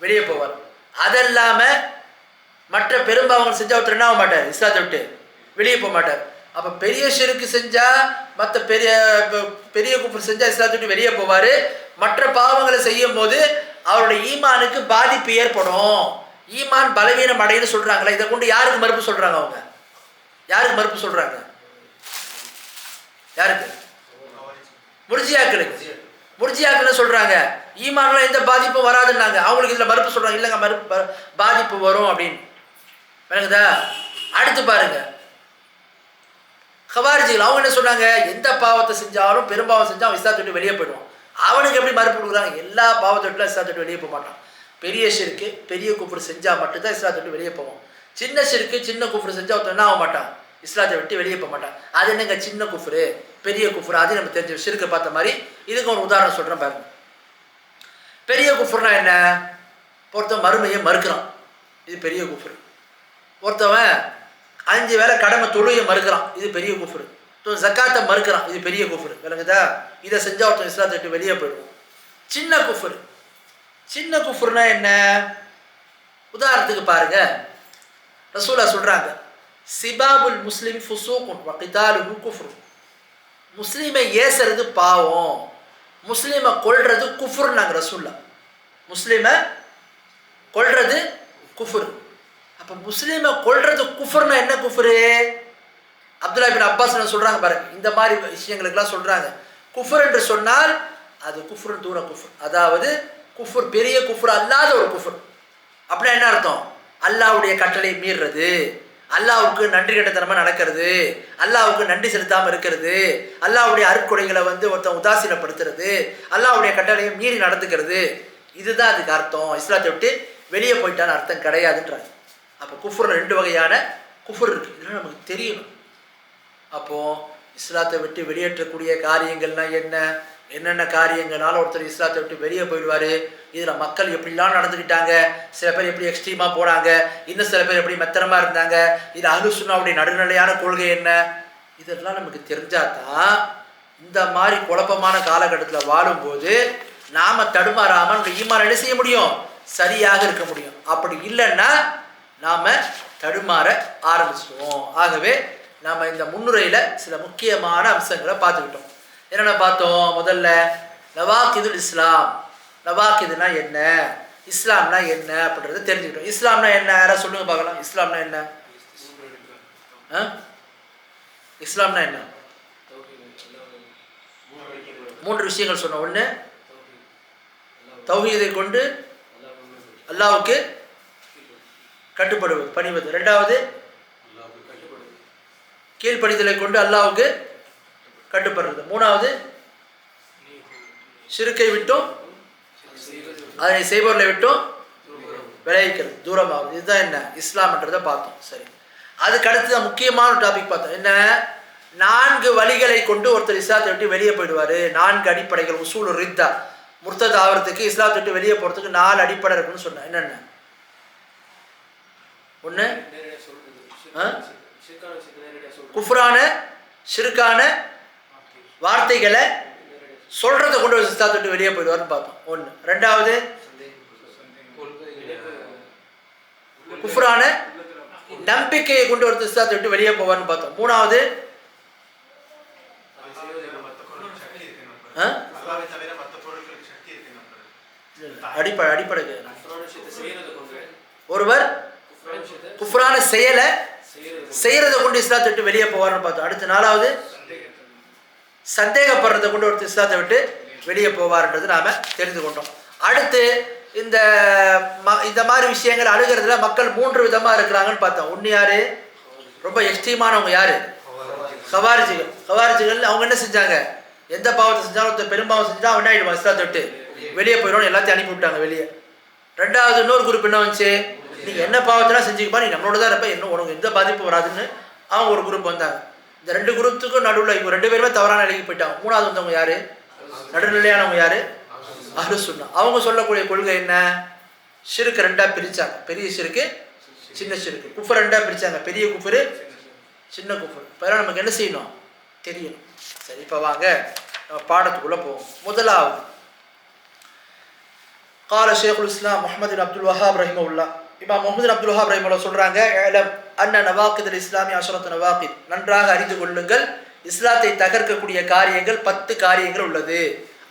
வெளியே போவார். அதெல்லாம மற்ற பெரும்பாவங்கள் செஞ்சா ஒருத்தர் என்ன ஆக மாட்டார்? இஸ்லாத்தை விட்டு வெளியே போக மாட்டார். அப்போ பெரிய ஷிர்க்கு செஞ்சா, மற்ற பெரிய குஃப்ர் செஞ்சா இஸ்லாத்தை விட்டு வெளியே போவார். மற்ற பாவங்களை செய்யும் போது அவருடைய ஈமானுக்கு பாதிப்பு ஏற்படும், ஈமான் பலவீனம் அடைன்னு சொல்றாங்களா? இதை கொண்டு யாருக்கு மறுப்பு சொல்றாங்க? அவங்க யாருக்கு மறுப்பு சொல்றாங்க? யாருக்கு? முர்ஜியாக்களுக்கு. முர்ஜியாக்கள் சொல்றாங்க ஈமான்ல எந்த பாதிப்பும் வராதுன்னாங்க. அவங்களுக்கு இதுல மறுப்பு சொல்றாங்க, இல்லைங்க மறுப்பு பாதிப்பு வரும் அப்படின்னு. விளங்குதா? அடுத்து பாருங்க, கவாரிஜிகள் அவங்க என்ன சொல்றாங்க? எந்த பாவத்தை செஞ்சாலும், பெரும்பாவம் செஞ்சா அவன் இஸ்லாத்தை விட்டு வெளியே போயிடுவான். அவனுக்கு எப்படி மறுப்பு கொடுக்குறாங்க? எல்லா பாவத்தை விட்டு இஸ்லாத்தை விட்டு வெளியே போக மாட்டான். பெரிய ஷிர்க்கு பெரிய குஃப்ர் செஞ்சா மட்டும்தான் இஸ்லாத்தை விட்டு வெளியே போவோம். சின்ன ஷிர்க்கு சின்ன குஃப்ர் செஞ்சா ஒருத்தன் என்ன ஆக மாட்டான்? இஸ்லாத்தை விட்டு வெளியே போக மாட்டான். அது என்னங்க சின்ன குஃப்ரு பெரிய குஃப்ரு? அது நம்ம தெரிஞ்ச ஷிர்க்கை பார்த்த மாதிரி. இதுக்கு ஒரு உதாரணம் சொல்றேன் பாருங்க. பெரிய குஃப்ர்னா என்ன? ஒருத்தன் மறுமையை மறுக்கிறான், இது பெரிய குஃப்ரு. ஒருத்தவன் 5 வேளை கடமை தொழுகையை மறுக்கிறான், இது பெரிய குஃப்ரு. ஜக்காத்தை மறுக்கிறான், இது பெரிய குஃப்ரு. விளங்குதா? இதை செஞ்சா ஒருத்தன் இஸ்லாத்தை விட்டு வெளியே போயிடுவோம். சின்ன குஃப்ரு. சின்ன குஃப்ருனா என்ன? உதாரணத்துக்கு பாருங்க, ரசூலுல்லாஹ் சொல்றாங்க, சிபாபுல் முஸ்லிம் ஃபுசூகுன் வ கிதாலுஹு குஃப்ரு. முஸ்லிமை ஏசுறது பாவம், முஸ்லிமை கொல்றது குஃப்ருன்னாங்க ரசூலுல்லாஹ். முஸ்லிமை கொல்றது குஃப்ரு. அப்போ முஸ்லிமை கொல்றது குஃப்ருனா என்ன குஃப்ரு? அப்துல்லா பின் அப்பாஸ் சொல்றாங்க பாருங்க, இந்த மாதிரி விஷயங்களுக்கெல்லாம் சொல்றாங்க குஃப்ர் என்று சொன்னால் அது குஃப்ரு தூர குஃப்ர், அதாவது குஃப்ர் பெரிய குஃப்ர் அல்லாத ஒரு குஃப்ர். அப்படின்னா என்ன அர்த்தம்? அல்லாஹ்வுடைய கட்டளை மீறுறது, அல்லாஹ்வுக்கு நன்றி கெட்டத்தனமாக நடக்கிறது, அல்லாஹ்வுக்கு நன்றி செலுத்தாமல் இருக்கிறது, அல்லாஹ்வுடைய அருட்கொடைகளை வந்து ஒருத்தன் உதாசீனப்படுத்துறது, அல்லாஹ்வுடைய கட்டளையை மீறி நடந்துக்கிறது, இதுதான் அதுக்கு அர்த்தம். இஸ்லாத்தை விட்டு வெளியே போயிட்டான்னு அர்த்தம் கிடையாதுன்றாங்க. அப்போ குஃப்ரில் 2 வகையான குஃப்ர் இருக்குது, இதெல்லாம் நமக்கு தெரியணும். அப்போது இஸ்லாத்தை விட்டு வெளியேற்றக்கூடிய காரியங்கள்லாம் என்ன, என்னென்ன காரியங்கள்னால ஒருத்தர் இஸ்லாத்தை விட்டு வெளியே போயிடுவார், இதில் மக்கள் எப்படிலாம் நடந்துக்கிட்டாங்க, சில பேர் எப்படி எக்ஸ்ட்ரீமாக போனாங்க, இன்னும் சில பேர் எப்படி மெத்தனமாக இருந்தாங்க, இது அஹ்லு சுன்னாவுடைய நடுநிலையான கொள்கை என்ன, இதெல்லாம் நமக்கு தெரிஞ்சாதான் இந்த மாதிரி குழப்பமான காலகட்டத்தில் வாழும்போது நாம் தடுமாறாமல் நம்ம ஈமான் என்ன செய்ய முடியும்? சரியாக இருக்க முடியும். அப்படி இல்லைன்னா நாம் தடுமாற ஆரம்பிச்சிடுவோம். ஆகவே நாம் இந்த முன்னுரையில் சில முக்கியமான அம்சங்களை பார்த்துக்கிட்டோம். என்னென்ன பார்த்தோம்? முதல்ல நவாக்கிதுல் இஸ்லாம், நவாக்கிதுனா என்ன, இஸ்லாம்னா என்ன அப்படின்றத தெரிஞ்சுக்கிட்டோம். இஸ்லாம்னா என்ன? யாராவது சொல்லுங்க பார்க்கலாம். இஸ்லாம்னா என்ன? இஸ்லாம்னா என்ன? 3 விஷயங்கள் சொன்னோம். ஒன்று, தௌஹீதை கொண்டு அல்லாஹ்வுக்கு கட்டுப்படுவது, பணிவது. 2வது, கீழ்ப்படிதலை கொண்டு அல்லாஹ்வுக்கு கட்டுப்படுறது. 3வது, ஷிர்க்கை விட்டும் அதனை செய்பவர்களை விட்டும் விளைவிக்கிறது, தூரமாகுது. இதுதான் என்ன இஸ்லாம்ன்றதை பார்த்தோம். சரி, அதுக்கு அடுத்து முக்கியமான டாபிக் பார்த்தோம். என்ன? 4 வழிகளை கொண்டு ஒருத்தர் இஸ்லாத்தை விட்டு வெளியே போயிடுவார். 4 அடிப்படைகள். உசூல் ரித்தா, முர்த்தத் ஆகிறதுக்கு, இஸ்லாத்தை விட்டு வெளியே போகிறதுக்கு 4 அடிப்படை இருக்குன்னு சொன்னேன். என்னென்ன? 1, குஃப்ரான ஷிர்கான வார்த்தைகளை சொல்றதை கொண்டு வந்து இஸ்லாத்தை விட்டு வெளியே போயிடுவார்னு பார்த்தோம். ஒன்று. ரெண்டாவது குஃப்ரான நம்பிக்கையை கொண்டு வந்து இஸ்லாத்தை விட்டு வெளியே போவார்னு பார்த்தோம். மூணாவது அடிப்படை ஒருவர் குஃப்ரான செயலை செய்யறதை கொண்டு இஸ்லாத்தை விட்டு வெளியே போவார்னு பார்த்தோம். அடுத்து நாலாவது சந்தேகப்படுறதை கொண்டு ஒரு இஸ்லாத்தை விட்டு வெளியே போவார்ன்றது நாம தெரிந்து கொண்டோம். அடுத்து இந்த மாதிரி விஷயங்கள் அணுகிறதுல மக்கள் 3 விதமா இருக்கிறாங்கன்னு பார்த்தோம். ஒன்று யாரு? ரொம்ப எக்ஸ்ட்ரீமானவங்க. யாரு? கவாரிஜிகள். கவாரிஜிகள் அவங்க என்ன செஞ்சாங்க? எந்த பாவத்தை செஞ்சாலும் ஒருத்தர் பெரும்பாவம் செஞ்சா அவன் ஆயிடுவான், இஸ்லாத்தை விட்டு வெளியே போயிடும், எல்லாத்தையும் அனுப்பி விட்டாங்க வெளியே. ரெண்டாவது இன்னொரு குரூப் என்ன வந்துச்சு? நீங்க என்ன பாவத்தெல்லாம் செஞ்சுக்கப்பா, நீ நம்மளோட தான் இருப்ப, என்ன உனக்கு எந்த பாதிப்பு வராதுன்னு அவங்க ஒரு குரூப் வந்தாங்க. இந்த 2 குரூப்புக்கும் நடுவில் இவங்க 2 பேருமே தவறான நிலைக்கு போயிட்டாங்க. மூணாவது வந்தவங்க யாரு? நடுநிலையானவங்க. யாரு? அஹ்லுஸ் சுன்னா. அவங்க சொல்லக்கூடிய கொள்கை என்ன? ஷிர்க் 2ஆ பிரிச்சாங்க. பெரிய ஷிர்க்கு, சின்ன ஷிர்க்கு. குஃபர் 2ஆ பிரிச்சாங்க. பெரிய குஃபர், சின்ன குஃபர். இப்போ நமக்கு என்ன செய்யணும்? தெரியணும். சரி, இப்போ வாங்க நம்ம பாடத்துக்குள்ள போவோம். முதலாவது قال شيخ الاسلام محمد بن عبد الوهاب رحمه الله. இமாம் முஹம்மது பின் அப்துல் வஹாப் ரஹிமஹுல்லாஹ் சொல்றாங்க, இலம் அன்ன நவாகித் அல்-இஸ்லாமி 10 நவாகித். நன்றாக அறிந்து கொள்ளுங்கள், இஸ்லாத்தை தகர்க்கக்கூடிய காரியங்கள் 10 காரியங்கள் உள்ளது.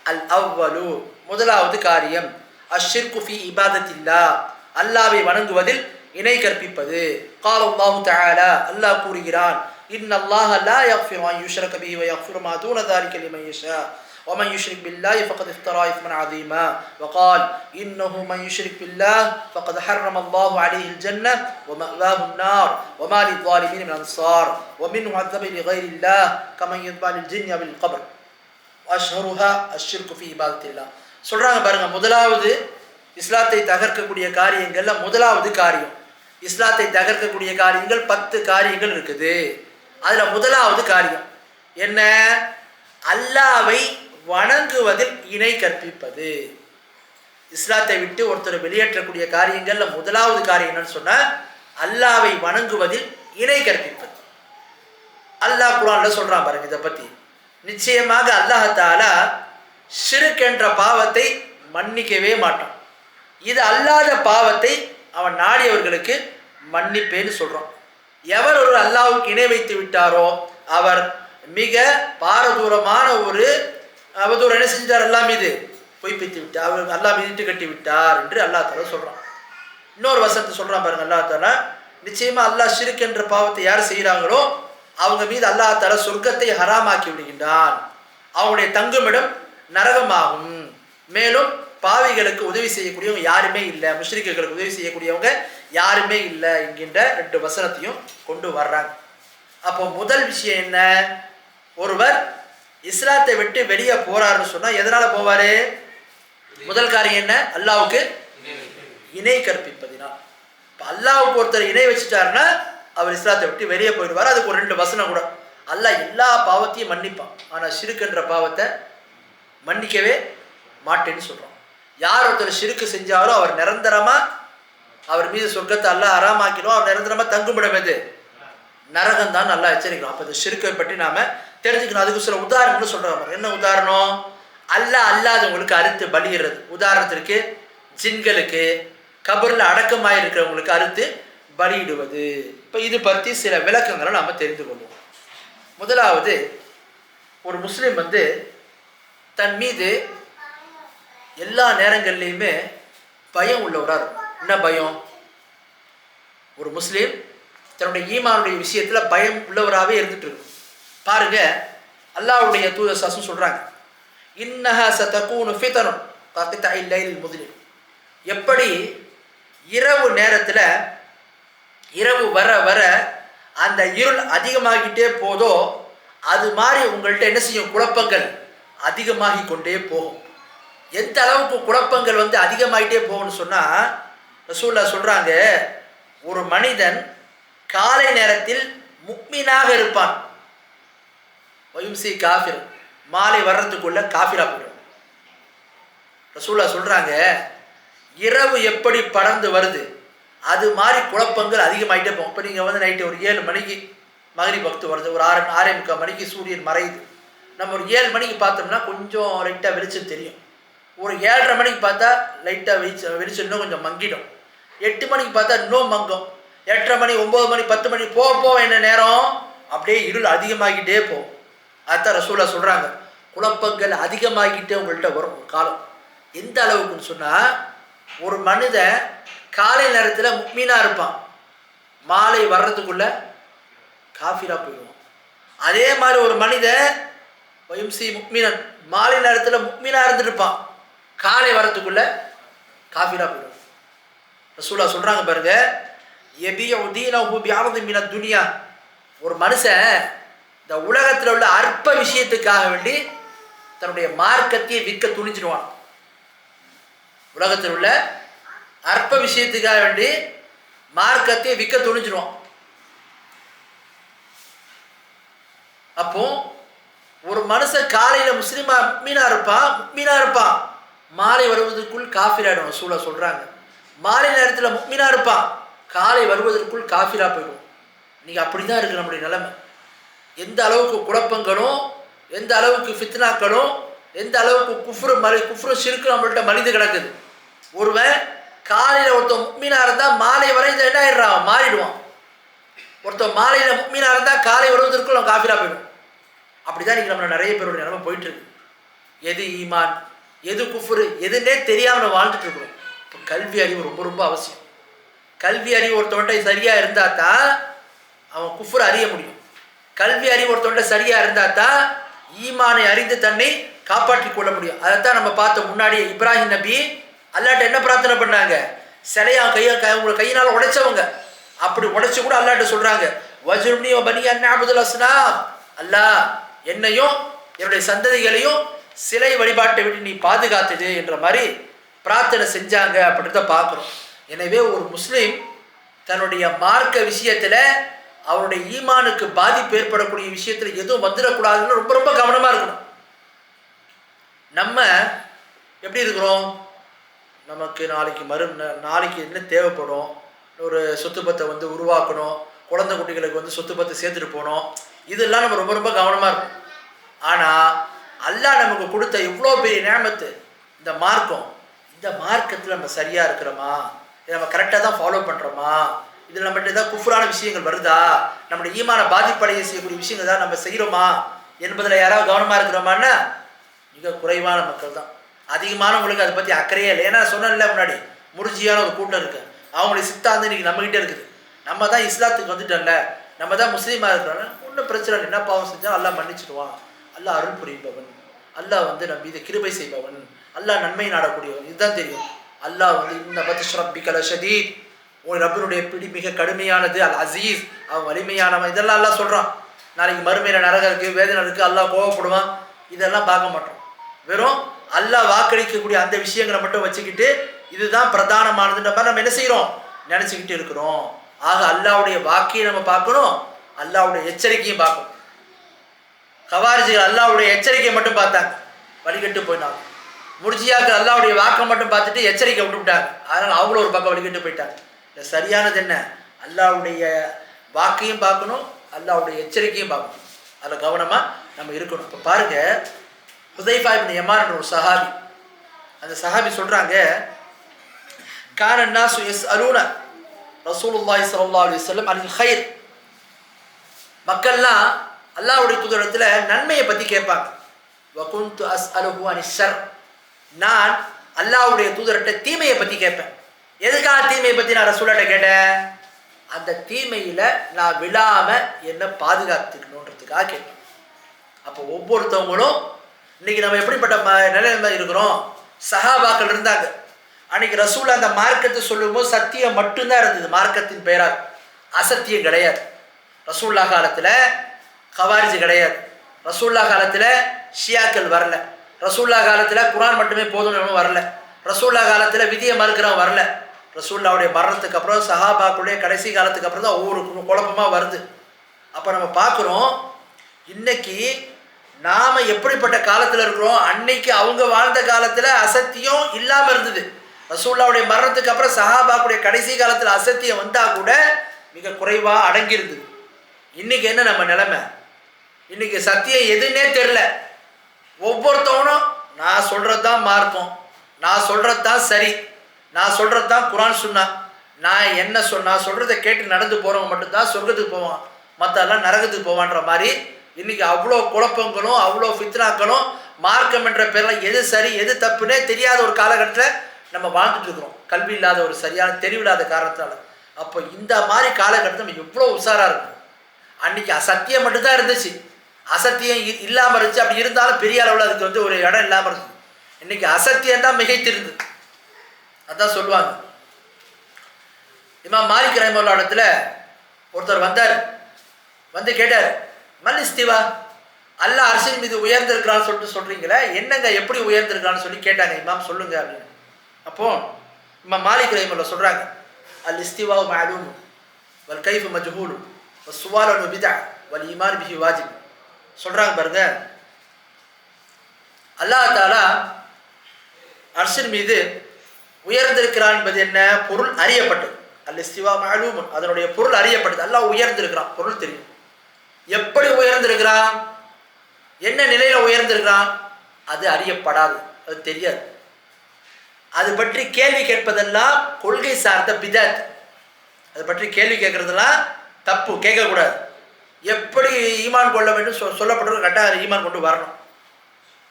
அல் அவ்வலு, முதலாவது காரியம், அஷ்ஷிர்கு ஃபீ இபாதத்தில்லாஹ், அல்லாஹ்வை வணங்குவதில் இணை கற்பிப்பது. قال الله تعالى, அல்லாஹ் கூறுகிறான், இன்னல்லாஹ லா யக்ஃபிரு அன் யுஷ்ரக பிஹி வ யக்ஃபிரு மா தூன ذلك لمن يشاء ومن يشرك بالله فقد افترى اثما عظيما وقال انه من يشرك بالله فقد حرم الله عليه الجنه ومأواه النار وما للظالمين من انصار ومنه عذب لغير الله كما يتبع للجن بالقبر واشهرها الشرك في عباده الله. சொல்றாங்க பாருங்க, முதலாவது இஸ்லாத்தை தகர்க்கக்கூடிய காரியங்கள்ல முதலாவது காரியம், இஸ்லாத்தை தகர்க்கக்கூடிய காரியங்கள் 10 காரியங்கள் இருக்குது. அதுல முதலாவது காரியம் என்ன? அல்லாஹ்வை வணங்குவதில் இணை கற்பிப்பது. இஸ்லாத்தை விட்டு ஒருத்தர் வெளியேற்றக்கூடிய காரியங்கள்ல முதலாவது காரியம் என்னன்னு சொன்னா அல்லாஹ்வை வணங்குவதில் இணை கற்பிப்பது. அல்லாஹ் குர்ஆன்ல சொல்றான் பாருங்க இதை பத்தி. நிச்சயமாக அல்லாஹ் தஆலா ஷிர்க் என்ற பாவத்தை மன்னிக்கவே மாட்டான். இது அல்லாத பாவத்தை அவன் நாடியவர்களுக்கு மன்னிப்பேன்னு சொல்றான். எவர் ஒரு அல்லாஹ்வுக்கு இணை வைத்து விட்டாரோ அவர் மிக பாரதூரமான ஒரு அவதூறு என்ன செஞ்சார்? அல்லாஹ் மீது பொய்ப்பித்து விட்டார், அவர் அல்லாஹ் மீது இட்டு கட்டி விட்டார் என்று அல்லாஹ் தஆலா சொல்றான். இன்னொரு வசனத்தை சொல்றான் பாருங்க அல்லாஹ் தஆலா, நிச்சயமா அல்லாஹ் ஷிர்க் என்ற பாவத்தை யார் செய்கிறாங்களோ அவங்க மீது அல்லாஹ் தஆலா சொர்க்கத்தை ஹராமாக்கி விடுகின்றான், அவங்களுடைய தங்குமிடம் நரகமாகும். மேலும் பாவிகளுக்கு உதவி செய்யக்கூடியவங்க யாருமே இல்லை, முஷ்ரிக்குகளுக்கு உதவி செய்யக்கூடியவங்க யாருமே இல்லை என்கின்ற 2 வசனத்தையும் கொண்டு வர்றாங்க. அப்போ முதல் விஷயம் என்ன? ஒருவர் இஸ்லாத்தை விட்டு வெளியே போறாருன்னு சொன்னா எதனால போவாரு? முதல் காரியம் என்ன? அல்லாஹ்வுக்கு இணை கற்பிப்பதினால். அல்லாஹ்வுக்கு ஒருத்தர் இணை வச்சுட்டாருன்னா அவர் இஸ்லாத்தை விட்டு வெளியே போயிடுவார். அதுக்கு ஒரு 2 வசனம் கூட. அல்லாஹ் எல்லா பாவத்தையும் மன்னிப்பான், ஆனா ஷிர்க் என்ற பாவத்தை மன்னிக்கவே மாட்டேன்னு சொல்றான். யார் ஒருத்தர் ஷிர்க் செஞ்சாரோ அவர் நிரந்தரமா அவர் மீது சொர்க்கத்தை அல்லாஹ் ஹராமாக்கிடுவான், அவர் நிரந்தரமா தங்குமிடம் எது? நரகம் தான் அல்லாஹ் எச்சரிக்கிறான். அப்போ இந்த ஷிர்க்கை பற்றி நாம தெரிஞ்சுக்கணும். அதுக்கு சில உதாரணங்கள் சொல்றாங்க. என்ன உதாரணம்? அல்லாஹ் அல்லாதவங்களுக்கு அறுத்து பலியிடுறது. உதாரணத்திற்கு ஜின்களுக்கு கபர்ல அடக்கமாய் இருக்கிறவங்களுக்கு அறுத்து பலியிடுவது. இப்போ இது பற்றி சில விளக்கங்களை நாம தெரிந்து கொள்வோம். முதலாவது, ஒரு முஸ்லீம் தன் மீது எல்லா நேரங்கள்லையுமே பயம் உள்ளவராக இருக்கும். என்ன பயம்? ஒரு முஸ்லீம் தன்னுடைய ஈமானுடைய விஷயத்துல பயம் உள்ளவராகவே இருந்துட்டு இருக்கும். பாருங்க, அல்லாஹ்வுடைய தூதர் ஸல்லல்லாஹு சொல்றாங்க, இன்னஹா சதகூனு ஃபிதனுன் ககிதஇல் லைலில் முஸ்லிம். எப்படி இரவு நேரத்துல இரவு வர வர அந்த இருள் அதிகமாகிட்டே போதோ அது மாதிரி உங்கள்கிட்ட என்ன செய்யும்? குழப்பங்கள் அதிகமாகி கொண்டே போகும். எந்த அளவுக்கு குழப்பங்கள் அதிகமாகிட்டே போகும்னு சொன்னா ரசூலுல்லாஹ் சொல்றாங்க, ஒரு மனிதன் காலை நேரத்தில் முக்மீனாக இருப்பான், வயும்சி காஃபிர், மாலை வர்றதுக்குள்ள காஃபிரா போயிடும். ரசூலுல்லாஹ் சொல்றாங்க, இரவு எப்படி படர்ந்து வருது அது மாதிரி குழப்பங்கள் அதிகமாகிட்டே போகும். இப்போ நீங்கள் வந்து நைட்டு ஒரு 7 மணிக்கு மகரிப் வக்து வருது, ஒரு 6:45 மணிக்கு சூரியன் மறையுது. நம்ம ஒரு 7 மணிக்கு பார்த்தோம்னா கொஞ்சம் லைட்டாக வெளிச்சம் தெரியும். ஒரு 7:30 மணிக்கு பார்த்தா லைட்டாக வெளிச்சம் இன்னும் கொஞ்சம் மங்கிடும். 8 மணிக்கு பார்த்தா இன்னும் மங்கும். 8:30 மணி, 9 மணி, 10 மணி போக என்ன நேரம் அப்படியே இருள் அதிகமாகிட்டே போகும். அதுதான் ரசூலா சொல்கிறாங்க, குழப்பங்கள் அதிகமாகிட்டே உங்கள்கிட்ட வரும் ஒரு காலம். எந்த அளவுக்குன்னு சொன்னால், ஒரு மனிதன் காலை நேரத்தில் முக்மீனாக இருப்பான், மாலை வர்றதுக்குள்ள காஃபிரா போயிடுவான். அதே மாதிரி ஒரு மனிதன் வயம்சி முக்மீனன் மாலை நேரத்தில் முக்மீனாக இருந்துருப்பான், காலை வர்றதுக்குள்ள காஃபிரா போயிடுவான். ரசூலா சொல்கிறாங்க பாருங்க, துனியா, ஒரு மனுஷன் இந்த உலகத்தில் உள்ள அற்ப விஷயத்துக்காக வேண்டி தன்னுடைய மார்க்கத்தையே விற்க துணிச்சிடுவான். உலகத்தில் உள்ள அற்ப விஷயத்துக்காக வேண்டி மார்க்கத்தையே விற்க துணிச்சிடுவான். அப்போ ஒரு மனுஷன் காலையில் முக்மீனா இருப்பான், மாலை வருவதற்குள் காஃபிராயிடும். ரசூலா சொல்றாங்க, மாலை நேரத்தில் முக்மீனா இருப்பான், காலை வருவதற்குள் காஃபிரா போயிடும். நீங்கள் அப்படி தான் இருக்குது நம்முடைய நிலைமை. எந்த அளவுக்கு குழப்பங்களும், எந்த அளவுக்கு ஃபித்னாக்களும், எந்த அளவுக்கு குஃப்ரு ஷிர்க்கு நம்மள்கிட்ட மலிந்து கிடக்குது. ஒருவன் காலையில் ஒருத்தன் முக்மீனா இருந்தால் மாலை வரை என்ன ஆயிடுறான், மாறிடுவான். ஒருத்தன் மாலையில் முக்மீனா இருந்தால் காலை வருவதற்குள் அவன் காஃபிரா போயிடும். அப்படி தான் இன்றைக்கி நம்மளை நிறைய பேருடைய நிலைமை போயிட்டுருக்கு. எது ஈமான், எது குஃப்ரு, எதுன்னே தெரியாமல் நம்ம வாழ்ந்துட்டு இருக்கிறோம். இப்போ கல்வி அறிவு ரொம்ப ரொம்ப அவசியம். கல்வி அறிவு ஒருத்தவன்ட்ட சரியாக இருந்தால் தான் அவன் குஃப்ரை அறிய முடியும். கல்வி அறிவு ஒருத்தவன்ட்ட சரியாக இருந்தால் தான் ஈமானை அறிந்து தன்னை காப்பாற்றி கொள்ள முடியும். அதைத்தான் நம்ம பார்த்த முன்னாடி இப்ராஹிம் நபி அல்லாட்ட என்ன பிரார்த்தனை பண்ணாங்க, சிலையா உங்களை கையினால் உடைச்சவங்க, அப்படி உடைச்சு கூட அல்லாட்ட சொல்கிறாங்க, வஜ்ருனி வ பனி அன் நஅபுதுல் அஸ்னாம், அல்லாஹ் என்னையும் என்னுடைய சந்ததிகளையும் சிலை வழிபாட்டை விட்டு நீ பாதுகாத்தது என்ற மாதிரி பிரார்த்தனை செஞ்சாங்க அப்படின்றத பார்க்குறோம். எனவே ஒரு முஸ்லீம் தன்னுடைய மார்க்க விஷயத்தில், அவருடைய ஈமானுக்கு பாதிப்பு ஏற்படக்கூடிய விஷயத்தில் எதுவும் வந்துடக்கூடாதுன்னு ரொம்ப ரொம்ப கவனமாக இருக்கணும். நம்ம எப்படி இருக்கிறோம், நமக்கு நாளைக்கு என்ன தேவைப்படும், ஒரு சொத்து பத்தை வந்து உருவாக்கணும், குழந்தை குட்டிகளுக்கு வந்து சொத்து பத்தை சேர்த்துட்டு போகணும், இதெல்லாம் நம்ம ரொம்ப ரொம்ப கவனமாக இருக்கும். ஆனால் அல்லாஹ் நமக்கு கொடுத்த இவ்வளோ பெரிய நியமத்து இந்த மார்க்கம், இந்த மார்க்கத்தில் நம்ம சரியாக இருக்கிறோமா, இதை நம்ம கரெக்டாக தான் ஃபாலோ பண்ணுறோமா, இதில் நம்மகிட்ட ஏதாவது குஃப்ரான விஷயங்கள் வருதா, நம்முடைய ஈமான பாதிப்படைய செய்யக்கூடிய விஷயங்கள் தான் நம்ம செய்கிறோமா என்பதில் யாராவது கவனமாக இருக்கிறோமான்னா மிக குறைவான மக்கள் தான். அதிகமானவங்களுக்கு அதை பற்றி அக்கறையே இல்லை. ஏன்னா சொன்னல முன்னாடி முர்ஜியான ஒரு கூட்டம் இருக்குது, அவங்களுடைய சித்தாந்தம் இன்றைக்கி நம்மகிட்ட இருக்குது. நம்ம தான் இஸ்லாத்துக்கு வந்துட்டோம்ல, நம்ம தான் முஸ்லீமாக இருக்கிறோம், ஒன்றும் பிரச்சனை இல்லை, என்ன பாவம் செஞ்சால் அல்லாஹ் மன்னிச்சிடுவான், அல்லாஹ் அருள் புரிப்பவன், அல்லாஹ் வந்து நம்ம இதை கிருபை செய்பவன், அல்லாஹ் நன்மை நாடக்கூடியவன், இதுதான் தெரியும். அல்லாஹ் வந்து இந்த பத்ஷ் ரப்பிக லஷதீத், உங்கள் ரப்பினுடைய பிடி மிக கடுமையானது, அல் அசீஸ் அவன் வலிமையானவன், இதெல்லாம் அல்லாஹ் சொல்கிறான். நாளைக்கு மறுமையில் நரகம் இருக்குது, வேதனை இருக்குது, அல்லாஹ் கோவப்படுவான், இதெல்லாம் பார்க்க மாட்டோம். வெறும் அல்லாஹ் வாக்களிக்கக்கூடிய அந்த விஷயங்களை மட்டும் வச்சுக்கிட்டு இதுதான் பிரதானமானதுன்ற மாதிரி நம்ம என்ன செய்கிறோம், நினச்சிக்கிட்டு இருக்கிறோம். ஆக அல்லாஹ்வுடைய வாக்கையை நம்ம பார்க்கணும், அல்லாஹ்வுடைய எச்சரிக்கையும் பார்க்கணும். கவாரிஜிகள் அல்லாஹ்வுடைய எச்சரிக்கையை மட்டும் பார்த்தாங்க, வழிகட்டு போயிட்டாங்க. முர்ஜியாக்கள் அல்லாஹ்வுடைய வாக்கை மட்டும் பார்த்துட்டு எச்சரிக்கை விட்டுவிட்டாங்க, அதனால் அவங்களும் ஒரு பக்கம் வழிகட்டு போயிட்டாங்க. சரியானது என்ன, அல்லாஹ்வுடைய வாக்கையும் பார்க்கணும், அல்லாஹ்வுடைய எச்சரிக்கையும் பார்க்கணும், அதில் கவனமாக நம்ம இருக்கணும். இப்போ பாருங்கள், ஹுதைஃபா இப்னு யமான் ஒரு சஹாபி, அந்த சஹாபி சொல்கிறாங்க, கான நாசு யஸ்அலூன ரசூலுல்லாஹி ஸல்லல்லாஹு அலைஹி வஸல்லம் அனில் கைர், மக்கள்லாம் அல்லாஹ்வுடைய தூதரிடத்தில் நன்மையை பற்றி கேட்பாங்க. வகுந்து அஸ்அலுஹு அனிஷ் ஷர், நான் அல்லாஹ்வுடைய தூதர்கிட்ட தீமையை பற்றி கேட்பேன். எதுக்காக தீமையை பற்றி நான் ரசூலுல்லாஹ்ட்ட கேட்டேன், அந்த தீமையில் நான் விழாமல் என்ன பாதுகாத்துக்கணுன்றதுக்காக கேட்பேன். அப்போ ஒவ்வொருத்தவங்களும் இன்னைக்கு நம்ம எப்படிப்பட்ட நிலையில இருக்கிறோம், சஹாபாக்கள் இருந்தாங்க. அன்னைக்கு ரசூல் அந்த மார்க்கத்தை சொல்லும்போது சத்தியம் மட்டும்தான் இருந்தது, மார்க்கத்தின் பெயரால் அசத்தியம் கிடையாது. ரசூல்லா காலத்தில் கவாரிஜ் கிடையாது, ரசூல்லா காலத்தில் ஷியாக்கள் வரல, ரசூல்லா காலத்தில் குர்ஆன் மட்டுமே போதும் வரல, ரசூல்லா காலத்தில் விதியை மறுக்கிறவன் வரல. ரசூல்லாவுடைய மரணத்துக்கு அப்புறம் சஹாபாக்களுடைய கடைசி காலத்துக்கு அப்புறம் தான் ஒவ்வொரு குழப்பமாக வருது. அப்போ நம்ம பார்க்குறோம், இன்னைக்கு நாம் எப்படிப்பட்ட காலத்தில் இருக்கிறோம். அன்னைக்கு அவங்க வாழ்ந்த காலத்தில் அசத்தியம் இல்லாமல் இருந்தது, ரசூலுல்லாஹ்வுடைய மரணத்துக்கு அப்புறம் சஹாபாக்குடைய கடைசி காலத்தில் அசத்தியம் வந்தால் கூட மிக குறைவாக அடங்கியிருந்தது. இன்னைக்கு என்ன நம்ம நிலைமை? இன்னைக்கு சத்தியம் எதுன்னே தெரில. ஒவ்வொருத்தவனும் நான் சொல்கிறது தான் மார்க்கம், நான் சொல்கிறது தான் சரி, நான் சொல்கிறது தான் குர்ஆன் சுன்னா, நான் என்ன நான் சொல்கிறத கேட்டு நடந்து போகிறவங்க மட்டும்தான் சொர்க்கத்துக்கு போவான், மற்றெல்லாம் நரகத்துக்கு போவான்ற மாதிரி இன்னைக்கு அவ்வளோ குழப்பங்களும் அவ்வளோ ஃபித்னாக்களும் மார்க்கம் என்ற பேரில் எது சரி எது தப்புன்னே தெரியாத ஒரு காலகட்டத்தில் நம்ம வாழ்ந்துட்டு இருக்கிறோம். கல்வி இல்லாத ஒரு சரியான தெரிவில்லாத காரணத்தினால. அப்போ இந்த மாதிரி காலகட்டத்தில் நம்ம எவ்வளோ உஷாராக இருக்கும். அன்றைக்கி அசத்தியம் மட்டும்தான் இருந்துச்சு, அசத்தியம் இல்லாமல் இருந்துச்சு. அப்படி இருந்தாலும் பெரிய அளவில் அதுக்கு வந்து ஒரு இடம் இல்லாமல் இருந்துச்சு. இன்றைக்கி அசத்தியம் தான் மிகைத்திருந்தது. அதான் சொல்லுவாங்க. இமாம் மாலிக் ரஹ்மத்துல்லாஹி இடத்துல ஒருத்தர் வந்தார், வந்து கேட்டார், மல் இஸ்திவா, அல்லாஹ் அர்ஷின் மீது உயர்ந்திருக்கிறான்னு சொல்லிட்டு சொல்கிறீங்களே, என்னங்க எப்படி உயர்ந்திருக்கிறான்னு சொல்லி கேட்டாங்க. இமாம் சொல்லுங்க அப்படின்னு. அப்போ இமாம் மாலிக் ரஹ்மத்துல்லாஹி சொல்கிறாங்க, அல் இஸ்திவா மஅலூம் வல் கைஃபு மஜ்ஹூல் வஸ் சுவால் அன்ஹு பித்அ வல் ஈமான் பிஹி வாஜிப். சொல்கிறாங்க பாருங்க, அல்லாஹ் தஆலா அர்ஷின் மீது உயர்ந்திருக்கிறான் என்பது என்ன? பொருள் அறியப்பட்டது. அல் இஸ்திவா மஅலூம், அதனுடைய பொருள் அறியப்பட்டது. அல்லாஹ் உயர்ந்திருக்கிறான், பொருள் தெரியும். எப்படி உயர்ந்திருக்கிறான், என்ன நிலையில் உயர்ந்திருக்கிறான், அது அறியப்படாது, அது தெரியாது. அது பற்றி கேள்வி கேட்பதெல்லாம் கொள்கை சார்ந்த பிதாத். அது பற்றி கேள்வி கேட்கறதெல்லாம் தப்பு, கேட்கக்கூடாது. எப்படி ஈமான் கொள்ள வேண்டும் சொல்லப்பட்டவர்கள் கட்டாயம் ஈமான் கொண்டு வரணும்.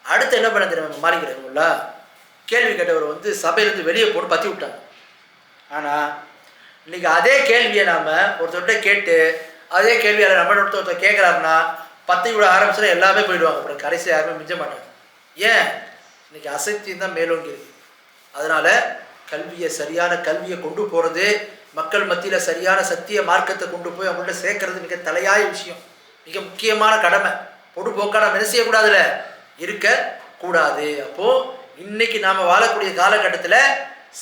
அடுத்து என்ன பண்ண தெரியும், மாறிக்கிறீங்களா, கேள்வி கேட்டவர் வந்து சபையிலேருந்து வெளியே போட்டு பற்றி விட்டாங்க. ஆனால் இன்னைக்கு அதே கேள்வியை நாம் ஒருத்தர்கிட்ட கேட்டு அதே கேள்வியை நம்ம ஒருத்தர் கேட்குறாருன்னா பற்றி விட ஆரம்பிச்சுன்னா எல்லாமே போயிடுவாங்க. அப்புறம் கடைசி யாருமே மிஞ்ச மாட்டாங்க. ஏன்? இன்னைக்கு அசத்தியம் தான் மேலோங்கி இருக்கு. அதனால் கல்வியை, சரியான கல்வியை கொண்டு போகிறது, மக்கள் மத்தியில் சரியான சத்திய மார்க்கத்தை கொண்டு போய் அவங்கள்ட்ட சேர்க்கறது மிக தலையாய விஷயம், மிக முக்கியமான கடமை. பொடுபோக்காக நம்ம என்ன செய்யக்கூடாதுல இருக்கக்கூடாது. அப்போது இன்னைக்கு நாம் வாழக்கூடிய காலகட்டத்தில்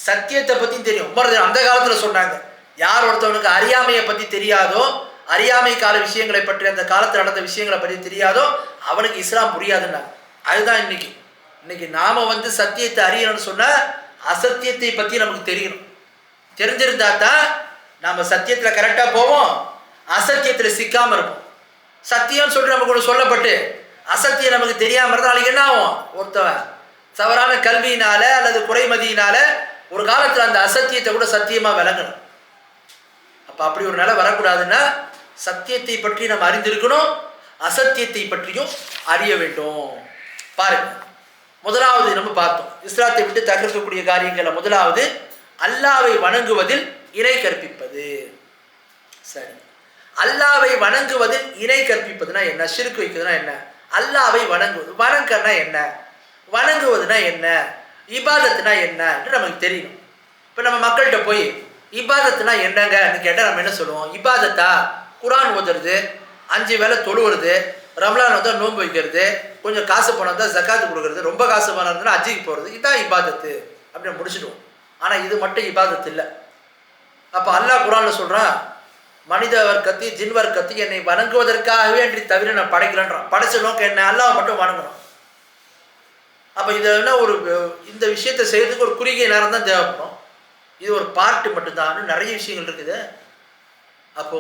சத்தியத்தை பற்றியும் தெரியும். அந்த காலத்தில் சொன்னாங்க, யார் ஒருத்தவனுக்கு அறியாமையை பற்றி தெரியாதோ, அறியாமை கால விஷயங்களை பற்றி, அந்த காலத்தில் நடந்த விஷயங்களை பற்றி தெரியாதோ, அவனுக்கு இஸ்லாம் புரியாதுன்னாங்க. அதுதான் இன்னைக்கு நாம் வந்து சத்தியத்தை அறியணும்னு சொன்னால் அசத்தியத்தை பற்றி நமக்கு தெரியணும். தெரிஞ்சிருந்தா தான் நாம் சத்தியத்தில் கரெக்டாக போவோம், அசத்தியத்தில் சிக்காமல் இருப்போம். சத்தியம் சொல்லிட்டு நமக்கு ஒன்று சொல்லப்பட்டு அசத்தியம் நமக்கு தெரியாமல் இருந்தால் நாளைக்கு என்ன ஆகும்? ஒருத்தவன் தவறான கல்வியினால அல்லது குறைமதியினால ஒரு காலத்தில் அந்த அசத்தியத்தை கூட சத்தியமாக விளங்கணும். அப்போ அப்படி ஒரு நிலை வரக்கூடாதுன்னா சத்தியத்தை பற்றி நம்ம அறிந்திருக்கணும், அசத்தியத்தை பற்றியும் அறிய வேண்டும். பாருங்க, முதலாவது நம்ம பார்த்தோம், இஸ்லாத்தை விட்டு தகர்க்கக்கூடிய காரியங்களில் முதலாவது அல்லாவை வணங்குவதில் இணை கற்பிப்பது. சரி, அல்லாவை வணங்குவதில் இணை கற்பிப்பதுனா என்ன? ஷிர்க் வைக்கிறதுனா என்ன? அல்லாவை வணங்குவது, வணங்கனா என்ன, வணங்குவதுனா என்ன, இபாதத்துனா என்னன்னு நமக்கு தெரியணும். இப்போ நம்ம மக்கள்கிட்ட போய் இபாதத்துனா என்னங்கன்னு கேட்டால் நம்ம என்ன சொல்லுவோம்? இபாதத்தா குர்ஆன் ஓதுறது, 5 வேளை தொழுவுறது, ரம்லான் வந்தால் நோன்பு வைக்கிறது, கொஞ்சம் காசு பணம் இருந்தால் ஜக்காத்து கொடுக்குறது, ரொம்ப காசு பணம் இருந்தால் அஜிக்கு போகிறது, இதுதான் இபாதத்து அப்படின்னு முடிச்சுடுவோம். ஆனால் இது மட்டும் இபாதத்து இல்லை. அப்போ அல்லாஹ் குர்ஆனில் சொல்கிறான், மனித வர்க்கத்தை ஜின் வர்க்கத்தை என்னை வணங்குவதற்காகவே என்று தவிர நான் படைக்கலன்றான். படைச்ச நோக்கம் என்ன? அல்லாஹ் மட்டும் வணங்கணும். அப்போ இதை என்ன ஒரு இந்த விஷயத்தை செய்யறதுக்கு ஒரு குறுகிய நேரம் தான் தேவைப்படும். இது ஒரு பார்ட்டு மட்டும்தான், நிறைய விஷயங்கள் இருக்குது. அப்போ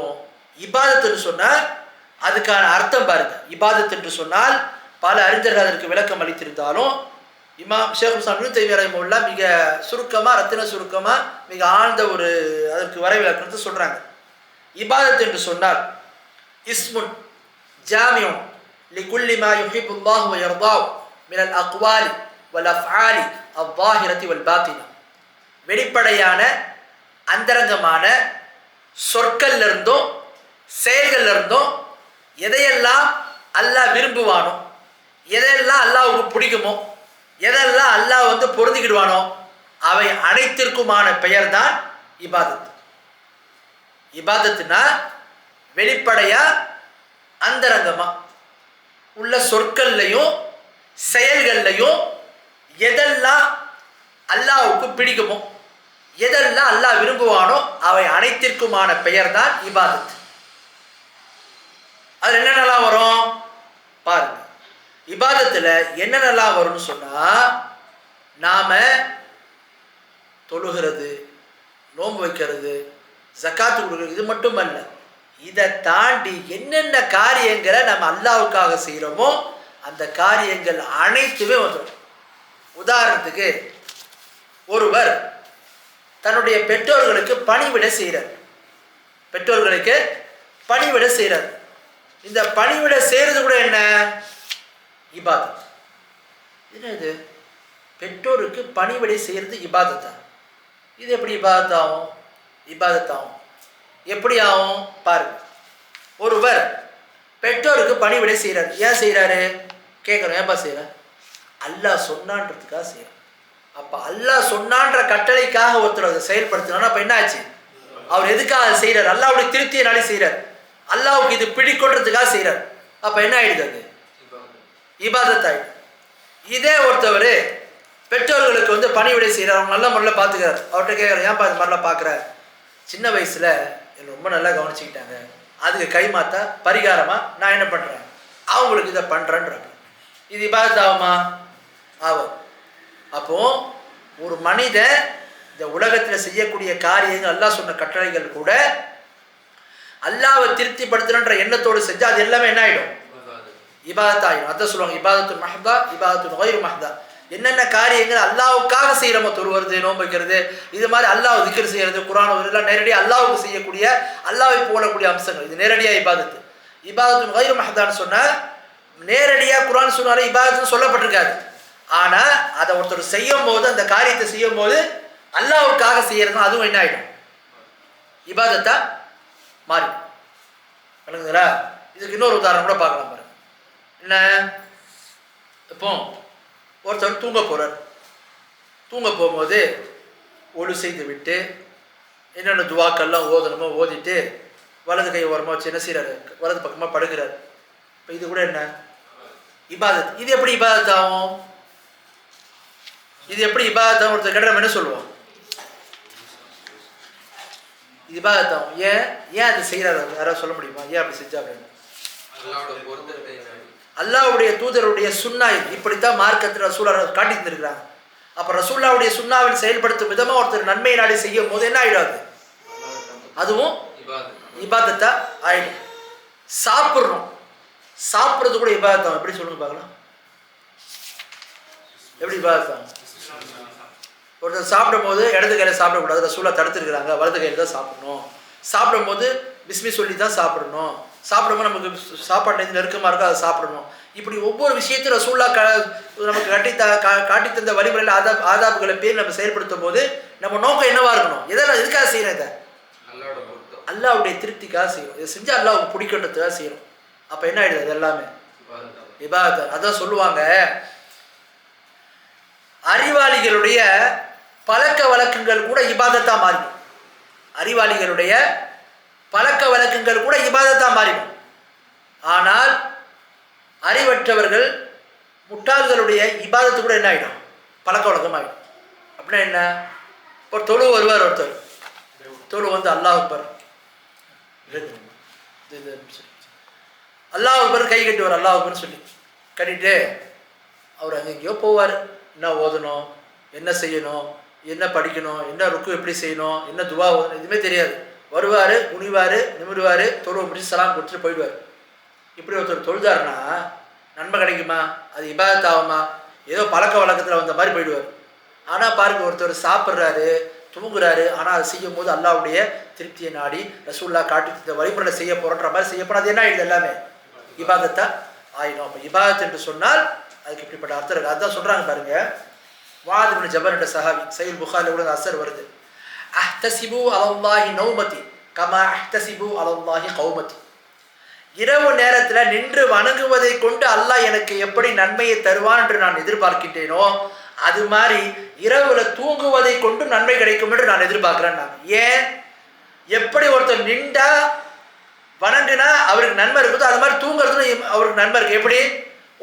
இபாதத்துன்னு சொன்னால் அதுக்கான அர்த்தம் பாருங்க. இபாதத் என்று சொன்னால் பல அறிஞர்கள் அதற்கு விளக்கம் அளித்திருந்தாலும் இமாம் ஷேக் ஹுசைன் இப்னு தைமிய்யா ரஹிமஹுல்லாஹ் மிக சுருக்கமாக, ரத்தின சுருக்கமாக, மிக ஆழ்ந்த ஒரு அதற்கு வரைவிலக்கணத்தை சொல்கிறாங்க. இபாதத் என்று சொன்னால் இஸ்முன் ஜாமிஉன் லிகுல்லி மா யுஹிப்புல்லாஹு வ யர்தாஹு மினல் அக்வாலி வல் அஃஆலி அல்-ஸாஹிரத்தி வல் பாத்தினா. வெளிப்படையான அந்தரங்கமான சொற்கள்ல இருந்தும் செயல்கள்ல இருந்தும் எதையெல்லாம் அல்லாஹ் விரும்புவானோ, எதையெல்லாம் அல்லாஹ்வுக்கு பிடிக்குமோ, எதெல்லாம் அல்லாஹ் வந்து பொருந்திக்கிடுவானோ அவை அனைத்திற்குமான பெயர் தான் இபாதத். இபாதத்துனா வெளிப்படையா அந்தரங்கமா உள்ள சொற்கள்லையும் செயல்கள்லையும் எதெல்லாம் அல்லாஹ்வுக்கு பிடிக்குமோ, எதெல்லாம் அல்லாஹ் விரும்புவானோ அவை அனைத்திற்குமான பெயர் தான் இபாதத். அது என்னென்னலாம் வரும் பாருங்க. இபாதத்தில் என்னென்னலாம் வரும்னு சொன்னால், நாம் தொழுகிறது, நோன்பு வைக்கிறது, ஜக்காத்து கொடுக்குறது, இது மட்டும் அல்ல. இதை தாண்டி என்னென்ன காரியங்களை நம்ம அல்லாஹ்வுக்காக செய்கிறோமோ அந்த காரியங்கள் அனைத்துமே வந்துடும். உதாரணத்துக்கு ஒருவர் தன்னுடைய பெற்றோர்களுக்கு பணிவிடை செய்கிறார். பெற்றோர்களுக்கு பணிவிடை செய்கிறார். இந்த பணிவிடை செய்கிறது கூட என்ன? இபாதத். என்ன இது? பெற்றோருக்கு பணிவிடை செய்கிறது இபாதத்தா? இது எப்படி இபாதத்தாகும்? இபாதத்தாகும். எப்படி ஆகும் பாருங்க. ஒருவர் பெற்றோருக்கு பணிவிடை செய்கிறார். ஏன் செய்கிறாரு கேட்குறோம். ஏன்பா செய்கிறார்? அல்லாஹ் சொன்னான்றதுக்காக செய்கிறார். அப்போ அல்லாஹ் சொன்னான்ற கட்டளைக்காக ஒருத்தர் அதை செயல்படுத்தினா அப்போ என்ன ஆச்சு? அவர் எதுக்காக அதை செய்கிறார்? அல்லாஹ்வுடைய திருப்தியினாலே செய்கிறார். அல்லாஹ்வுக்கு இது பிடிக்கொன்றதுக்காக செய்கிறார். அப்போ என்ன ஆயிடுது? அது இபாதத் ஆயிடுது. இதே ஒருத்தவர் பெற்றோர்களுக்கு வந்து பணிவிடை செய்கிறார், அவங்க நல்ல முறையில் பார்த்துக்கிறார். அவர்கிட்ட கேட்குறாரு, ஏன்பா இது மாதிரிலாம் பார்க்குறார்? சின்ன வயசில் என்னை ரொம்ப நல்லா கவனிச்சுக்கிட்டாங்க, அதுக்கு கைமாத்தா பரிகாரமாக நான் என்ன பண்ணுறேன், அவங்களுக்கு இதை பண்ணுறேன்றாங்க. இது இபாதத் ஆகுமா? ஆகும். அப்போது ஒரு மனிதன் இந்த உலகத்தில் செய்யக்கூடிய காரியங்கள், அல்லாஹ் சொன்ன கட்டளைகள் கூட அல்லாஹ்வை திருப்திப்படுத்துகின்ற எண்ணத்தோடு செஞ்சால் அது எல்லாமே என்ன ஆகிடும்? இபாதத் ஆகிடும். அதான் சொல்லுவாங்க, இபாதத்து மஹ்தா, இபாதத்து கைரு மஹ்தா. என்னென்ன காரியங்கள் அல்லாஹ்வுக்காக செய்கிறோமோ, தொழுவது, நோன்பு வைக்கிறது, இது மாதிரி அல்லாஹ் திக்ர் செய்கிறது, குர்ஆன் இதெல்லாம் நேரடியாக அல்லாஹ்வுக்கு செய்யக்கூடிய, அல்லாஹ்வை போலக்கூடிய அம்சங்கள். இது நேரடியாக இபாதத்து. இபாதத்து கைரு மஹ்தான்னு சொன்னால் நேரடியாக குர்ஆன் சொன்னாலே இபாதத்துன்னு சொல்லப்பட்டிருக்காது. ஆனால் அதை ஒருத்தர் செய்யும் போது, அந்த காரியத்தை செய்யும் போது அல்லாஹ்வுக்காக செய்கிறது, அதுவும் என்ன ஆகிடும்? இபாதத்தா மாறி. விளங்குங்களா? இதுக்கு இன்னொரு உதாரணம் கூட பார்க்கலாம் பாருங்க. என்ன? இப்போ ஒருத்தர் தூங்க போகிறார். தூங்க போகும்போது ஒழு செய்து விட்டு என்னென்ன துவாக்கள்லாம் ஓதணுமோ ஓதிட்டு வலது கை ஓரமாக வச்சு என்ன செய்கிறாரு? வலது பக்கமாக படுக்கிறார். இப்போ இது கூட என்ன? இபாதத். இது எப்படி இபாதத் ஆகும்? இது எப்படி இபாதத் ஆகும்? ஒருத்தர் கேட்டால் நம்ம என்ன சொல்லுவோம்? இது இபாதத் ஆகும். ஏன் அது செய்கிறாரு? யாராவது சொல்ல முடியுமா? ஏன் அப்படி செஞ்சா அப்படின்னு? அல்லாஹ்வுடைய தூதருடைய சுன்னா இப்படித்தான் மார்க்கத்தில் ரசூலுல்லாஹ் காட்டி தந்திருக்கிறாங்க. அப்போ ரசூலுல்லாஹ்வுடைய சுன்னாவில் செயல்படுத்தும் விதமாக ஒருத்தர் நன்மை நாடி செய்யும் போது என்ன ஆகிடாது? அதுவும் இபாதத்தா ஆயிடும். சாப்பிட்றோம், சாப்பிட்றது கூட இபாதத்தாகும். எப்படி சொல்லுங்க பார்க்கலாம்? எப்படி இபாதத்தாகும்? ஒருத்தர் சாப்பிடும் போது இடது கையில் சாப்பிடக்கூடாது, ரசூலுல்லாஹ் தடுத்துருக்குறாங்க, வலது கையில் தான் சாப்பிடணும். சாப்பிடும் போது பிஸ்மி சொல்லி தான் சாப்பிடணும். சாப்பிடும்போது நமக்கு சாப்பாட்டு நெருக்கமாக இருக்கோ அதை சாப்பிடணும். இப்படி ஒவ்வொரு விஷயத்தையும் ரசூலுல்லாஹ் நமக்கு காட்டி தந்த வழிமுறையில் ஆதாபுகளை பேர் நம்ம செயல்படுத்தும் போது நம்ம நோக்கம் என்னவா இருக்கணும்? எதுக்காக செய்யணும்? இதை அல்லாஹ்வுடைய திருப்திக்காக செய்யணும். இதை செஞ்சால் அல்லாஹ்வுக்கு பிடிக்கின்றதுக்காக செய்யணும். அப்போ என்ன ஆயிடுது? அது எல்லாமே இபாதத். அதான் சொல்லுவாங்க, அறிவாளிகளுடைய பழக்க வழக்கங்கள் கூட இபாதத்தா மாறிடும். அறிவாளிகளுடைய பழக்க வழக்கங்கள் கூட இபாதத்தா மாறிடும். ஆனால் அறிவற்றவர்கள், முட்டாள்களுடைய இபாதத்து கூட என்ன ஆகிடும்? பழக்க வழக்கம் ஆகிடும். அப்படின்னா என்ன? ஒரு தொழு வருவார், ஒருத்தர் தொழு வந்து அல்லாஹ் அக்பர் அல்லாஹ் அக்பர் கை கட்டுவார், அல்லாஹ் அக்பர்னு சொல்லி கட்டிட்டு அவர் அங்கே எங்கேயோ போவார். என்ன ஓதணும், என்ன செய்யணும், என்ன படிக்கணும், என்ன ருக்கு எப்படி செய்யணும், என்ன துவா ஓதணும், எதுவுமே தெரியாது. வருவார், குனிவார், நிமிடுவார், தொழுவை முடிச்சு சலாம் கொடுத்துட்டு போயிடுவார். இப்படி ஒருத்தர் தொழுதாருன்னா நன்மை கிடைக்குமா? அது இபாதத் ஆகுமா? ஏதோ பழக்க வழக்கத்தில் வந்த மாதிரி போயிடுவார். ஆனால் பாருங்க, ஒருத்தர் சாப்பிட்றாரு, தூங்குறாரு, ஆனால் அது செய்யும் போது அல்லாஹ்வுடைய திருப்தியை நாடி ரசூலுல்லாஹ் காட்டி இந்த வழிமுறையில் செய்ய போகிறன்ற மாதிரி செய்யப்போனால் அது என்ன ஆகிடுது? எல்லாமே இபாதத்தா ஆயிடும். அப்போ இபாதத் என்று சொன்னால் அதுக்கு இப்படிப்பட்ட அர்த்தம் இருக்குது. அதுதான் சொல்கிறாங்க பாருங்க, முஆத் இப்னு ஜபல் என்ற சஹாபி, சஹீஹ் புகாரில கூட அஸர் வருது, அஹ்தஸிபு அலல்லாஹி நௌமதி கமா அஹ்தஸிபு அலல்லாஹி கௌமதி. இரவு நேரத்தில் நின்று வணங்குவதை கொண்டு அல்லாஹ் எனக்கு எப்படி நன்மையை தருவான் என்று நான் எதிர்பார்க்கின்றேனோ அது மாதிரி இரவுல தூங்குவதை கொண்டு நன்மை கிடைக்கும் என்று நான் எதிர்பார்க்கிறேன். நான் ஏன்? எப்படி ஒருத்தர் நின்றா வணங்குனா அவருக்கு நன்மை இருக்குதோ அது மாதிரி தூங்குறதுல அவருக்கு நன்மை இருக்கு. எப்படி?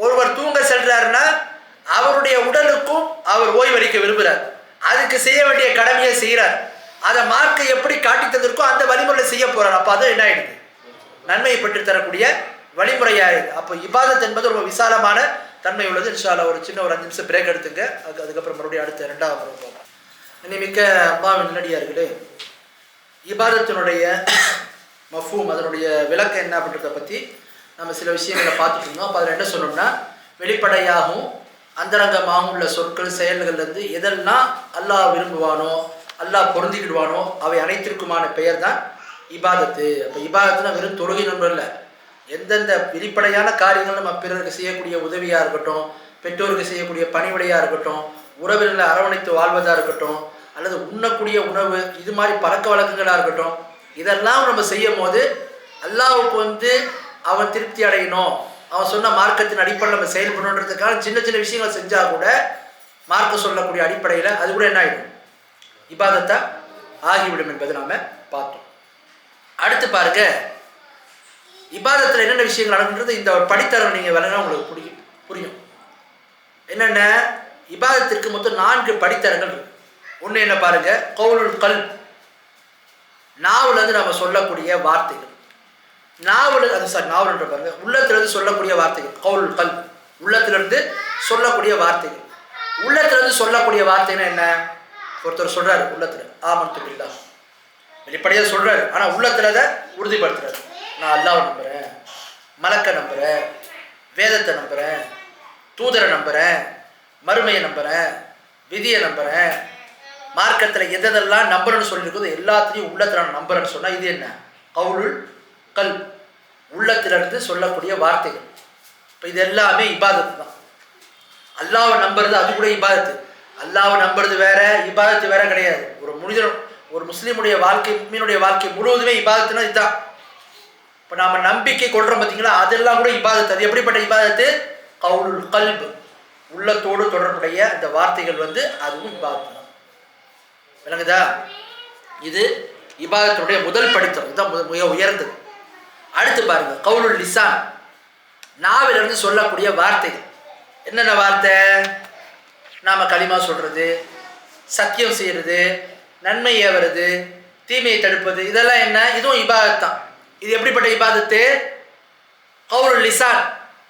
ஒருவர் தூங்க செல்றாருன்னா அவருடைய உடலுக்கும் அவர் ஓய்வளிக்க விரும்புகிறார், அதுக்கு செய்ய வேண்டிய கடமையை செய்கிறார். அதை மார்க்க எப்படி காட்டி தந்திருக்கோ அந்த வழிமுறையில் செய்ய போறார். அப்போ அது என்ன ஆயிடுது? நன்மையை பெற்று தரக்கூடிய வழிமுறையாயிடுது. அப்போ இபாதத் என்பது ரொம்ப விசாலமான தன்மை உள்ளது. இன்ஷா அல்லாஹ் ஒரு சின்ன ஒரு 5 நிமிஷம் பிரேக் எடுத்துங்க. அதுக்கப்புறம் மறுபடியும் அடுத்த 2வது முறை போகலாம். மிக்க அல்லாஹ்வின் நல்லடியார்களே, இபாதத்தினுடைய மஃபூம், அதனுடைய விளக்கம் என்ன அப்படின்றத பற்றி நம்ம சில விஷயங்களை பார்த்துட்டு இருந்தோம். அப்போ அதில் என்ன சொல்லணும்னா, வெளிப்படையாகவும் அந்தரங்கமாகவும் உள்ள சொற்கள் செயல்கள்லேருந்து எதெல்லாம் அல்லாஹ் விரும்புவானோ, அல்லாஹ் பொருந்திக்கிடுவானோ அவை அனைத்திற்குமான பெயர் தான் இபாதத்து. அப்போ இபாதத்துனா வெறும் தொழுகை நம்பர் இல்லை, எந்தெந்த வெளிப்படையான காரியங்கள் நம்ம பிறருக்கு செய்யக்கூடிய உதவியாக இருக்கட்டும், பெற்றோருக்கு செய்யக்கூடிய பணிவிடையாக இருக்கட்டும், உறவினர்களை அரவணைத்து வாழ்வதாக இருக்கட்டும், அல்லது உண்ணக்கூடிய உணவு, இது மாதிரி பழக்க வழக்கங்களாக இருக்கட்டும், இதெல்லாம் நம்ம செய்யும் போது அல்லாஹ்வுக்கு அவன் திருப்தி அடையணும், அவன் சொன்ன மார்க்கத்தின் அடிப்படையில் நம்ம செயல்படணுன்றதுக்காக சின்ன சின்ன விஷயங்களை செஞ்சால் கூட மார்க்கம் சொல்லக்கூடிய அடிப்படையில் அது கூட என்ன ஆகிடும், இபாதத்தா ஆகிவிடும் என்பதை நாம் பார்த்தோம். அடுத்து பாருங்க, இபாதத்தில் என்னென்ன விஷயங்கள் நடக்குன்றது இந்த படித்தரம் நீங்கள் விளங்கினா உங்களுக்கு புரியும். என்னென்ன இபாதத்திற்கு மொத்தம் 4 படித்தரங்கள் இருக்கு. ஒன்று என்ன பாருங்க, கௌலுல் கல்ப், நாவலேருந்து நம்ம சொல்லக்கூடிய வார்த்தைகள். நாவல்ன்ற பாருங்க, உள்ளத்திலிருந்து சொல்லக்கூடிய வார்த்தைகள். கௌலுல் கல்ப், உள்ளத்திலிருந்து சொல்லக்கூடிய வார்த்தைகள். உள்ளத்திலிருந்து சொல்லக்கூடிய வார்த்தைன்னா என்ன? ஒருத்தர் சொல்றாரு உள்ளத்துல ஆமன்து பில்லாஹ், வெளிப்படையாக சொல்றாரு, ஆனா உள்ளத்துல அதை உறுதிப்படுத்துறாரு. நான் அல்லாஹ்வை நம்புறேன், மலக்க நம்புறேன், வேதத்தை நம்புறேன், தூதரை நம்புறேன், மறுமையை நம்புறேன், விதியை நம்புறேன், மார்க்கத்தில் எதெல்லாம் நம்புறேன்னு சொல்லியிருக்குதோ எல்லாத்தையும் உள்ளத்தில் நான் நம்புறேன்னு சொன்னால் இது என்ன? கவுலுல் கல், உள்ளத்திலிருந்து சொல்லக்கூடிய வார்த்தைகள். இப்போ இது எல்லாமே இபாதத்து தான். அல்லாஹ்வை நம்புறது அது கூட இபாதத்து. அல்லாஹ்வை நம்புறது வேற, இபாதத்து வேற கிடையாது. ஒரு முஸ்லீமுடைய வாழ்க்கை, முஃமினுடைய வாழ்க்கை முழுவதுமே இபாதத்துனா இதுதான். இப்போ நாம் நம்பிக்கை கொள்றோம் பார்த்தீங்களா, அதெல்லாம் கூட இபாதத்து. அது எப்படிப்பட்ட இபாதத்து? கவுலுல் கல்ப், உள்ளத்தோடு தொடர்புடைய அந்த வார்த்தைகள் அதுவும் இபாதத்து தான். விளங்குதா? இது இபாதத்துடைய முதல் படித்தம், இதுதான் மிக உயர்ந்தது. அடுத்து பாருங்க, கவுலுல் லிசான், நாவிலிருந்து சொல்லக்கூடிய வார்த்தைகள். என்னென்ன வார்த்தை? நாம களிமா சொல்றது, சத்தியம் செய்யறது, நன்மை ஏவுறது, தீமையை தடுப்பது, இதெல்லாம் என்ன? இதுவும் இபாதத் தான். இது எப்படிப்பட்ட இபாதத்து? கவுலுல் லிசான்,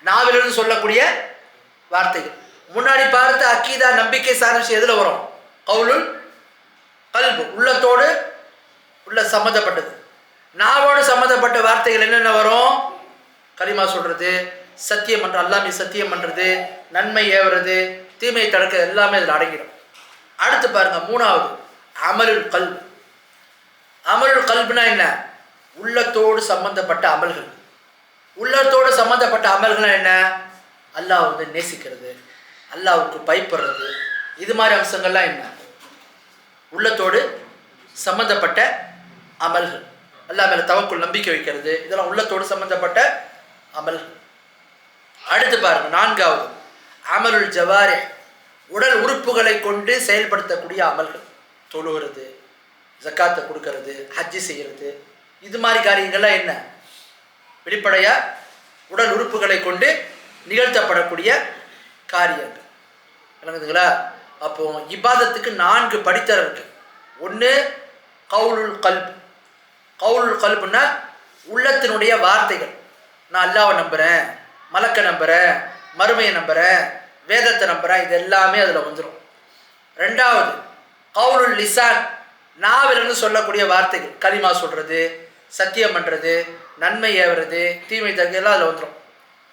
நாவிலிருந்து சொல்லக்கூடிய வார்த்தைகள். முன்னாடி பார்த்து அக்கீதா, நம்பிக்கை சார்ந்த விஷயம் எதுல வரும்? கவுலுல் கல்பு, உள்ளத்தோடு உள்ள சம்மந்தப்பட்டது. நாவோடு சம்மந்தப்பட்ட வார்த்தைகள் என்னென்ன வரும்? கலிமா சொல்றது, சத்தியம் பண்றது, அல்லாஹ் மீது சத்தியம் பண்றது, நன்மை ஏவுறது, தீமையை தடுக்க, எல்லாமே இதில் அடங்கிடும். அடுத்து பாருங்க, 3வது அமலுல் கல்ப். அமலுல் கல்ப்னா என்ன? உள்ளத்தோடு சம்பந்தப்பட்ட அமல்கள். உள்ளத்தோடு சம்பந்தப்பட்ட அமல்கள் என்ன? அல்லாஹ் நேசிக்கிறது, அல்லாஹ்வுக்கு பயப்படுறது, இது மாதிரி அம்சங்கள்லாம் என்ன? உள்ளத்தோடு சம்பந்தப்பட்ட அமல்கள். அல்லாஹ் மேல தவக்குல், நம்பிக்கை வைக்கிறது, இதெல்லாம் உள்ளத்தோடு சம்பந்தப்பட்ட அமல்கள். அடுத்து பாருங்க, 4வது அமலுல் ஜவாரி, உடல் உறுப்புகளை கொண்டு செயல்படுத்தக்கூடிய அமல்கள். தொழுகிறது, ஜக்காத்தை கொடுக்கறது, ஹஜ்ஜி செய்கிறது, இது மாதிரி காரியங்கள்லாம் என்ன? வெளிப்படையா உடல் உறுப்புகளை கொண்டு நிகழ்த்தப்படக்கூடிய காரியங்கள். விளங்குதுங்களா? அப்போ இபாதத்துக்கு 4 படித்தரம் இருக்கு. ஒன்று கவுலுல் கல்ப். கவுலுல் கல்ப்னா உள்ளத்தினுடைய வார்த்தைகள். நான் அல்லாஹ்வை நம்புறேன், மலக்க நம்புறேன், மறுமையை நம்புறேன், வேதத்தை நம்புறேன், இது எல்லாமே அதில் வந்துடும். 2வது கவுலுல் லிசான், நாவிலிருந்து சொல்லக்கூடிய வார்த்தைகள். கலிமா சொல்றது, சத்தியம் பண்றது, நன்மை ஏவுறது, தீமை தடுக்கிறது, எல்லாம் அதில் வந்துடும்.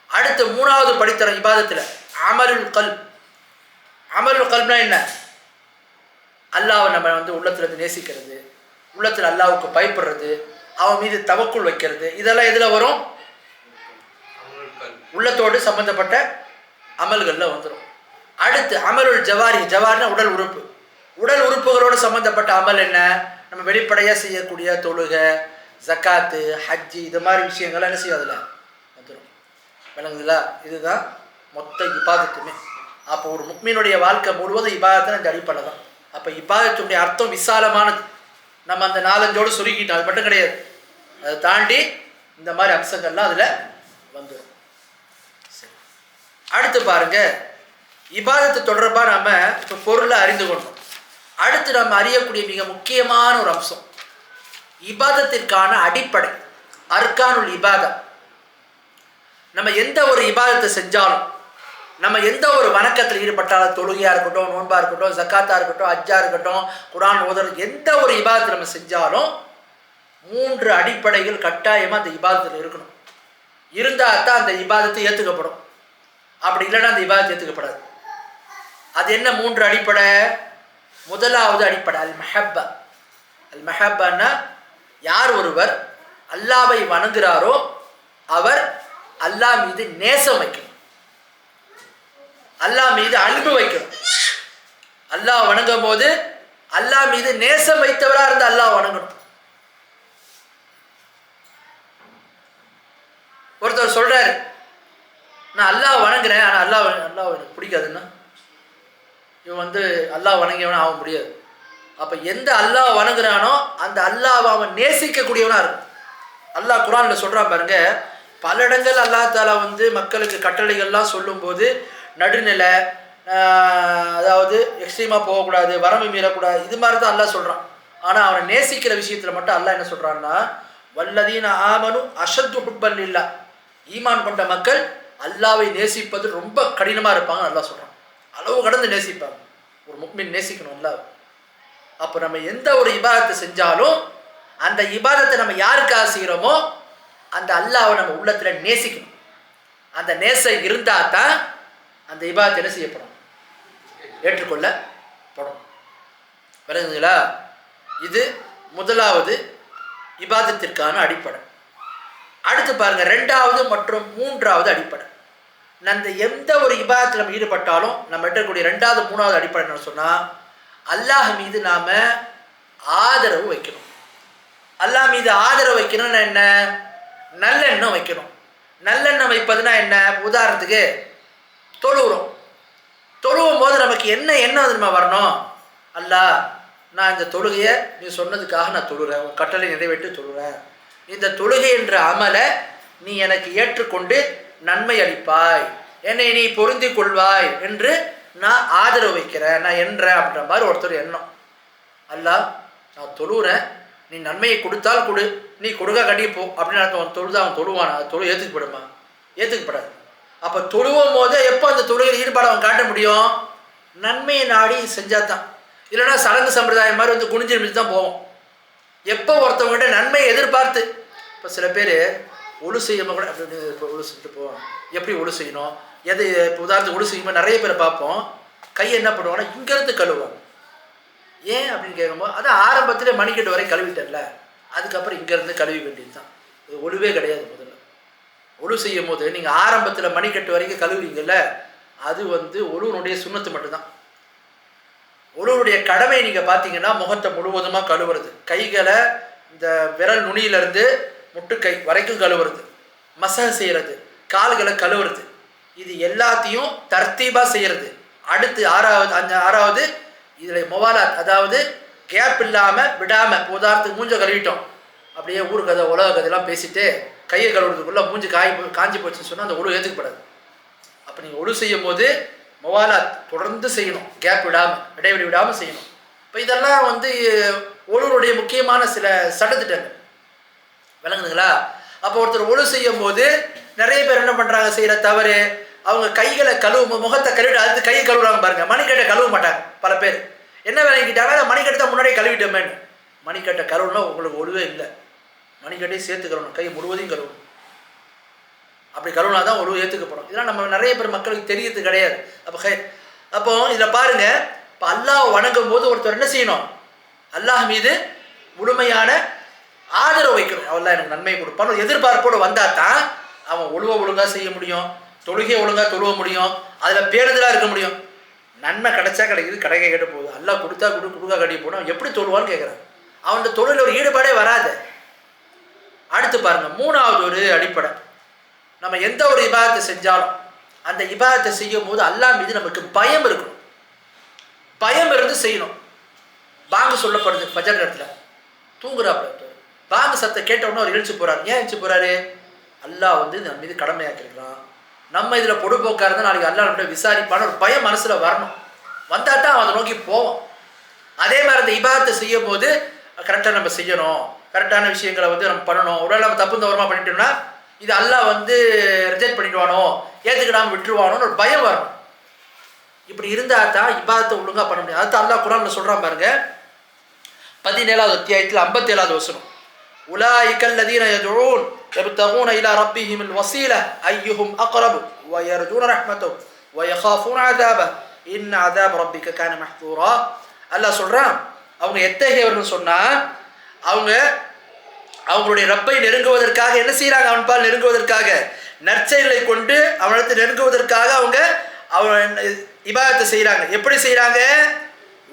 அடுத்து 3வது படித்தரம் இபாதத்தில் அமலுல் கல்ப். அமலுல் கல்ப்னா என்ன? அல்லாஹ்வை நம்ம உள்ளத்துல நேசிக்கிறது, உள்ளத்தில் அல்லாஹ்வுக்கு பயப்படுறது, அவன் மீது தவக்குள் வைக்கிறது, இதெல்லாம் எதில் வரும்? உள்ளத்தோடு சம்பந்தப்பட்ட அமல்களில் வந்துடும். அடுத்து அமலுல் ஜவாரி. ஜவாரினா உடல் உறுப்பு. உடல் உறுப்புகளோடு சம்பந்தப்பட்ட அமல் என்ன? நம்ம வெளிப்படையாக செய்யக்கூடிய தொழுகை, ஜக்காத்து, ஹஜ்ஜி, இது மாதிரி விஷயங்கள்லாம் என்ன செய்யும்? அதில் வந்துடும். விளங்குதுங்களா? இதுதான் மொத்த இபாதத்துமே. அப்போ ஒரு முஃமினுடைய வாழ்க்கை முழுவதும் இபாதத்தின் இந்த அடிப்படை தான். அப்போ இபாதத்துடைய அர்த்தம் விசாலமானது. நம்ம அந்த 4-5 சுருக்கிட்டோம், அது மட்டும் கிடையாது. அதை தாண்டி இந்த மாதிரி அம்சங்கள்லாம் அதில் வந்துடும். சரி, அடுத்து பாருங்க, இபாதத்து தொடர்பாக நம்ம இப்போ பொருளை அறிந்து கொண்டோம். அடுத்து நம்ம அறியக்கூடிய மிக முக்கியமான ஒரு அம்சம், இபாதத்திற்கான அடிப்படை, அர்கானுல் இபாதா. நம்ம எந்த ஒரு இபாதத்தை செஞ்சாலும் நம்ம எந்த ஒரு வணக்கத்தில் ஈடுபட்டாலும், தொழுகையாக இருக்கட்டும், நோன்பாக இருக்கட்டும், ஜக்காத்தாக இருக்கட்டும், ஹஜ்ஜா இருக்கட்டும், குர்ஆன் ஓதல், எந்த ஒரு இபாதத்தை நம்ம செஞ்சாலும் 3 அடிப்படைகள் கட்டாயமாக அந்த இபாதத்தில் இருக்கணும். இருந்தால் தான் அந்த இபாதத்தை ஏற்றுக்கப்படும். அப்படி இல்லைன்னா அந்த இபாதத்தை ஏற்றுக்கப்படாது. அது என்ன 3 அடிப்படை? முதலாவது அடிப்படை அல் மஹப்பா. அல் மஹப்பான்னா, யார் ஒருவர் அல்லாவை வணங்குகிறாரோ அவர் அல்லாஹ் மீது நேசம் வைக்கணும், அல்லாஹ் மீது அன்பு வைக்கணும். அல்லாஹ் வணங்கும் போது அல்லாஹ் மீது நேசம் வைத்தவரா இருந்து அல்லாஹ் வணங்கணும். ஒருத்தர் சொல்றாரு, நான் அல்லாஹ் வணங்குறேன், ஆனால் அல்லாஹ் எனக்கு பிடிக்காதுன்னா இவன் அல்லாஹ் வணங்கியவனா ஆக முடியாது. அப்ப எந்த அல்லாஹ் வணங்குறானோ அந்த அல்லாஹ் அவன் நேசிக்கக்கூடியவனா இருக்கும். அல்லாஹ் குர்ஆன்ல சொல்றான் பாருங்க, பல இடங்கள் அல்லாஹ் தாலா மக்களுக்கு கட்டளைகள்லாம் சொல்லும் போது நடுநிலை, அதாவது எக்ஸ்ட்ரீமாக போகக்கூடாது, வரம்பு மீறக்கூடாது, இது மாதிரி தான் அல்லாஹ் சொல்கிறான். ஆனால் அவனை நேசிக்கிற விஷயத்தில் மட்டும் அல்லாஹ் என்ன சொல்கிறான்னா, வல்லதீன ஆமனு அஷத்து ஹுப்பன் இல்லா, ஈமான் கொண்ட மக்கள் அல்லாவை நேசிப்பது ரொம்ப கடினமாக இருப்பாங்க அல்லாஹ் சொல்கிறான். அளவு கடந்து நேசிப்பாங்க. ஒரு முஃமின் நேசிக்கணும் அல்லாஹ். அப்போ நம்ம எந்த ஒரு இபாதத்தை செஞ்சாலும் அந்த இபாதத்தை நம்ம யாருக்காக செய்கிறோமோ அந்த அல்லாவை நம்ம உள்ளத்தில் நேசிக்கணும். அந்த நேசம் இருந்தால் தான் அந்த இபாதத்தை என்ன செய்யப்படும், ஏற்றுக்கொள்ளப்படும். விளங்குங்களா? இது முதலாவது இபாதத்திற்கான அடிப்படை. அடுத்து பாருங்க, 2வது மற்றும் 3வது அடிப்படை. அந்த எந்த ஒரு இபாதத்தில் நம்ம ஈடுபட்டாலும் நம்ம இருக்கக்கூடிய 2வது 3வது அடிப்படை என்ன சொன்னால், அல்லாஹ் மீது நாம ஆதரவு வைக்கணும். அல்லாஹ் மீது ஆதரவு வைக்கணும்னா என்ன? நல்லெண்ணம் வைக்கணும். நல்லெண்ணம் வைப்பதுனா என்ன? உதாரணத்துக்கு தொழுகிறோம். தொழுவும் போது நமக்கு என்ன எண்ணம் நம்ம வரணும்? அல்லாஹ், நான் இந்த தொழுகையை நீ சொன்னதுக்காக நான் தொழுகிறேன், உன் கட்டளை நிறைவேற்றி தொழுகிறேன். இந்த தொழுகை என்ற அமலை நீ எனக்கு ஏற்றுக்கொண்டு நன்மை அளிப்பாய், என்னை நீ பொருந்தி கொள்வாய் என்று நான் ஆதரவு வைக்கிறேன், நான் என்றேன் அப்படின்ற மாதிரி ஒருத்தர் எண்ணம். அல்லாஹ், நான் தொழுகிறேன், நீ நன்மையை கொடுத்தால் கொடு, நீ கொடுக்க கட்டி போ அப்படின்னு அவன் தொழுது அவன் தொழுவானா? அது தொழு ஏற்றுக்கப்படுமா? ஏற்றுக்கப்படாது. அப்போ தொழுவும் போது எப்போ அந்த தொழுகையில் ஈடுபாடு அவன் காட்ட முடியும்? நன்மையை நாடி செஞ்சால் தான். இல்லைன்னா சடங்கு சம்பிரதாயம் மாதிரி குனிஞ்சு நிமிச்சு தான் போவோம். எப்போ ஒருத்தவங்ககிட்ட நன்மையை எதிர்பார்த்து, இப்போ சில பேர் ஒழு செய்யாமல் கூட அப்படி இப்போ ஒழு செஞ்சுட்டு போவோம். எப்படி ஒழு செய்யணும், எது இப்போ உதாரணத்துக்கு ஒழு செய்யும்போது நிறைய பேரை பார்ப்போம், கையை என்ன பண்ணுவாங்கன்னா இங்கேருந்து கழுவாங்க. ஏன் அப்படின்னு கேட்கும்போது, அது ஆரம்பத்திலே மணிக்கட்டு வரை கழுவிட்டல, அதுக்கப்புறம் இங்கேருந்து கழுவி வேண்டியது தான். இது ஒழுவே கிடையாது. முதல்ல ஒழு செய்யும் போது நீங்கள் ஆரம்பத்தில் மணிக்கட்டு வரைக்கும் கழுவுறீங்கல்ல, அது ஒழுவனுடைய சுண்ணத்து மட்டும்தான். ஒழுவனுடைய கடமை நீங்கள் பார்த்தீங்கன்னா முகத்தை முழுவதுமாக கழுவுறது, கைகளை இந்த விரல் நுனியிலிருந்து முட்டுக்கை வரைக்கும் கழுவுறது, மசக செய்கிறது, கால்களை கழுவுறது, இது எல்லாத்தையும் தர்த்தீபாக செய்கிறது. அடுத்து ஆறாவது இதில் மொவாலாத், அதாவது கேப் இல்லாமல் விடாமல். உதாரணத்துக்கு மூஞ்ச கழுவிட்டோம், அப்படியே ஊர் கதை உலக கதையெல்லாம் பேசிட்டு கையை கழுவுறதுக்குள்ளே மூஞ்சி காஞ்சி போச்சுன்னு சொன்னால் அந்த ஒழு ஏற்றுக்கப்படாது. அப்போ நீங்கள் ஒழு செய்யும் போது மொவாலாத் தொடர்ந்து செய்யணும், கேப் விடாமல், இடைவெளி விடாமல் செய்யணும். இப்போ இதெல்லாம் ஒழுவனுடைய முக்கியமான சில சட்டத்திட்டங்கள். விளங்குதுங்களா? அப்போ ஒருத்தர் ஒழு செய்யும் போது நிறைய பேர் என்ன பண்ணுறாங்க, செய்கிற தவறு, அவங்க கைகளை கழுவும், முகத்தை கழுவிட்டு அடுத்து கையை கழுவுறாங்க பாருங்க. மணிக்கட்டை கழுவ மாட்டாங்க பல பேர். என்ன விளங்கிட்டாங்க, மணிக்கட்டை தான் முன்னாடியே கழுவிட்டோமேன்னு. மணிக்கட்டை கழுவுனா உங்களுக்கு ஒழுவே இல்லை, மணிக்கட்டையும் சேர்த்து கழுவணும், கை முழுவதையும் கழுவணும். அப்படி கழுவுனா தான் ஒழுவு ஏற்றுக்கப்படும். இதெல்லாம் நம்ம நிறைய பேர் மக்களுக்கு தெரியறது கிடையாது. அப்போ இதில் பாருங்க, இப்போ அல்லாஹ் வணங்கும் போது ஒருத்தர் என்ன செய்யணும், அல்லாஹ் மீது முழுமையான ஆதரவு வைக்கணும். அல்லாஹ் எனக்கு நன்மை கொடுப்பான்னு எதிர்பார்ப்போடு வந்தால் தான் அவன் ஒழுங்காக செய்ய முடியும், தொழுகையை ஒழுங்காக தொழுவ முடியும், அதில் பேருதலாக இருக்க முடியும். நன்மை கிடைச்சா கிடைக்குது, கிடைக்க கேட்டு போகுது. அல்லாஹ் கொடுத்தா கொடுக்க கட்டி போனால் எப்படி தொழுவான்னு கேட்குறான். அவன் தொழில் ஒரு ஈடுபாடே வராது. அடுத்து பாருங்க, 3வது ஒரு அடிப்படை, நம்ம எந்த ஒரு இபாதத்தை செஞ்சாலும் அந்த இபாதத்தை செய்யும் போது அல்லாஹ் மீது நமக்கு பயம் இருக்கணும். பயம் இருந்து செய்யணும். பாங்கு சொல்லப்படுது ஃபஜர் நேரத்தில், தூங்குறாப்புல பாங்கு சத்தம் கேட்டவுடனே அவர் எழுச்சி போகிறார். ஏன் எழுச்சி போகிறாரு? அல்லாஹ் நம்ம மீது கடமையாக்கிருக்கிறான், நம்ம இதில் பொடுபோக்காக இருந்தால் நாளைக்கு அல்லாஹ் நம்மகிட்ட விசாரிப்பான ஒரு பயம் மனசில் வரணும். வந்தால் தான் அவன் அதை நோக்கி போவோம். அதே மாதிரி அந்த இபாதத்தை செய்யும் போது கரெக்டாக நம்ம செய்யணும், கரெக்டான விஷயங்களை நம்ம பண்ணணும். ஒருவேளை நம்ம தப்பு தவறமாக பண்ணிட்டோம்னா இது அல்லாஹ் ரிஜெக்ட் பண்ணிடுவான். பண்ணிடுவானோ, ஏற்றுக்கிடாமல் விட்டுருவானோன்னு ஒரு பயம் வரணும். இப்படி இருந்தால் தான் இபாதத்தை ஒழுங்காக பண்ண முடியும். அதுதான் அல்லாஹ் குர்ஆன்ல சொல்கிறான் பாருங்க, 17வது அத்தியாயத்தில் 57வது வசனம். உலாயிகல் லதீன யதுஊன் யப்தகூன இலா ரப்பிஹிமில் வஸீல அய்யுஹும் அக்ரபு வ யர்ஜூன ரஹ்மத்தஹு வ யகாஃபூன அஸாபஹு இன் அஸாப ரப்பிக கான மஹ்தூரா. அல்லாஹ் சொல்கிறான், அவங்க எத்தகையவர்கள் சொன்னால், அவங்க அவங்களுடைய ரப்பை நெருங்குவதற்காக என்ன செய்கிறாங்க, அவன்பால் நெருங்குவதற்காக, நற்செயலை கொண்டு அவனிடத்தை நெருங்குவதற்காக அவங்க இபாதத்தை செய்கிறாங்க. எப்படி செய்கிறாங்க?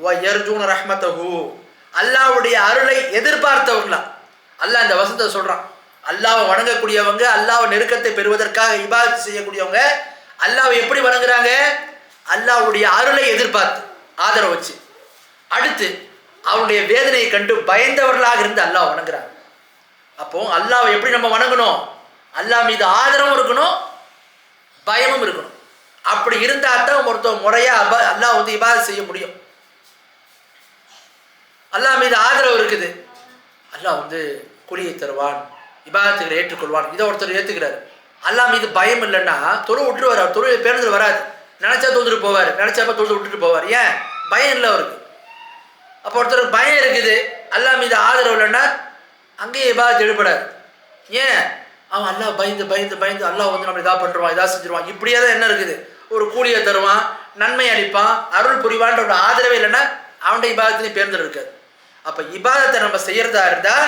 வ யர்ஜூன ரஹ்மத்தஹு, அல்லாஹ்வுடைய அருளை எதிர்பார்த்தவங்களா. அல்லாஹ் இந்த வசனத்தை சொல்கிறான். அல்லாஹ்வை வணங்கக்கூடியவங்க, அல்லாஹ்வை நெருக்கத்தை பெறுவதற்காக இபாதத்து செய்யக்கூடியவங்க அல்லாஹ்வை எப்படி வணங்குறாங்க? அல்லாஹ்வுடைய அருளை எதிர்பார்த்து ஆதரவு வச்சு. அடுத்து அவனுடைய வேதனையை கண்டு பயந்தவர்களாக இருந்து அல்லாஹ் வணங்குறாங்க. அப்போ அல்லாஹ்வை எப்படி நம்ம வணங்கணும்? அல்லாஹ் மீது ஆதரவும் இருக்கணும், பயமும் இருக்கணும். அப்படி இருந்தால் தான் ஒருத்தர் முறையாக அல்லாஹ் வந்து இபாதத் செய்ய முடியும். அல்லாஹ் மீது ஆதரவு இருக்குது, அல்லாஹ் வந்து கூலியை தருவான், இபாதத்துகளை ஏற்றுக்கொள்வான், இதை ஒருத்தர் ஏற்றுக்கிறாரு. அல்லாஹ் மீது பயம் இல்லைன்னா தொழு விட்டுருவார். அவர் தொழில் பேருந்து வராது, நினச்சா தொழுதுட்டு போவார், நினச்சாப்ப தொழுது விட்டுட்டு போவார். ஏன்? பயம் இல்லை அவருக்கு. அப்போ ஒருத்தருக்கு பயம் இருக்குது, அல்லாஹ் மீது ஆதரவு இல்லைன்னா அங்கேயே இபாதத் எழுப்படாது. ஏன்? அவன் அல்லாஹ் பயந்து பயந்து பயந்து அல்லாஹ் வந்து நம்ம இதாக பண்ணுறான், இதாக செஞ்சிருவான், இப்படியே தான் என்ன இருக்குது, ஒரு கூலியை தருவான், நன்மை அளிப்பான், அருள் புரிவான்ற ஒரு ஆதரவே இல்லைன்னா அவனுடைய இபாதத்திலையும் பேருந்து இருக்காது. அப்போ இபாதத்தை நம்ம செய்கிறதா இருந்தால்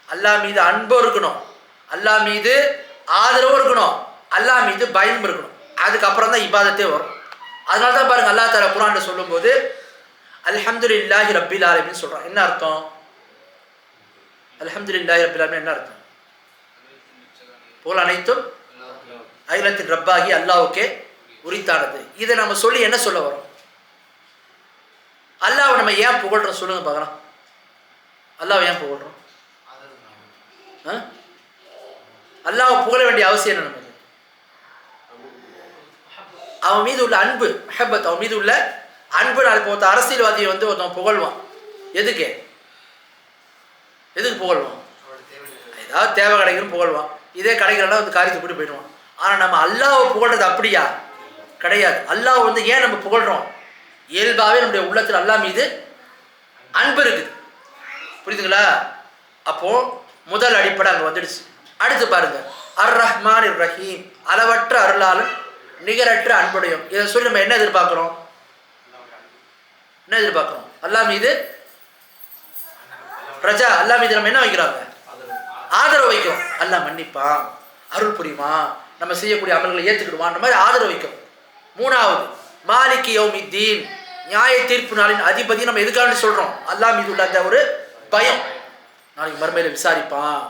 அல்லாஹ் மீது அன்பு இருக்கணும், அல்லாஹ் மீது ஆதரவு இருக்கணும், அல்லாஹ் மீது பயம் இருக்கணும். அதுக்கப்புறம் தான் இபாதத்தே வரும். அதனால தான் பாருங்கள், அல்லாஹ் தஆலா குர்ஆன்ல சொல்லும்போது அல்ஹம்துலில்லாஹி ரப்பில் ஆலமீன் சொல்கிறான். என்ன அர்த்தம்? அல்ஹம்துலில்லாஹி ரப்பில் ஆலமீன் என்ன அர்த்தம்? புகழ் அனைத்தும் அகிலத்தின் ரப்பாகி அல்லாஹ்வுக்கே உரித்தானது. இதை நம்ம சொல்லி என்ன சொல்ல வரோம்? அல்லாஹ்வை நம்ம ஏன் புகழ்றோம் சொல்லுங்க பார்க்கலாம். அல்லாஹ்வை ஏன் புகழ்றோம்? அல்லாஹ்வை புகழ வேண்டிய அவசியம் என்ன? நமக்கு அவன் மீது உள்ள அன்பு, மஹப்பத், அவன் மீது உள்ள அன்பு. நாளைக்கு ஒருத்த அரசியல்வாதியை வந்து ஒருத்தன் புகழ்வான். எதுக்கு புகழ்வான்? ஏதாவது தேவை கிடைக்குன்னு புகழ்வான். இதே கிடைக்கிறனா வந்து காரியத்தை போட்டு போயிடுவான். ஆனால் நம்ம அல்லாஹ்வை புகழ்றது அப்படியா? கிடையாது. அல்லாஹ் வந்து ஏன் நம்ம புகழ்கிறோம்? இயல்பாகவே நம்முடைய உள்ளத்தில் அல்லாஹ் மீது அன்பு இருக்குது. புரியுதுங்களா? அப்போது முதல் அடிப்படை அங்கே வந்துடுச்சு. அடுத்து பாருங்க, அர் ரஹ்மான் இர் ரஹீம், அளவற்ற அருளாளன் நிகரற்ற அன்புடையும். இதை சொல்லி நம்ம என்ன எதிர்பார்க்குறோம்? அல்லாஹ் மீது ரஜா, அல்லாஹ் மீது நம்ம என்ன வைக்கிறாங்க? ஆதரவு வைக்கிறோம். அல்லாஹ் மன்னிப்பான், அருள் புரியுமா, நம்ம செய்யக்கூடிய அமல்களை ஏற்றுக்கிடுவான், அந்த மாதிரி ஆதரவு வைக்கிறோம். மூணாவது, மாலிகி யௌமித்தீன், நியாய தீர்ப்பு நாளின் அதிபதி. நம்ம எதுக்காக சொல்கிறோம்? அல்லாஹ் மீது உள்ள அந்த ஒரு பயம், நாளைக்கு மறுமையில் விசாரிப்பான்,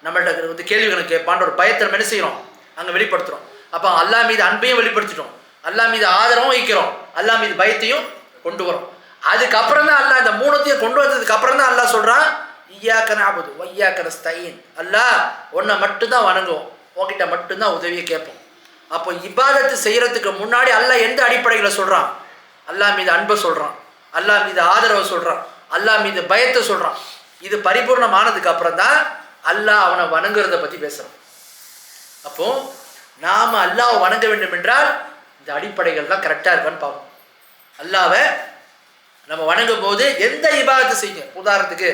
நம்மள்ட்ட வந்து கேள்வி கணக்கு கேட்பான்ற ஒரு பயத்தை நம்ம என்ன செய்கிறோம்? அங்கே வெளிப்படுத்துகிறோம். அப்போ அல்லாஹ் மீது அன்பையும் வெளிப்படுத்திட்டோம், அல்லாஹ் மீது ஆதரவும் வைக்கிறோம், அல்லாஹ் மீது பயத்தையும் கொண்டு வரோம். அதுக்கப்புறம் தான் அல்லாஹ் இந்த மூணுத்தையும் கொண்டு வந்ததுக்கு அப்புறம் தான் அல்லாஹ் சொல்கிறான், இய்யாக நஅபுது வ இய்யாக நஸ்தஈன், அல்லாஹ் உன்னை மட்டும்தான் வணங்குவோம், உன்கிட்ட மட்டும்தான் உதவியை கேட்போம். அப்போ இபாதத்து செய்கிறதுக்கு முன்னாடி அல்லாஹ் எந்த அடிப்படையில் சொல்கிறான்? அல்லாஹ் மீது அன்பை சொல்கிறான், அல்லாஹ் மீது ஆதரவை சொல்கிறான், அல்லாஹ் மீது பயத்தை சொல்கிறான். இது பரிபூர்ணமானதுக்கு அப்புறம் தான் அல்லாஹ் அவனை வணங்குறத பற்றி பேசுகிறான். அப்போது நாம் அல்லாஹ்வை வணங்க வேண்டும் என்றால் இந்த அடிப்படைகள்லாம் கரெக்டாக இருக்கான்னு பார்க்கணும். அல்லாஹ்வை நம்ம வணங்கும் போது எந்த இபாதத்தை செய்யுங்க. உதாரணத்துக்கு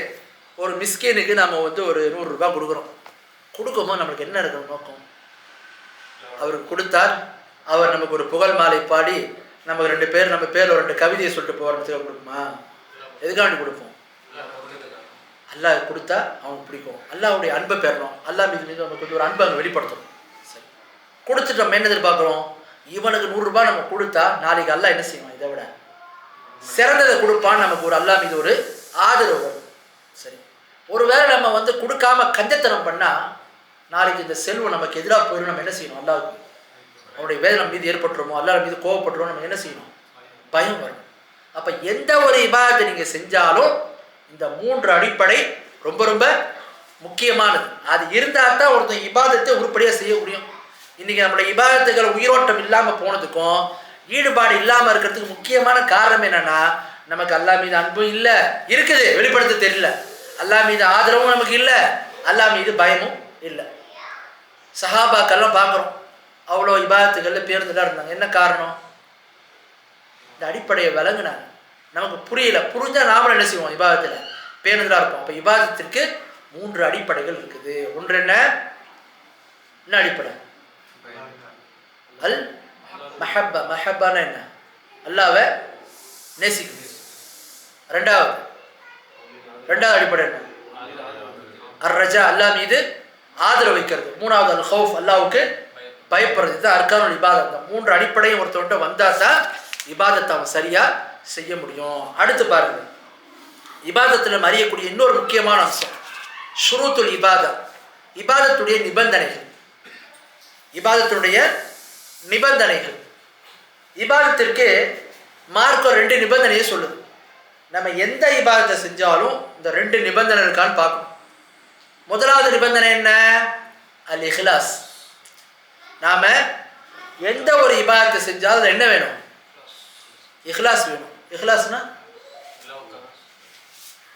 ஒரு மிஸ்கீனுக்கு நம்ம வந்து ஒரு 100 ரூபாய் கொடுக்குறோம். கொடுக்கும்போது நம்மளுக்கு என்ன இருக்கணும் நோக்கம்? அவருக்கு கொடுத்தார், அவர் நமக்கு ஒரு புகழ் மாலை பாடி நமக்கு 2 பேர் நம்ம பேரில் 2 கவிதையை சொல்லிட்டு போகிறதுக்காக கொடுக்குமா? எதுக்காண்டி கொடுப்போம்? அல்லாஹ் கொடுத்தா அவனுக்கு பிடிக்கும், அல்லாஹ்வுடைய அன்பை பெறணும், அல்லாஹ் மீது நமக்கு வந்து ஒரு அன்பை அங்கே வெளிப்படுத்தணும். சரி, கொடுத்துட்டு நம்ம என்ன எதிர்பார்க்குறோம்? இவனுக்கு 100 ரூபாய் நம்ம கொடுத்தா நாளைக்கு அல்லாஹ் என்ன செய்வான்? இதை விட சிறந்ததை கொடுப்பான்னு நமக்கு ஒரு அல்லாஹ் மீது ஒரு ஆதரவு வரும். சரி, ஒருவேளை நம்ம வந்து கொடுக்காம கஞ்சத்தனம் பண்ணால் நாளைக்கு இந்த செல்வம் நமக்கு எதிராக போயிடும். நம்ம என்ன செய்யணும்? அல்லாஹ்வுக்கு அவனுடைய வேதனை நம்ம மீது ஏற்பட்டுருமோ, அல்லாஹ் மீது கோவப்பட்டுருமோ, நம்ம என்ன செய்யணும்? பயம் வரும். அப்போ எந்த ஒரு இபாதத்தை நீங்கள் செஞ்சாலும் இந்த 3 அடிப்படை ரொம்ப ரொம்ப முக்கியமானது. அது இருந்தால் தான் ஒருத்தன் இபாதத்தை உருப்படியாக செய்ய முடியும். இன்றைக்கி நம்மளுடைய இபாதத்துகள் உயிரோட்டம் இல்லாமல் போனதுக்கும் ஈடுபாடு இல்லாமல் இருக்கிறதுக்கு முக்கியமான காரணம் என்னென்னா, நமக்கு அல்லாஹ் மீது அன்பும் இல்லை, இருக்குது வெளிப்படுத்த தெரியல, அல்லாஹ் மீது ஆதரவும் நமக்கு இல்லை, அல்லாஹ் மீது பயமும் இல்லை. சஹாபாக்கெல்லாம் பார்க்குறோம், அவ்வளோ இபாதத்துகளில் பேருந்துலாம் இருந்தாங்க. என்ன காரணம்? இந்த அடிப்படையை விளங்குனாங்க. நமக்கு புரியல, புரிஞ்சால் நாமளும் என்ன செய்வோம்? இபாதத்தில் பேருந்துலாம் இருப்போம். அப்போ இபாதத்திற்கு 3 அடிப்படைகள் இருக்குது. ஒன்று என்ன அடிப்படை? அல் மஹப்பா. மஹப்பானா என்ன? அல்லாஹ்வை நேசிக்கிறது. ரெண்டாவது அடிப்படை என்ன? அர்-ரஜா, அல்லாஹ் மீது ஆதரவு வைக்கிறது. மூணாவது அல் ஹவுஃப், அல்லாஹ்வுக்கு பயப்படுறது. இதுதான் அர்கானுல் இபாதத். 3 அடிப்படையும் ஒருத்தவன்ட்ட வந்தால் தான் இபாதத்தை அவன் சரியாக செய்ய முடியும். அடுத்து பாருங்க, இபாதத்தில் அறியக்கூடிய இன்னொரு முக்கியமான அம்சம் ஷுரூத்துல் இபாதா, இபாதத்துடைய நிபந்தனைகள். இபாதத்துடைய நிபந்தனைகள். இபாதத்திற்கு மார்க்கம் 2 நிபந்தனையை சொல்லுது. நம்ம எந்த இபாதத்தை செஞ்சாலும் இந்த 2 நிபந்தனை இருக்கான்னு பார்க்கணும். முதலாவது நிபந்தனை என்ன? அல் இஹ்லாஸ். நாம எந்த ஒரு இபாதத்தை செஞ்சாலும் அது என்ன வேணும்? இஹ்லாஸ் வேணும். இஹ்லாஸ்னா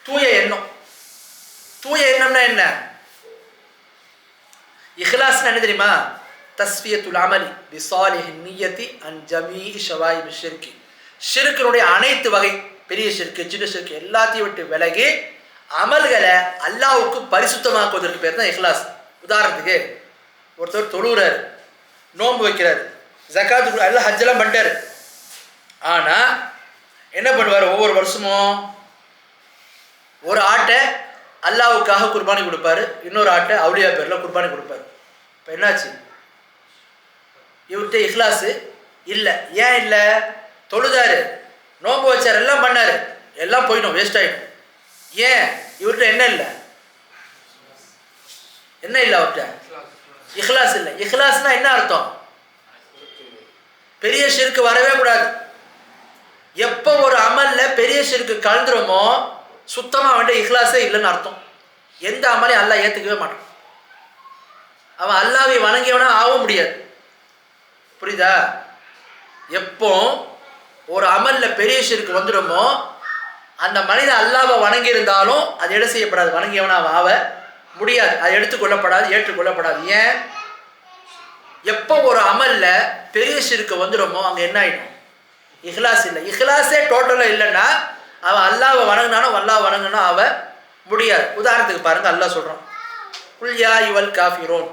தூய எண்ணம். தூய எண்ணம்னா என்ன? இஹ்லாஸ்னா என்ன தெரியுமா? தஸ்ஃபியத்துல் அமலி பிசாலிஹின் நிய்யதி அன் ஜமீஇ ஷவாயிபி ஷிர்கி. ஷிர்கினுடைய அனைத்து வகை, பெரிய ஷிர்க், சின்ன ஷிர்க் எல்லாத்தையும் விட்டு விலகி அமல்களை அல்லாஹ்வுக்கு பரிசுத்தமாக்குவதற்கு பேர் தான் இஹ்லாஸ். உதாரணத்துக்கு ஒருத்தர் தொழுகிறார், நோன்பு வைக்கிறார், ஜகாத்து எல்லாம் ஹஜ்ஜெல்லாம் பண்ணிட்டார். ஆனால் என்ன பண்ணுவார்? ஒவ்வொரு வருஷமும் ஒரு ஆட்டை அல்லாஹ்வுக்காக குர்பானி கொடுப்பாரு, இன்னொரு ஆட்டை அவுலியா பேரில் குர்பானி கொடுப்பாரு. இப்போ என்னாச்சு? இவர்கிட்ட இஹ்லாஸு இல்லை. ஏன் இல்லை? தொழுதாரு, நோன்பு வச்சார், எல்லாம் பண்ணார், எல்லாம் போயிடும், வேஸ்ட் ஆகிடும். ஏன்? இவர்கிட்ட என்ன இல்லை? என்ன இல்லை அவர்கிட்ட? இஹ்லாஸ் இல்லை. இஹ்லாஸ்னா என்ன அர்த்தம்? பெரிய ஷிர்க் வரவே கூடாது. எப்போ ஒரு அமல்ல பெரிய ஷிர்க் கலந்துருமோ சுத்தமாக வேண்டிய இஹ்லாஸே இல்லைன்னு அர்த்தம். எந்த அமலையும் அல்லாஹ் ஏற்றுக்கவே மாட்டான். அவன் அல்லாஹ்வை வணங்கியவனா ஆக முடியாது. புரியுதா? எப்போ ஒரு அமல்ல பெரிய ஷிர்க் வந்துடுமோ அந்த மனிதன் அல்லாஹ்வை வணங்கி இருந்தாலும் அது எடை செய்யப்படாது, வணங்கியவனா ஆக முடியாது, அது எடுத்துக்கொள்ளப்படாது, ஏற்றுக்கொள்ளப்படாது. ஏன்? எப்போ ஒரு அமல்ல பெரிய ஷிர்க் வந்துடுமோ அங்கே என்ன ஆகிடும்? இஹ்லாஸ் இல்லை. இஹ்லாஸே டோட்டலாக இல்லைன்னா அவன் அல்லாஹ்வை வணங்கினானோ அல்லாஹ் வணங்கினா அவன் முடியாது. உதாரணத்துக்கு பாருங்க, அல்லாஹ் சொல்கிறான், குல் யா அய்யுஹல் காஃபிரூன்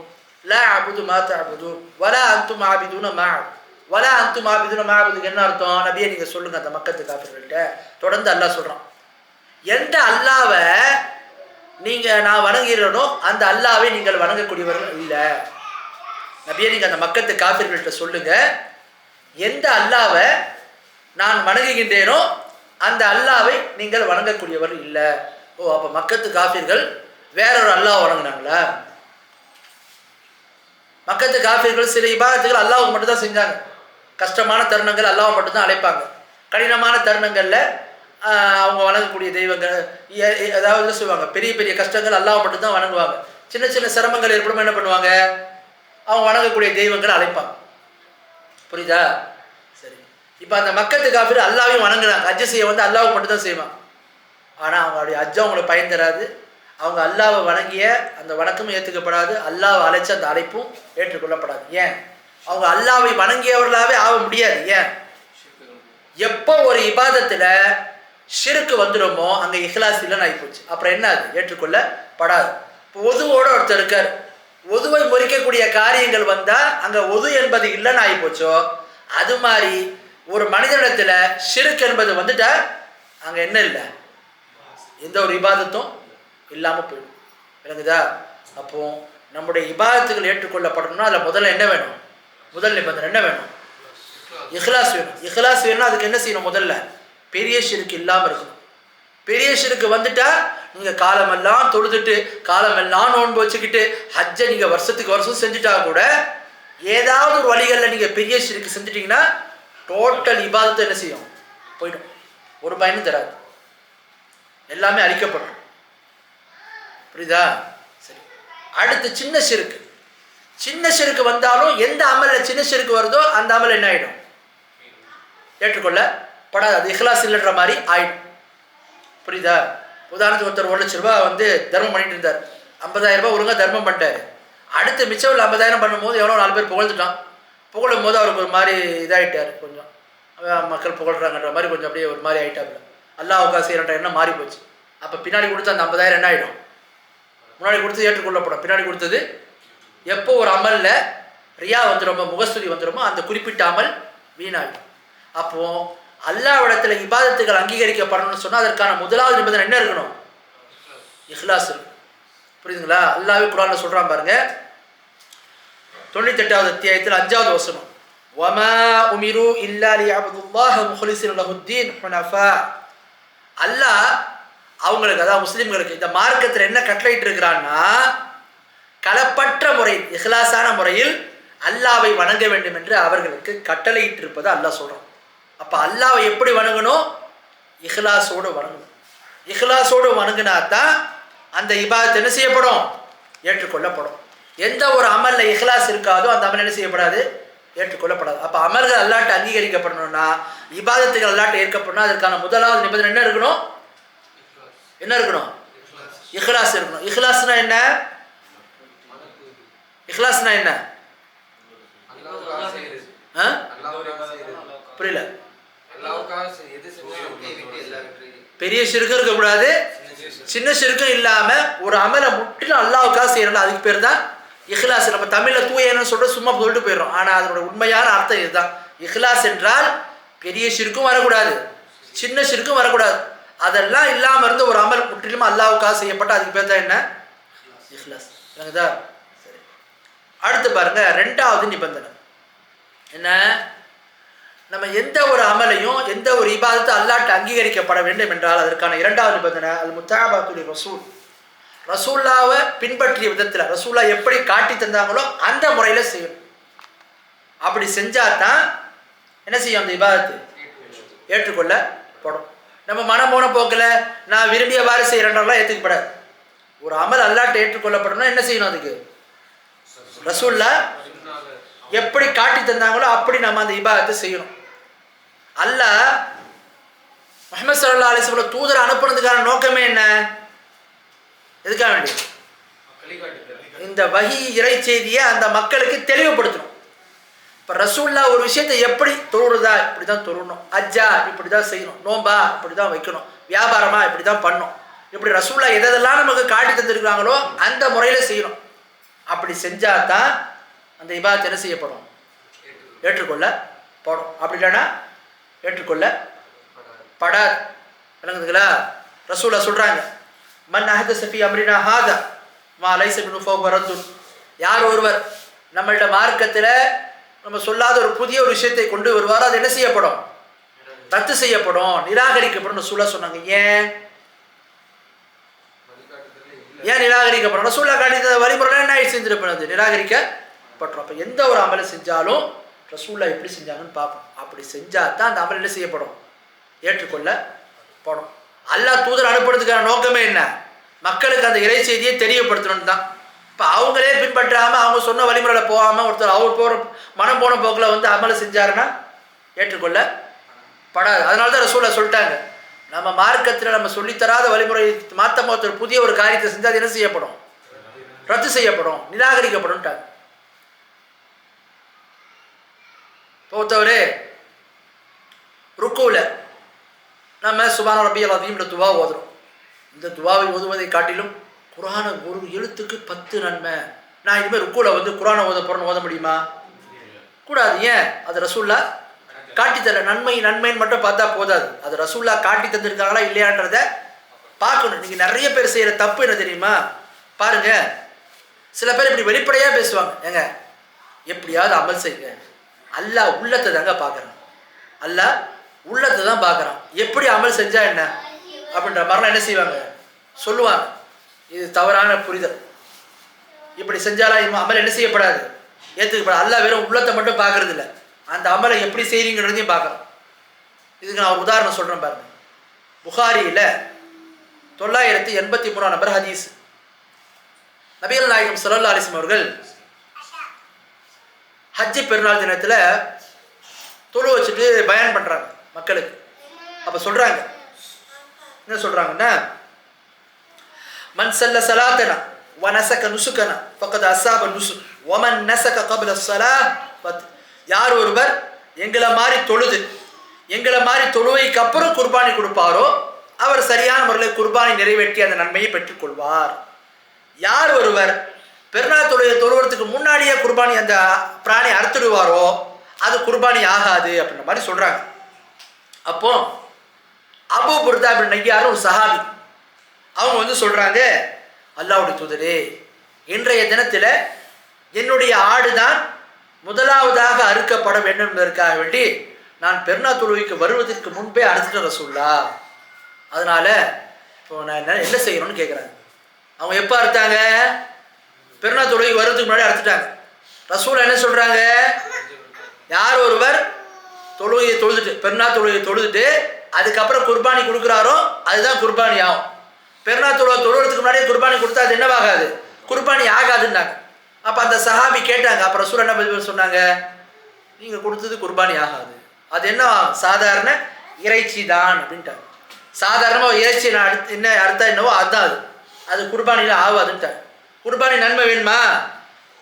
லா அபுது மா தஅபுதூன் வலா அன்தும் ஆபிதூன மா அபுது. வலா அன்தும் ஆபிதூன மா அபுதுக்கு என்ன அர்த்தம்? நபியே நீங்கள் சொல்லுங்கள் அந்த மக்கத்து காஃபிர்கள்ட்ட. தொடர்ந்து அல்லாஹ் சொல்கிறான், எந்த அல்லாஹ்வை நான் வணங்கிறனோ அந்த அல்லாஹ்வை நீங்கள் வணங்கக்கூடியவர்கள் இல்லை. நபியே நீங்கள் அந்த மக்கத்து காஃபிர்கள்ட்ட சொல்லுங்க, எந்த அல்லாஹ்வை நான் வணங்குகின்றேனோ அந்த அல்லாஹ்வை நீங்கள் வணங்கக்கூடியவர்கள் இல்லை. ஓ, அப்போ மக்கத்து காஃபிர்கள் வேறொரு அல்லாஹ் வணங்கினாங்களா? மக்கத்து காஃபிர்கள் சில இபாதத்துகள் அல்லாஹ்வுக்கு மட்டும்தான் செஞ்சாங்க. கஷ்டமான தருணங்கள் அல்லாஹ்வை மட்டும்தான் அழைப்பாங்க. கடினமான தருணங்களில் அவங்க வணங்கக்கூடிய தெய்வங்கள், அதாவது சொல்லுவாங்க, பெரிய பெரிய கஷ்டங்கள் அல்லாஹ்வை மட்டும்தான் வணங்குவாங்க. சின்ன சின்ன சிரமங்கள் ஏற்படும், என்ன பண்ணுவாங்க? அவங்க வணங்கக்கூடிய தெய்வங்களை அழைப்பாங்க. புரியுதா? சரி, இப்போ அந்த மக்கத்து காஃபிர் அல்லாஹ்வையும் வணங்குறாங்க. ஹஜ் செய்ய வந்து அல்லாஹ்வுக்கு மட்டும்தான் செய்வாங்க. ஆனால் அவங்களுடைய ஹஜ் அவங்களுக்கு பயன் தராது. அவங்க அல்லாஹ்வை வணங்கிய அந்த வணக்கமும் ஏற்றுக்கப்படாது, அல்லாஹ்வை அழைச்ச அந்த அழைப்பும் ஏற்றுக்கொள்ளப்படாது. ஏன்? அவங்க அல்லாஹ்வை வணங்கியவர்களாகவே ஆக முடியாது. ஏன்? எப்போ ஒரு இபாதத்தில் ஷிர்க் வந்துடுமோ அங்கே இஹ்லாஸ் இல்லைன்னு ஆகிப்போச்சு. அப்புறம் என்ன? அது ஏற்றுக்கொள்ளப்படாது. இப்போ ஒதுவோட ஒருத்தர் இருக்கார், ஒதுவை முறிக்கக்கூடிய காரியங்கள் வந்தால் அங்கே ஒது என்பது இல்லைன்னு ஆகிப்போச்சோ, அது மாதிரி ஒரு மனிதனிடத்தில் ஷிர்க் என்பது வந்துட்டா அங்கே என்ன இல்லை? எந்த ஒரு இபாதத்தும் இல்லாமல் போயிடும். விளங்குதா? அப்போ நம்முடைய இபாதத்துகள் ஏற்றுக்கொள்ளப்படணும்னா அதில் முதல்ல என்ன வேணும்? முதல் நிபந்தனை என்ன வேணும்? இஹ்லாஸ் வேணும். இஹ்லாஸ் வேணும்னா அதுக்கு என்ன செய்யணும்? முதல்ல பெரிய ஷிர்க் இல்லாமல் இருக்கணும். பெரிய ஷிர்க் வந்துட்டா நீங்கள் காலமெல்லாம் தொழுதுட்டு காலமெல்லாம் நோன்பு வச்சுக்கிட்டு ஹஜ்ஜை நீங்கள் வருஷத்துக்கு வருஷம் செஞ்சுட்டா கூட ஏதாவது ஒரு வழிகளில் நீங்கள் பெரிய ஷிர்க் செஞ்சுட்டிங்கன்னா டோட்டல் இபாதத்தை என்ன செய்யும்? போயிடும். ஒரு பயனும் தராது, எல்லாமே அழிக்கப்படும். புரியுதா? சரி, அடுத்து சின்ன ஷிர்க். சின்ன ஷிர்க் வந்தாலும் எந்த அமலில் சின்ன ஷிர்க் வருதோ அந்த அமல் என்ன ஆகிடும்? ஏற்றுக்கொள்ளப்படாது. அது இஹ்லாஸ் இல்லைன்ற மாதிரி ஆயிடும். புரியுதா? உதாரணத்துக்கு ஒருத்தர் 1 லட்ச ரூபா வந்து தர்மம் பண்ணிட்டு இருந்தார். 50,000 ரூபாய் ஒழுங்காக தர்மம் பண்ணிட்டாரு. அடுத்து மிச்சம் 50,000 பண்ணும்போது எவ்வளோ 4 பேர் புகழ்ந்துட்டான். புகழும் போது அவருக்கு ஒரு மாதிரி இதாகிட்டார், கொஞ்சம் மக்கள் புகழ்றாங்கன்ற மாதிரி கொஞ்சம் அப்படியே ஒரு மாதிரி ஆகிட்டாப்புல. அல்லாஹ்வுக்காக செய்கிறன்ற எண்ணம் மாறி போச்சு. அப்போ பின்னாடி கொடுத்த அந்த 50,000 என்ன ஆகிடும்? முன்னாடி கொடுத்தது ஏற்றுக்கொள்ளப்படும். பின்னாடி கொடுத்தது எப்போ ஒரு அமலில் ரியா வந்துடுமோ, முகஸ்துதி வந்துடுமோ, அந்த குறிப்பிட்ட அமல் வீணாகும். அப்போது அல்லாஹ்விடத்தில் இபாதத்துகள் அங்கீகரிக்கப்படணும்னு சொன்னால் அதற்கான முதலாவது நிபந்தனை என்ன இருக்கணும்? இஹ்லாஸ் இருக்கும். புரியுதுங்களா? அல்லாஹ்வே குர்ஆன்ல சொல்கிறான் பாருங்க, 98வது அத்தியாயத்தில் 5வது வசனம், வமா உமிரு இல்லா லியஅபுதுல்லாஹ முஹ்லிஸீன லஹுத்தீன் ஹுனஃபா. அல்லாஹ் அவங்களுக்கு, அதாவது முஸ்லிம்களுக்கு இந்த மார்க்கத்தில் என்ன கட்டளையிட்டு இருக்கிறான்னா, களப்பற்ற முறை இஹ்லாஸான முறையில் அல்லாஹ்வை வணங்க வேண்டும் என்று அவர்களுக்கு கட்டளையிட்டு இருப்பதை அல்லாஹ் சொல்கிறான். அப்போ அல்லாஹ்வை எப்படி வணங்கணும்? இஹ்லாஸோடு வணங்கணும். இஹ்லாஸோடு வணங்கினா தான் அந்த இபாதத் என்ன செய்யப்படும்? ஏற்றுக்கொள்ளப்படும். எந்த ஒரு அமலில் இஹ்லாஸ் இருக்காதோ அந்த அமல் என்ன செய்யப்படாது? ஏற்றுக்கொள்ளப்படாது. அப்போ அமல்கள் அல்லாஹ்ட்ட அங்கீகரிக்கப்படணும்னா, இபாதத்துகள் அல்லாஹ்ட்ட ஏற்கப்படணும், அதற்கான முதலாவது நிபந்தனை என்ன இருக்கணும்? என்ன இருக்கணும்? இஹ்லாஸ் இருக்கணும். இஹ்லாஸ்னா என்ன? இஹ்லாஸ்னா என்ன? புரியல. பெரிய ஷிர்க்கும் இருக்கக்கூடாது, சின்ன ஷிர்க்கும் இல்லாம ஒரு அமலை முற்றிலும் அல்லாஹ்வுக்காக செய்யணும், அதுக்கு பேர் தான் இஹ்லாஸ். நம்ம தமிழில் தூயன்னு சொல்ற சும்மா சொல்லிட்டு போயிடும். ஆனால் அதனோட உண்மையான அர்த்தம் இதுதான். இஹ்லாஸ் என்றால் பெரிய ஷிர்க்கும் வரக்கூடாது, சின்ன ஷிர்க்கும் வரக்கூடாது. அதெல்லாம் இல்லாமல் இருந்து ஒரு அமல் முற்றிலும் அல்லாஹ்வுக்காக செய்யப்பட்ட அதுக்கு பேர் தான் என்ன? இஹ்லாஸ். சரிங்களா? சரி, அடுத்து பாருங்க, 2வது நிபந்தனை என்ன? நம்ம எந்த ஒரு அமலையும் எந்த ஒரு இபாதத்தை அல்லாஹ்ட்ட அங்கீகரிக்கப்பட வேண்டும் என்றால் அதற்கான 2வது நிபந்தனை அல் முத்தாபத்துல் ரசூல். ரசூல்லாவை பின்பற்றிய விதத்தில் ரசூல்லா எப்படி காட்டி தந்தாங்களோ அந்த முறையில் செய்யணும். அப்படி செஞ்சால் தான் என்ன செய்யும்? அந்த இபாதத்து ஏற்றுக்கொள்ளப்படும். நம்ம மனம் போன போக்கில் நான் விரும்பியவாறு செய்கிறேன்றலாம் ஏற்றுக்கப்படாது. ஒரு அமல் அல்லாஹ்ட்ட ஏற்றுக்கொள்ளப்படணும்னா என்ன செய்யணும்? அதுக்கு ரசூல்லா எப்படி காட்டி தந்தாங்களோ அப்படி நம்ம அந்த இபாதத்தை செய்யணும். அல்லாஹ் முஹம்மது ஸல்லல்லாஹு அலைஹி வஸல்லம் தூதர் அனுப்புனதுக்கான நோக்கமே என்ன? எதுக்காக வேண்டி? இந்த வஹி இறை செய்தியை அந்த மக்களுக்கு தெளிவுபடுத்தணும். இப்போ ரசூல்லா ஒரு விஷயத்தை எப்படி தொழுறதா இப்படி தான் தொழணும், அஜ்ஜா இப்படி தான் செய்யணும், நோம்பா இப்படி தான் வைக்கணும், வியாபாரமா இப்படி தான் பண்ணணும், இப்படி ரசூல்லா எதெல்லாம் நமக்கு காட்டி தந்துருக்காங்களோ அந்த முறையில் செய்யணும். அப்படி செஞ்சால் தான் அந்த இபாதத் என்ன செய்யப்படும்? ஏற்றுக்கொள்ளப்படும். அப்படி இல்லைன்னா ஏற்றுக்கொள்ளப்படாது. விளங்குதுங்களா? ரசூல்லா சொல்கிறாங்க, மன் அஹதஸ ஃபீ அம்ரினா ஹாதா மா லைஸ மின்ஹு ஃபஹுவ ரத்துன். யார் ஒருவர் நம்மள்ட மார்க்கத்தில் நம்ம சொல்லாத ஒரு புதிய ஒரு விஷயத்தை கொண்டு வருவாரோ அது என்ன செய்யப்படும்? ரத்து செய்யப்படும், நிராகரிக்கப்படும். ரசூல்லா சொன்னாங்க. ஏன் நிராகரிக்கப்படும்? ரசூல்லா காட்டிய வழிமுறைலாம் என்ன செஞ்சிருப்போம்? அது நிராகரிக்கப்பட்டோம். அப்போ எந்த ஒரு அமலை செஞ்சாலும் ரசூல்லா எப்படி செஞ்சாங்கன்னு பார்ப்போம். அப்படி செஞ்சால் தான் அந்த அமல் என்ன செய்யப்படும்? ஏற்றுக்கொள்ளப்படும். அல்லாஹ் தூதர் அனுப்புறதுக்கான நோக்கமே என்ன? மக்களுக்கு அந்த இறை செய்தியை தெரியப்படுத்தணும்னு தான். இப்போ அவங்களே பின்பற்றாமல் அவங்க சொன்ன வழிமுறையில் போகாமல் ஒருத்தர் அவர் போகிற மனம் போன போக்கில் வந்து அமலை செஞ்சாருன்னா ஏற்றுக்கொள்ளப்படாது. அதனால தான் ரசூல்லா சொல்லிட்டாங்க, நம்ம மார்க்கத்தில் நம்ம சொல்லித்தராத வழிமுறை மாற்றமாக ஒருத்தர் புதிய ஒரு காரியத்தை செஞ்சால் அது என்ன செய்யப்படும்? ரத்து செய்யப்படும், நிராகரிக்கப்படும். பொறுத்தவரே ருக்குவில் நம்ம சுப்ஹான ரப்பியல் அஸீம்ன்ற துவா ஓதுறோம். இந்த துவாவை ஓதுவதை காட்டிலும் குர்ஆனை ஒரு எழுத்துக்கு 10 நன்மை. நான் இனிமேல் ருக்குவில் வந்து குர்ஆனை ஓத போகிறேன்னு ஓத முடியுமா? கூடாது. ஏன்? அது ரசூல்லா காட்டி தர நன்மைன்னு மட்டும் பார்த்தா போதாது. அது ரசூல்லா காட்டி தந்திருக்காங்களா இல்லையான்றதை பார்க்கணும். நீங்கள் நிறைய பேர் செய்கிற தப்பு என்ன தெரியுமா? பாருங்க, சில பேர் இப்படி வெளிப்படையாக பேசுவாங்க, ஏங்க எப்படியாவது அமல் செய்யுங்க, அல்லாஹ் உள்ளத்தை தாங்க பார்க்குறான், அல்லாஹ் உள்ளத்தை தான் பார்க்குறான், எப்படி அமல் செஞ்சா என்ன அப்படின்ற மாதிரிலாம் என்ன செய்வாங்க? சொல்லுவாங்க. இது தவறான புரிதல். இப்படி செஞ்சாலும் அமல் என்ன செய்யப்படாது? ஏற்றுக்கப்படாது. அல்லாஹ் வெறும் உள்ளத்தை மட்டும் பார்க்கறது இல்லை, அந்த அமலை எப்படி செய்கிறீங்கிறதையும் பார்க்கலாம். இதுக்கு நான் ஒரு உதாரணம் சொல்கிறேன் பாருங்க. புகாரியில் 983 நம்பர் ஹதீஸ். நபிகள் நாயகம் ஸல்லல்லாஹு அலைஹி வஸல்லம் அவர்கள் ஹஜ்ஜி பெருநாள் தினத்தில் தொழு வச்சுட்டு பயான் பண்ணுறாங்க மக்களுக்கு. அப்போ சொல்கிறாங்க, என்ன சொல்கிறாங்கன்னா, மன் ஸல்ல ஸலாத்தனா வ நஸக நுஸுகனா ஃபக்கத் அஸாப நுஸுக் வ மன் நஸக கப்ல ஸலாஹ் யார் ஒருவர் எங்களை மாதிரி தொழுது எங்களை மாதிரி தொழுவைக்கு அப்புறம் குர்பானி கொடுப்பாரோ அவர் சரியான முறையில் குர்பானி நிறைவேற்றி அந்த நன்மையை பெற்றுக்கொள்வார். யார் ஒருவர் பெருநாள் தொழுகை தொழுவதுக்கு முன்னாடியே குர்பானி அந்த பிராணி அறுத்துடுவாரோ அது குர்பானி ஆகாது அப்படின்ற மாதிரி சொல்றாங்க. அப்போ அபூ புர்தா பின் நய்யார் ஒரு சஹாபி, அவங்க சொல்றாங்க, அல்லாஹ்வுடைய தூதரே, இன்றைய தினத்தில் என்னுடைய ஆடுதான் முதலாவதாக அறுக்கப்பட வேண்டும் என்பதற்காக வேண்டி நான் பெருநாள் தொழுகைக்கு வருவதற்கு முன்பே அறுத்துட்ட ரசூல்லா. அதனால இப்போ நான் என்ன செய்யணும்னு கேட்குறாங்க. அவங்க எப்போ அறுத்தாங்க? பெருநாள் தொழுகைக்கு வர்றதுக்கு முன்னாடி அறுத்துட்டாங்க. ரசூல் என்ன சொல்றாங்க? யார் ஒருவர் தொழுகையை தொழுதுட்டு பெருநாள் தொழுகையை தொழுதுட்டு அதுக்கப்புறம் குர்பானி கொடுக்குறாரோ அதுதான் குர்பானி ஆகும். பெருநாள் தொழுகை தொழுறதுக்கு முன்னாடியே குர்பானி கொடுத்தா அது என்னவாகாது? குர்பானி ஆகாதுன்னாங்க. அப்போ அந்த சஹாபி கேட்டாங்க. அப்போ ரசூல் என்ன பதில் சொன்னாங்க? நீங்கள் கொடுத்தது குர்பானி ஆகாது, அது என்ன சாதாரண இறைச்சி தான் அப்படின்ட்டாங்க. சாதாரணமாக இறைச்சி நான் என்ன அர்த்தம் என்னவோ அதுதான் அது, அது குர்பானியில் ஆகாதுன்ட்டாங்க. குர்பானி நன்மை வேணுமா?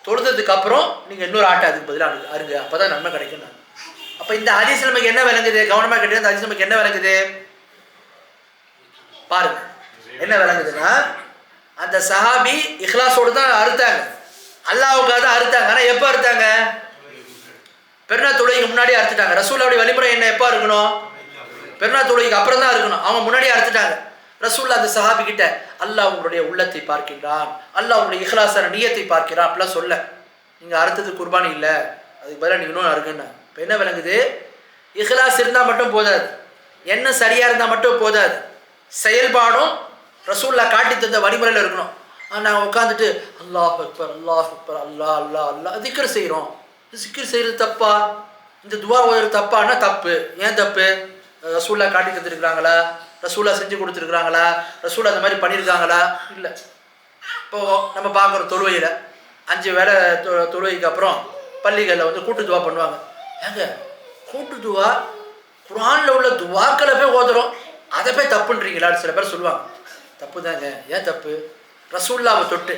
தொழுதுக்கு அப்புறம் நீங்கள் இன்னொரு ஆட்டை அதுக்கு பதிலாக அருங்க, அப்போ தான் நன்மை கிடைக்கும். அப்போ இந்த ஹதீஸ் நமக்கு என்ன விளங்குது? கவனமாக கேட்டது. இந்த ஹதீஸ் நமக்கு என்ன விளங்குது பாருங்க. என்ன விளங்குதுன்னா, அந்த சஹாபி இஹ்லாஸோடு தான் அறுத்தாங்க, அல்லாஹ்வுக்காக தான் அறுத்தாங்க. ஆனால் எப்போ அறுத்தாங்க? பெருநாள் தொழுகைக்கு முன்னாடியே அறுத்துட்டாங்க. ரசூலுடைய வழிமுறை என்ன? எப்போ இருக்கணும்? பெருநாள் தொழுகைக்கு அப்புறம் தான் இருக்கணும். அவங்க முன்னாடியே அறுத்துட்டாங்க. ரசூல் அந்த சஹாபி கிட்ட அல்லாஹ் உங்களுடைய உள்ளத்தை பார்க்கின்றான், அல்லாஹ் உங்களுடைய இஹ்லாஸான நியத்தை பார்க்கிறான் அப்படிலாம் சொல்ல, நீங்கள் அறுத்தது குர்பானி இல்லை, அதுக்கு பதிலாக நீங்கள் இன்னும் அறுக்குன்னா. இப்போ என்ன விளங்குது? இஹ்லாஸ் இருந்தால் மட்டும் போதாது, என்ன சரியாக இருந்தால் மட்டும் போதாது, செயல்பாடும் ரசூல்லா காட்டி தந்த வழிமுறையில் இருக்கணும். நாங்கள் உட்காந்துட்டு அல்லாஹ் அக்பர் அல்லாஹ் அக்பர் அல்லாஹ் அல்லாஹ் அல்லாஹ் திக்ர் செய்கிறோம். சிக்கர் செய்கிறது தப்பா? இந்த துவா ஓதுறது தப்பான்னா தப்பு. ஏன் தப்பு? ரசூல்லா காட்டி தந்துருக்குறாங்களா? ரசூல்லா செஞ்சு கொடுத்துருக்குறாங்களா? ரசூல்லா அந்த மாதிரி பண்ணியிருக்காங்களா? இல்லை. இப்போது நம்ம பார்க்குறோம் தொழுவையில் 5 வேளை தொழுவைக்கு அப்புறம் பள்ளிகளில் கூட்டு துவா பண்ணுவாங்க. ஏங்க கூட்டு துவா குர்ஆனில் உள்ள துவாக்களை போய் ஓதுறோம், அதை போய் தப்புன்றீங்களான்னு சில பேர் சொல்லுவாங்க. தப்பு தாங்க. ஏன் தப்பு? ரசூல்லாவை தொட்டு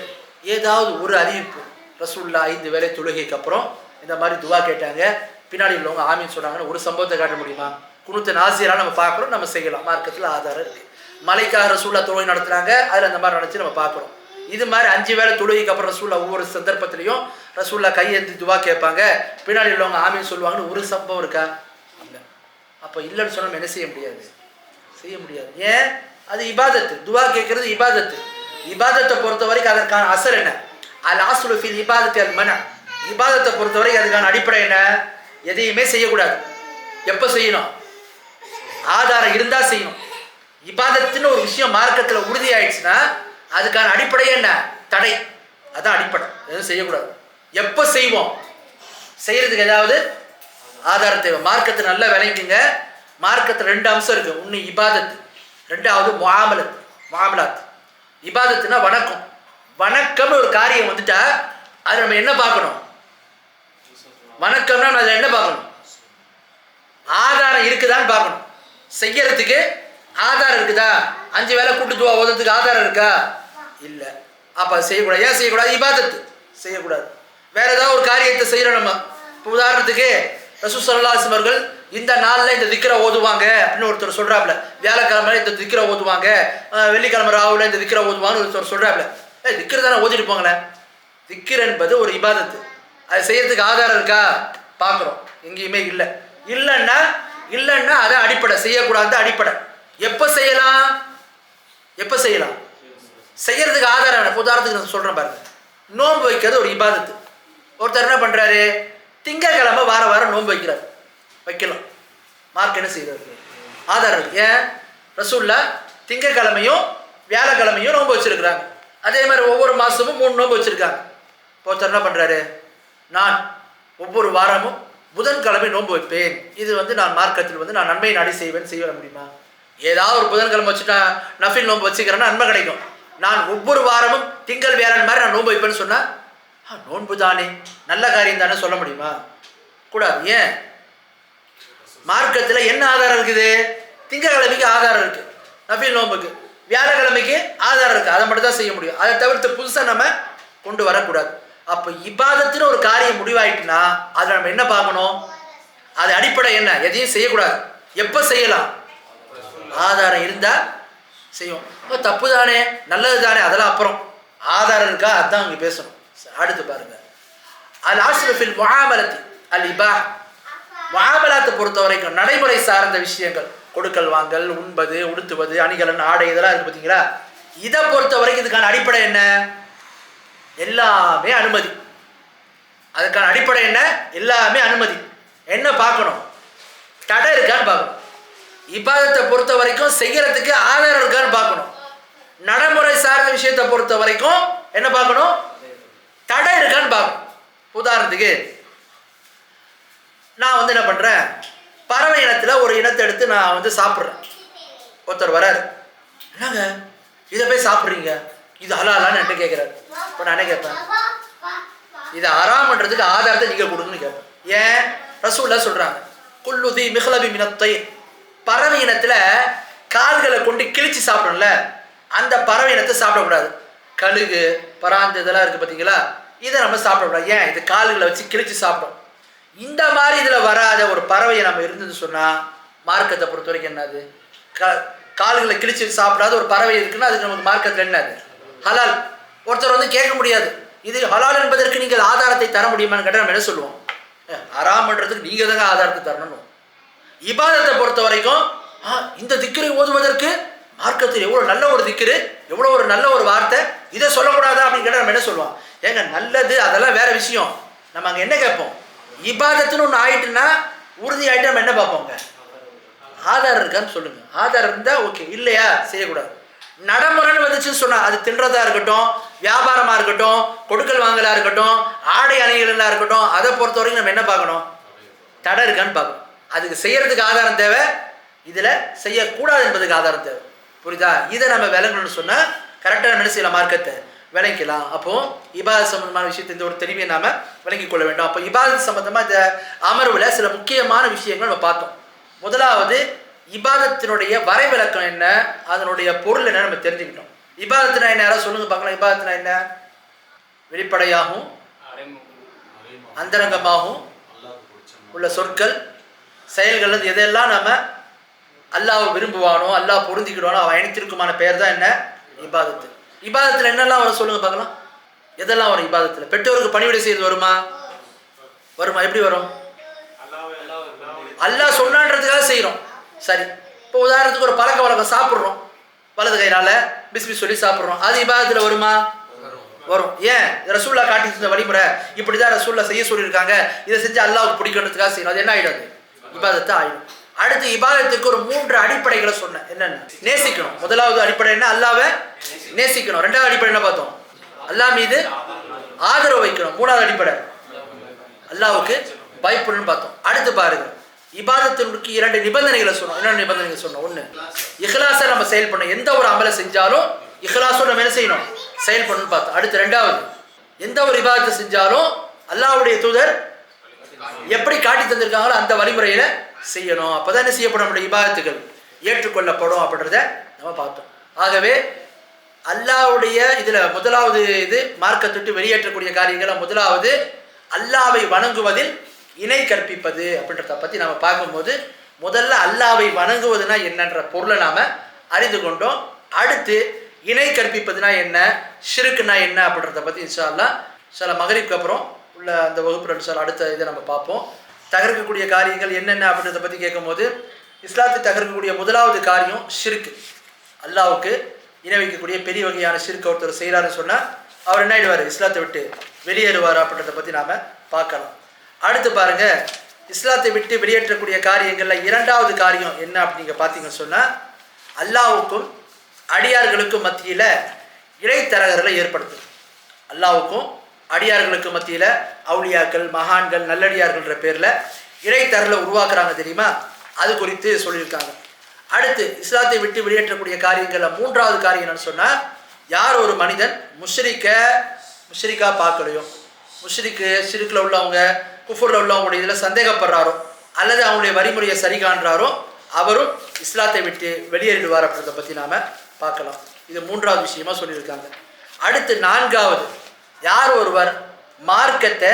ஏதாவது ஒரு அறிவிப்பு, ரசூல்லா 5 வேளை தொழுகைக்கு அப்புறம் இந்த மாதிரி துவா கேட்டாங்க, பின்னாடி உள்ளவங்க ஆமீன் சொன்னாங்கன்னு ஒரு சம்பவத்தை காட்ட முடியுமா? குனுத்த நாசியராக நம்ம பார்க்குறோம், நம்ம செய்யலாம். மார்க்கத்தில் ஆதாரம் இருக்குது. மலைக்காக ரசூல்லா தொழுகை நடத்துகிறாங்க, அதில் அந்த மாதிரி நினச்சி நம்ம பார்க்குறோம். இது மாதிரி 5 வேளை தொழுகைக்கு அப்புறம் ரசூல்லா ஒவ்வொரு சந்தர்ப்பத்திலையும் ரசூல்லா கையெழுந்து துவா கேட்பாங்க, பின்னாடி உள்ளவங்க ஆமீன் சொல்லுவாங்கன்னு ஒரு சம்பவம் இருக்கா? இல்லை. அப்போ இல்லைன்னு சொன்னால் நம்ம என்ன செய்ய முடியாது? செய்ய முடியாது. ஏன்? அது இபாதத்து. துவா கேட்கறது இபாதத்து. இபாதத்தை பொறுத்த வரைக்கும் அதற்கான அசல் என்ன? அல் அஸ்லு ஃபில் இபாதத்தி அல் மன. இபாதத்தை பொறுத்த வரைக்கும் அதுக்கான அடிப்படை என்ன? எதையுமே செய்யக்கூடாது. எப்போ செய்யணும்? ஆதாரம் இருந்தால் செய்யணும். இபாதத்துன்னு ஒரு விஷயம் மார்க்கத்தில் உறுதி ஆயிடுச்சுன்னா அதுக்கான அடிப்படை என்ன? தடை. அதான் அடிப்படை. எதுவும் செய்யக்கூடாது. எப்போ செய்வோம்? செய்யறதுக்கு ஏதாவது ஆதாரம் தேவை. மார்க்கத்தை நல்லா விளங்கிங்க. மார்க்கத்தில் 2 அம்சம் இருக்கு. ஒன்று இபாதத்து, 2வது முஆமலத். முஆமலாத். இபாதத்துனா வணக்கம். வணக்கம்னு ஒரு காரியம் வந்துட்டா அது நம்ம என்ன பார்க்கணும்? வணக்கம்னா அதில் என்ன பார்க்கணும்? ஆதாரம் இருக்குதான்னு பார்க்கணும். செய்யறதுக்கு ஆதாரம் இருக்குதா? 5 வேளை கூட்டு துவா ஓதுறதுக்கு ஆதாரம் இருக்கா? இல்லை. அப்போ செய்யக்கூடாது. ஏன் செய்யக்கூடாது? இபாதத்து செய்யக்கூடாது. வேற ஏதாவது ஒரு காரியத்தை செய்யறோம் நம்ம. இப்போ உதாரணத்துக்கு ரசூல் ஸல்லல்லாஹு அலைஹி வஸல்லம் அவர்கள் இந்த நாளில் இந்த திக்ரை ஓதுவாங்க அப்படின்னு ஒருத்தர் சொல்றாப்ல. வியாழக்கிழமை இந்த திக்ரை ஓதுவாங்க, வெள்ளிக்கிழமை ராவுல இந்த திக்ரை ஓதுவாங்கன்னு ஒருத்தர் சொல்றாப்ல. திக்ரு தானே ஓதிட்டு போங்களேன். திக்ர் என்பது ஒரு இபாதத்து. அது செய்யறதுக்கு ஆதாரம் இருக்கா? பார்க்குறோம். எங்கேயுமே இல்லை. இல்லைன்னா அது அடிப்படை. செய்யக்கூடாது அடிப்படை. எப்போ செய்யலாம்? எப்போ செய்யலாம்? செய்யறதுக்கு ஆதாரம். உதாரணத்துக்கு நான் சொல்கிறேன் பாருங்க. நோன்பு வைக்கிறது ஒரு இபாதத்து. ஒருத்தர் என்ன பண்ணுறாரு? திங்கக்கிழமை வாரம் நோன்பு வைக்கலாம். மார்க் என்ன செய்யறது? ஆதாரம் இருக்கு. ஏன்? ரசூல்லா திங்கக்கிழமையும் வியாழக்கிழமையும் நோன்பு வச்சிருக்கிறாங்க. அதே மாதிரி ஒவ்வொரு மாதமும் 3 நோன்பு வச்சுருக்காங்க. ஒருத்தர் என்ன பண்ணுறாரு? நான் ஒவ்வொரு வாரமும் புதன்கிழமை நோன்பு வைப்பேன். இது நான் மார்க்கத்தில் நான் நன்மை நாடி செய்ய முடியுமா? ஏதாவது ஒரு புதன்கிழமை வச்சுட்டா நஃபில் நோன்பு வச்சுக்கிறேன்னா நன்மை கிடைக்கும். நான் ஒவ்வொரு வாரமும் திங்கள் வியாழன் மாதிரி நான் நோன்பு வைப்பேன்னு சொன்னால் நோன்பு தானே, நல்ல காரியம் தானே சொல்ல முடியுமா? கூடாது. ஏன்? மார்க்கத்தில் என்ன ஆதாரம் இருக்குது? திங்கக்கிழமைக்கு ஆதாரம் இருக்குது, நஃபில் நோன்புக்கு. வியாழக்கிழமைக்கு ஆதாரம் இருக்குது, அதை மட்டும் தான் செய்ய முடியும். அதை தவிர்த்து புதுசாக நம்ம கொண்டு வரக்கூடாது. அப்போ இபாதத்துன்னு ஒரு காரியம் முடிவாயிட்டுனா அதை நம்ம என்ன பார்க்கணும்? அது அடிப்படை என்ன? எதையும் செய்யக்கூடாது. எப்போ செய்யலாம்? ஆதாரம் இருந்தால் செய்யும். தப்பு தானே, நல்லது தானே, அதெல்லாம் அப்புறம். ஆதாரம் இருக்கா, அதுதான் இங்கே பேசணும். அடுத்து பாருங்க, அல் அஸ்லு ஃபில் முஆமலத்தி அல் இபாஹ். முஆமலாத்தை பொறுத்த வரைக்கும் நடைமுறை சார்ந்த விஷயங்கள், கொடுக்கல் வாங்கல், உண்பது, உடுத்துவது, அணிகலன், ஆடை, இதெல்லாம் இருக்கு பார்த்தீங்களா? இதை பொறுத்த வரைக்கும் இதுக்கான அடிப்படை என்ன? எல்லாமே அனுமதி. அதுக்கான அடிப்படை என்ன? எல்லாமே அனுமதி. என்ன பார்க்கணும்? தடை இருக்கான்னு பார்க்கணும். இபாதத்தை பொறுத்த வரைக்கும் செய்யறதுக்கு ஆதாரம் இருக்கான்னு பார்க்கணும். நடைமுறை சார்ந்த விஷயத்தை பொறுத்த வரைக்கும் என்ன பார்க்கணும்? தடை இருக்கான்னு பார்க்கணும். உதாரணத்துக்கு நான் என்ன பண்றேன், பறவை இனத்துல ஒரு இனத்தை எடுத்து நான் சாப்பிட்றேன். ஒருத்தர் வராரு, என்னங்க இதை போய் சாப்பிட்றீங்க, இது ஹலாலான்னு என்கிட்ட கேட்குறாரு. இப்போ நானே கேட்பேன், இதை ஹராம் பண்றதுக்கு ஆதாரத்தை நீங்க கொடுங்கன்னு கேட்பேன். ஏன்? ரசூலுல்லாஹ் சொல்றாங்க, குல்லு தி மிஹ்லபி மினத் தைர். பறவை இனத்துல கால்களை கொண்டு கிழிச்சு சாப்பிடணும்ல, அந்த பறவை இனத்தை சாப்பிடக்கூடாது. கழுகு, பராந்து, இதெல்லாம் இருக்கு பார்த்தீங்களா, இதை நம்ம சாப்பிடக்கூடாது. ஏன்? இது கால்களை வச்சு கிழிச்சு சாப்பிடும். இந்த மாதிரி இதில் வராத ஒரு பறவையை நம்ம இருந்தது சொன்னால் மார்க்கத்தை பொறுத்த வரைக்கும் என்னது? கால்களை கிழிச்சு சாப்பிடாத ஒரு பறவை இருக்குன்னா அதுக்கு நமக்கு மார்க்கத்தில் என்னது? ஹலால். ஒருத்தர் கேட்க முடியாது, இது ஹலால் என்பதற்கு நீங்கள் ஆதாரத்தை தர முடியுமான்னு கேட்டால் நம்ம என்ன சொல்லுவோம்? ஹராம் பண்ணுறதுக்கு நீங்கள் தாங்க ஆதாரத்தை தரணும். இபாதத்தை பொறுத்த வரைக்கும் இந்த திக்கரை ஓதுவதற்கு மார்க்கத்தில் எவ்வளோ நல்ல ஒரு திக்கரு, எவ்வளோ ஒரு நல்ல ஒரு வார்த்தை, இதை சொல்லக்கூடாதா அப்படின்னு கேட்டால் நம்ம என்ன சொல்லுவோம்? ஏங்க நல்லது, அதெல்லாம் வேற விஷயம். நம்ம அங்கே என்ன கேட்போம்? இபாதத்துன்னு ஒன்று ஆயிட்டுன்னா, உறுதி ஆகிட்டு நம்ம என்ன பார்ப்போங்க? ஆதாரம் இருக்கான்னு சொல்லுங்க. ஆதாரம் இருந்தால் ஓகே, இல்லையா செய்யக்கூடாது. நடைமுறைன்னு வந்துச்சுன்னு சொன்னால் அது தின்றதா இருக்கட்டும், வியாபாரமாக இருக்கட்டும், கொடுக்கல் வாங்கலாக இருக்கட்டும், ஆடை அணிகளாக இருக்கட்டும், அதை பொறுத்த வரைக்கும் நம்ம என்ன பார்க்கணும்? தடை இருக்கான்னு பார்க்கணும். அதுக்கு செய்யறதுக்கு ஆதாரம் தேவை, இதில் செய்யக்கூடாது என்பதுக்கு ஆதாரம் தேவை. புரியுதா? இதை நம்ம விளங்கணும்னு சொன்னால் கரெக்டாக நம்ம என்ன செய்யலாம்? மார்க்கத்தை விளங்கிக்கலாம். அப்போ இபாதத் சம்பந்தமான விஷயத்தை இந்த ஒரு தெளிவை நாம விளங்கிக் கொள்ள வேண்டும். அப்போ இபாதத் சம்பந்தமா இந்த அமர்வில் சில முக்கியமான விஷயங்கள் நம்ம பார்த்தோம். முதலாவது, இபாதத்தினுடைய வரைவிலக்கம் என்ன, அதனுடைய பொருள் என்ன நம்ம தெரிஞ்சுக்கிட்டோம். இபாதத்துனா என்ன? யாராவது சொல்லுங்க பார்க்கலாம். இபாதத்துனா என்ன? வெளிப்படையாகவும் அந்தரங்கமாகவும் உள்ள சொற்கள், செயல்கள், எதெல்லாம் நம்ம அல்லாஹ் விரும்புவானோ, அல்லாஹ் பொருந்திக்கிடுவானோ அவன் அனைத்திற்குமான பெயர் தான் என்ன? இபாதத்து. இபாதத்தில் என்னெல்லாம் வரும் சொல்லுங்க பார்க்கலாம். எதெல்லாம் வரும் இபாதத்தில்? பெற்றோருக்கு பணிவிடை செய்வது வருமா? வருமா? எப்படி வரும்? அல்லாஹ் சொன்னான்றதுக்காக செய்கிறோம். சரி, இப்போ உதாரணத்துக்கு ஒரு பழக்க வழக்கம், சாப்பிட்றோம், வலது கையினால பிஸ்மி சொல்லி சாப்பிட்றோம், அது இபாதத்தில் வருமா? வரும். ஏன்? ரசூலுல்லாஹ் காட்டி இருந்த வழிமுறை இப்படிதான் ரசூலுல்லாஹ் செய்ய சொல்லியிருக்காங்க, இதை செஞ்சு அல்லாஹ்வுக்கு பிடிக்கிறதுக்காக செய்யணும். அது என்ன ஆகிடும்? இபாதத்தை ஆகிடும். அடுத்து இபாதத்துக்கு ஒரு 3 அடிப்படைகளை சொன்னேன். என்னென்ன? நேசிக்கணும். முதலாவது அடிப்படை என்ன? அல்லாஹ்வை நேசிக்கணும். ரெண்டாவது அடிப்படை என்ன பார்த்தோம்? அல்லாஹ் மீது ஆதரவு வைக்கணும். மூணாவது அடிப்படை அல்லாஹ்வுக்கு பயப்படணும்னு பார்த்தோம். அடுத்து பாருங்க, இபாதத்திற்கு 2 நிபந்தனைகளை சொன்னோம். என்ன நிபந்தனைகள் சொன்னோம்? ஒன்று, இஹ்லாஸை நம்ம செயல்படணும். எந்த ஒரு அமலை செஞ்சாலும் இஹ்லாஸோட நம்ம என்ன செய்யணும்? செயல்படணும்னு பார்த்தோம். அடுத்து ரெண்டாவது, எந்த ஒரு இபாதத்தை செஞ்சாலும் அல்லாஹ்வுடைய தூதர் எப்படி காட்டி தந்திருக்காங்களோ அந்த வழிமுறையில செய்யணும். அப்பதான் என்ன செய்யப்பட முடியும்? இபாதத்துகள் ஏற்றுக்கொள்ளப்படும் அப்படின்றத நம்ம பார்த்தோம். ஆகவே அல்லாஹ்வுடைய இதுல முதலாவது இது மார்க்கத்தை வெளியேற்றக்கூடிய காரியங்கள். முதலாவது, அல்லாஹ்வை வணங்குவதில் இணை கற்பிப்பது அப்படின்றத பத்தி நம்ம பார்க்கும்போது முதல்ல அல்லாஹ்வை வணங்குவதுனா என்னன்ற பொருளை நாம அறிந்து கொண்டோம். அடுத்து இணை கற்பிப்பதுனா என்ன, ஷிர்க்னா என்ன அப்படின்றத பத்தி இன்ஷா அல்லாஹ் சில மகரிப்க்கு அப்புறம் உள்ள அந்த வகுப்பு இன்ஷா அடுத்த இதை நம்ம பார்ப்போம். தகர்க்கக்கூடிய காரியங்கள் என்னென்ன அப்படின்றத பற்றி கேட்கும்போது, இஸ்லாத்தை தகர்க்கக்கூடிய முதலாவது காரியம் ஷிர்க். அல்லாஹ்வுக்கு இணை வைக்கக்கூடிய பெரிய வகையான ஷிர்க் ஒருத்தர் செய்கிறாருன்னு சொன்னால் அவர் என்ன ஆயிடுவார்? இஸ்லாத்தை விட்டு வெளியேறுவார் அப்படின்றத பற்றி நாம் பார்க்கலாம். அடுத்து பாருங்க, இஸ்லாத்தை விட்டு வெளியேற்றக்கூடிய காரியங்களில் 2வது காரியம் என்ன அப்படிங்க பார்த்தீங்கன்னு சொன்னால், அல்லாஹ்வுக்கும் அடியார்களுக்கும் மத்தியில் இடைத்தரகர்களை ஏற்படுத்தும். அல்லாஹ்வுக்கும் அடியார்களுக்கு மத்தியில் அவுலியாக்கள், மகான்கள், நல்லடியார்கள்ன்ற பேரில் இடைத்தரலை உருவாக்குறாங்க தெரியுமா? அது குறித்து சொல்லியிருக்காங்க. அடுத்து இஸ்லாத்தை விட்டு வெளியேற்றக்கூடிய காரியங்களில் 3வது காரியம் என்னன்னு சொன்னால், யார் ஒரு மனிதன் முஷ்ரிக்கா பார்க்கலையோ, முஷ்ரிக்கு ஷிர்க்ல உள்ளவங்க, குஃபுர்ல உள்ளவங்களுடைய இதில் சந்தேகப்படுறாரோ அல்லது அவங்களுடைய வழிமுறையை சரி காண்றாரோ அவரும் இஸ்லாத்தை விட்டு வெளியேறிடுவார் அப்படின்றத பற்றி நாம் பார்க்கலாம். இது 3வது விஷயமா சொல்லியிருக்காங்க. அடுத்து 4வது, யார் ஒருவர் மார்க்கத்தை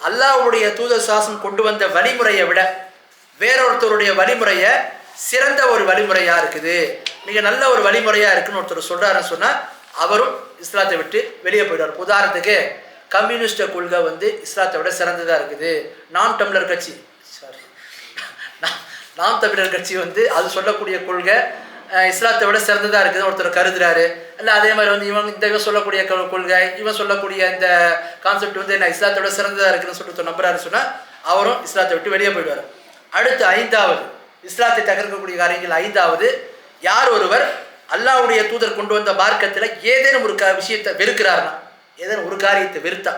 அல்லாஹ்வுடைய தூதர் சாசனம் கொண்டு வந்த வழிமுறையை விட வேறொருத்தருடைய வழிமுறையை சிறந்த ஒரு வழிமுறையாக இருக்குது, மிக நல்ல ஒரு வழிமுறையாக இருக்குன்னு ஒருத்தர் சொல்கிறாருன்னு சொன்னால் அவரும் இஸ்லாத்தை விட்டு வெளியே போயிடுவார். உதாரணத்துக்கு கம்யூனிஸ்ட கொள்கை இஸ்லாத்தை விட சிறந்ததாக இருக்குது. நாம் தமிழர் கட்சி நாம் தமிழர் கட்சி அது சொல்லக்கூடிய கொள்கை இஸ்லாத்தை விட சிறந்ததாக இருக்குதுன்னு ஒருத்தர் கருதுறாரு. இல்லை அதே மாதிரி இவன் சொல்லக்கூடிய கொள்கை, இவன் சொல்லக்கூடிய இந்த கான்செப்ட் என்ன இஸ்லாத்தை விட சிறந்ததாக இருக்குதுன்னு சொல்லிட்டு நம்புறாரு சொன்னால் அவரும் இஸ்லாத்தை விட்டு வெளியே போயிடுவார். அடுத்து ஐந்தாவது இஸ்லாத்தை தகர்க்கக்கூடிய காரியங்கள் ஐந்தாவது, யார் ஒருவர் அல்லாஹ்வுடைய தூதர் கொண்டு வந்த மார்க்கத்தில் ஏதேனும் ஒரு விஷயத்தை வெறுக்கிறார்னா, ஏதேனும் ஒரு காரியத்தை வெறுத்தா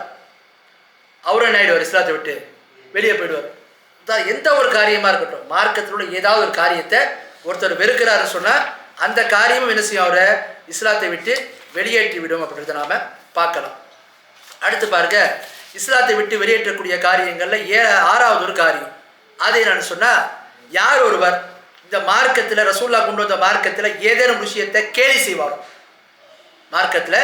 அவரும் என்ன ஆயிடுவார், இஸ்லாத்தை விட்டு வெளியே போயிடுவார். எந்த ஒரு காரியமாக இருக்கட்டும், மார்க்கத்தில் உள்ள ஏதாவது ஒரு காரியத்தை ஒருத்தர் வெறுக்கிறாருன்னு சொன்னால் அந்த காரியமும் என்ன செய்யும், அவரை இஸ்லாத்தை விட்டு வெளியேற்றி விடும் அப்படின்றத நாம் பார்க்கலாம். அடுத்து பாருங்க, இஸ்லாத்தை விட்டு வெளியேற்றக்கூடிய காரியங்களில் ஆறாவது ஒரு காரியம், அது என்னன்னு சொன்னால், யார் ஒருவர் இந்த மார்க்கத்தில் ரசூல்லா கொண்டு வந்த மார்க்கத்தில் ஏதேனும் விஷயத்தை கேலி செய்வாரோ, மார்க்கத்தில்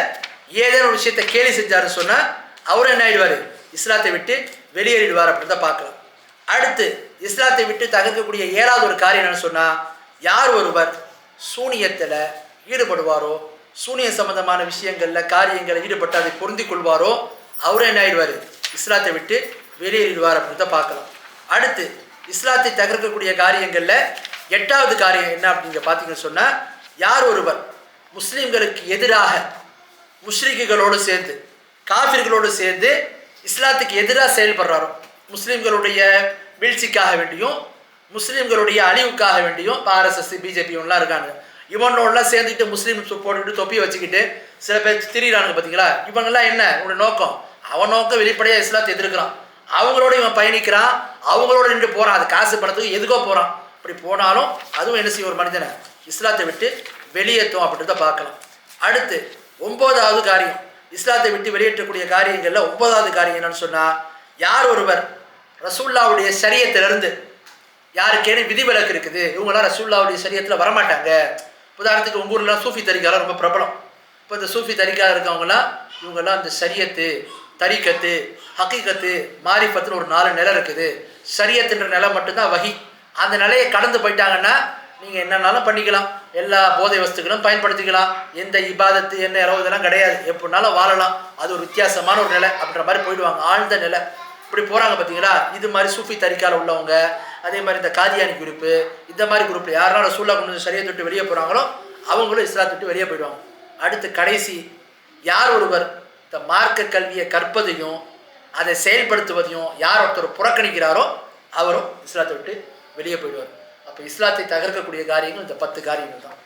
ஏதேனும் விஷயத்தை கேலி செஞ்சாருன்னு சொன்னால் அவரும் என்ன ஆயிடுவார், இஸ்லாத்தை விட்டு வெளியேறிடுவார் அப்படின்றத பார்க்கலாம். அடுத்து இஸ்லாத்தை விட்டு தகர்க்கக்கூடிய ஏழாவது ஒரு காரியம் என்னன்னு சொன்னால், யார் ஒருவர் சூனியத்தில் ஈடுபடுவாரோ, சூனிய சம்பந்தமான விஷயங்களில் காரியங்களில் ஈடுபட்டு அதை பொருந்தி கொள்வாரோ அவரும் என்ன ஆயிடுவார், இஸ்லாத்தை விட்டு வெளியேறிடுவார் அப்படின்றத பார்க்கலாம். அடுத்து இஸ்லாத்தை தகர்க்கக்கூடிய காரியங்களில் எட்டாவது காரியம் என்ன அப்படிங்க பார்த்தீங்கன்னு சொன்னால், யார் ஒருவர் முஸ்லீம்களுக்கு எதிராக முஷ்ரிக்குகளோடு சேர்ந்து காஃபிர்களோடு சேர்ந்து இஸ்லாத்துக்கு எதிராக செயல்படுறாரோ, முஸ்லீம்களுடைய வீழ்ச்சிக்காக வேண்டியும் முஸ்லீம்களுடைய அழிவுக்காக வேண்டியும் ஆர்எஸ்எஸ் பிஜேபி ஒன்றா இருக்காங்க, இவனோடலாம் சேர்ந்துக்கிட்டு முஸ்லீம் போட்டுக்கிட்டு தொப்பியை வச்சுக்கிட்டு சில பேர் திரியிறானுங்க பார்த்தீங்களா, இவங்கெல்லாம் என்ன உடைய நோக்கம், அவன் நோக்கம் வெளிப்படையாக இஸ்லாத்தை எதிர்க்கிறான், அவங்களோட இவன் பயணிக்கிறான், அவங்களோட நின்று போகிறான், அது காசு பணத்துக்கு எதுக்கோ போகிறான். அப்படி போனாலும் அதுவும் என்ன செய்யும், ஒரு மனிதனை இஸ்லாத்தை விட்டு வெளியேற்றும் அப்படின்றத பார்க்கலாம். அடுத்து ஒன்பதாவது காரியம், இஸ்லாத்தை விட்டு வெளியேற்றக்கூடிய காரியங்களில் ஒன்பதாவது காரியம் என்னன்னு சொன்னால், யார் ஒருவர் ரசூல்லாவுடைய ஷரியத்திலிருந்து யாருக்கேனும் விதிவிலக்கு இருக்குது, இவங்களாம் ரசூல்லாவுடைய ஷரியத்தில் வரமாட்டாங்க. உதாரணத்துக்கு உங்கள் ஊர்லாம் சூஃபி தரிகாலாம் ரொம்ப பிரபலம். இப்போ இந்த சூஃபி தரிகால இருக்கவங்களாம் இவங்கெல்லாம் இந்த ஷரியத்து, தரிக்கத்து, ஹக்கீகத்து, மாரிஃபத்துன்னு ஒரு 4 நிலை இருக்குது. ஷரியத்துன்ற நிலை மட்டும்தான் வஹி. அந்த நிலையை கடந்து போயிட்டாங்கன்னா நீங்கள் என்னன்னாலும் பண்ணிக்கலாம், எல்லா போதை வஸ்துக்களும் பயன்படுத்திக்கலாம், எந்த இபாதத்து என்ன இரவுதெல்லாம் கிடையாது, எப்படினாலும் வாழலாம், அது ஒரு வித்தியாசமான ஒரு நிலை அப்படின்ற மாதிரி போயிடுவாங்க, ஆழ்ந்த நிலை. இப்படி போகிறாங்க பார்த்தீங்களா, இது மாதிரி சூஃபி தரிக்கால உள்ளவங்க, அதே மாதிரி இந்த காதியானி குரூப்பு, இந்த மாதிரி குரூப்பில் யாரெல்லாம் ரசூல்லா கொண்டு வந்து ஷரியத்தை விட்டு வெளியே போகிறாங்களோ அவங்களும் இஸ்லாத்தை விட்டு வெளியே போயிடுவாங்க. அடுத்து கடைசி, யார் ஒருவர் இந்த மார்க்க கல்வியை கற்பதையும் அதை செயல்படுத்துவதையும் யார் ஒருத்தர் புறக்கணிக்கிறாரோ அவரும் இஸ்லாத்தை விட்டு வெளியே போயிடுவார். அப்போ இஸ்லாத்தை தகர்க்கக்கூடிய காரியங்கள் இந்த 10 காரியங்கள் தான்.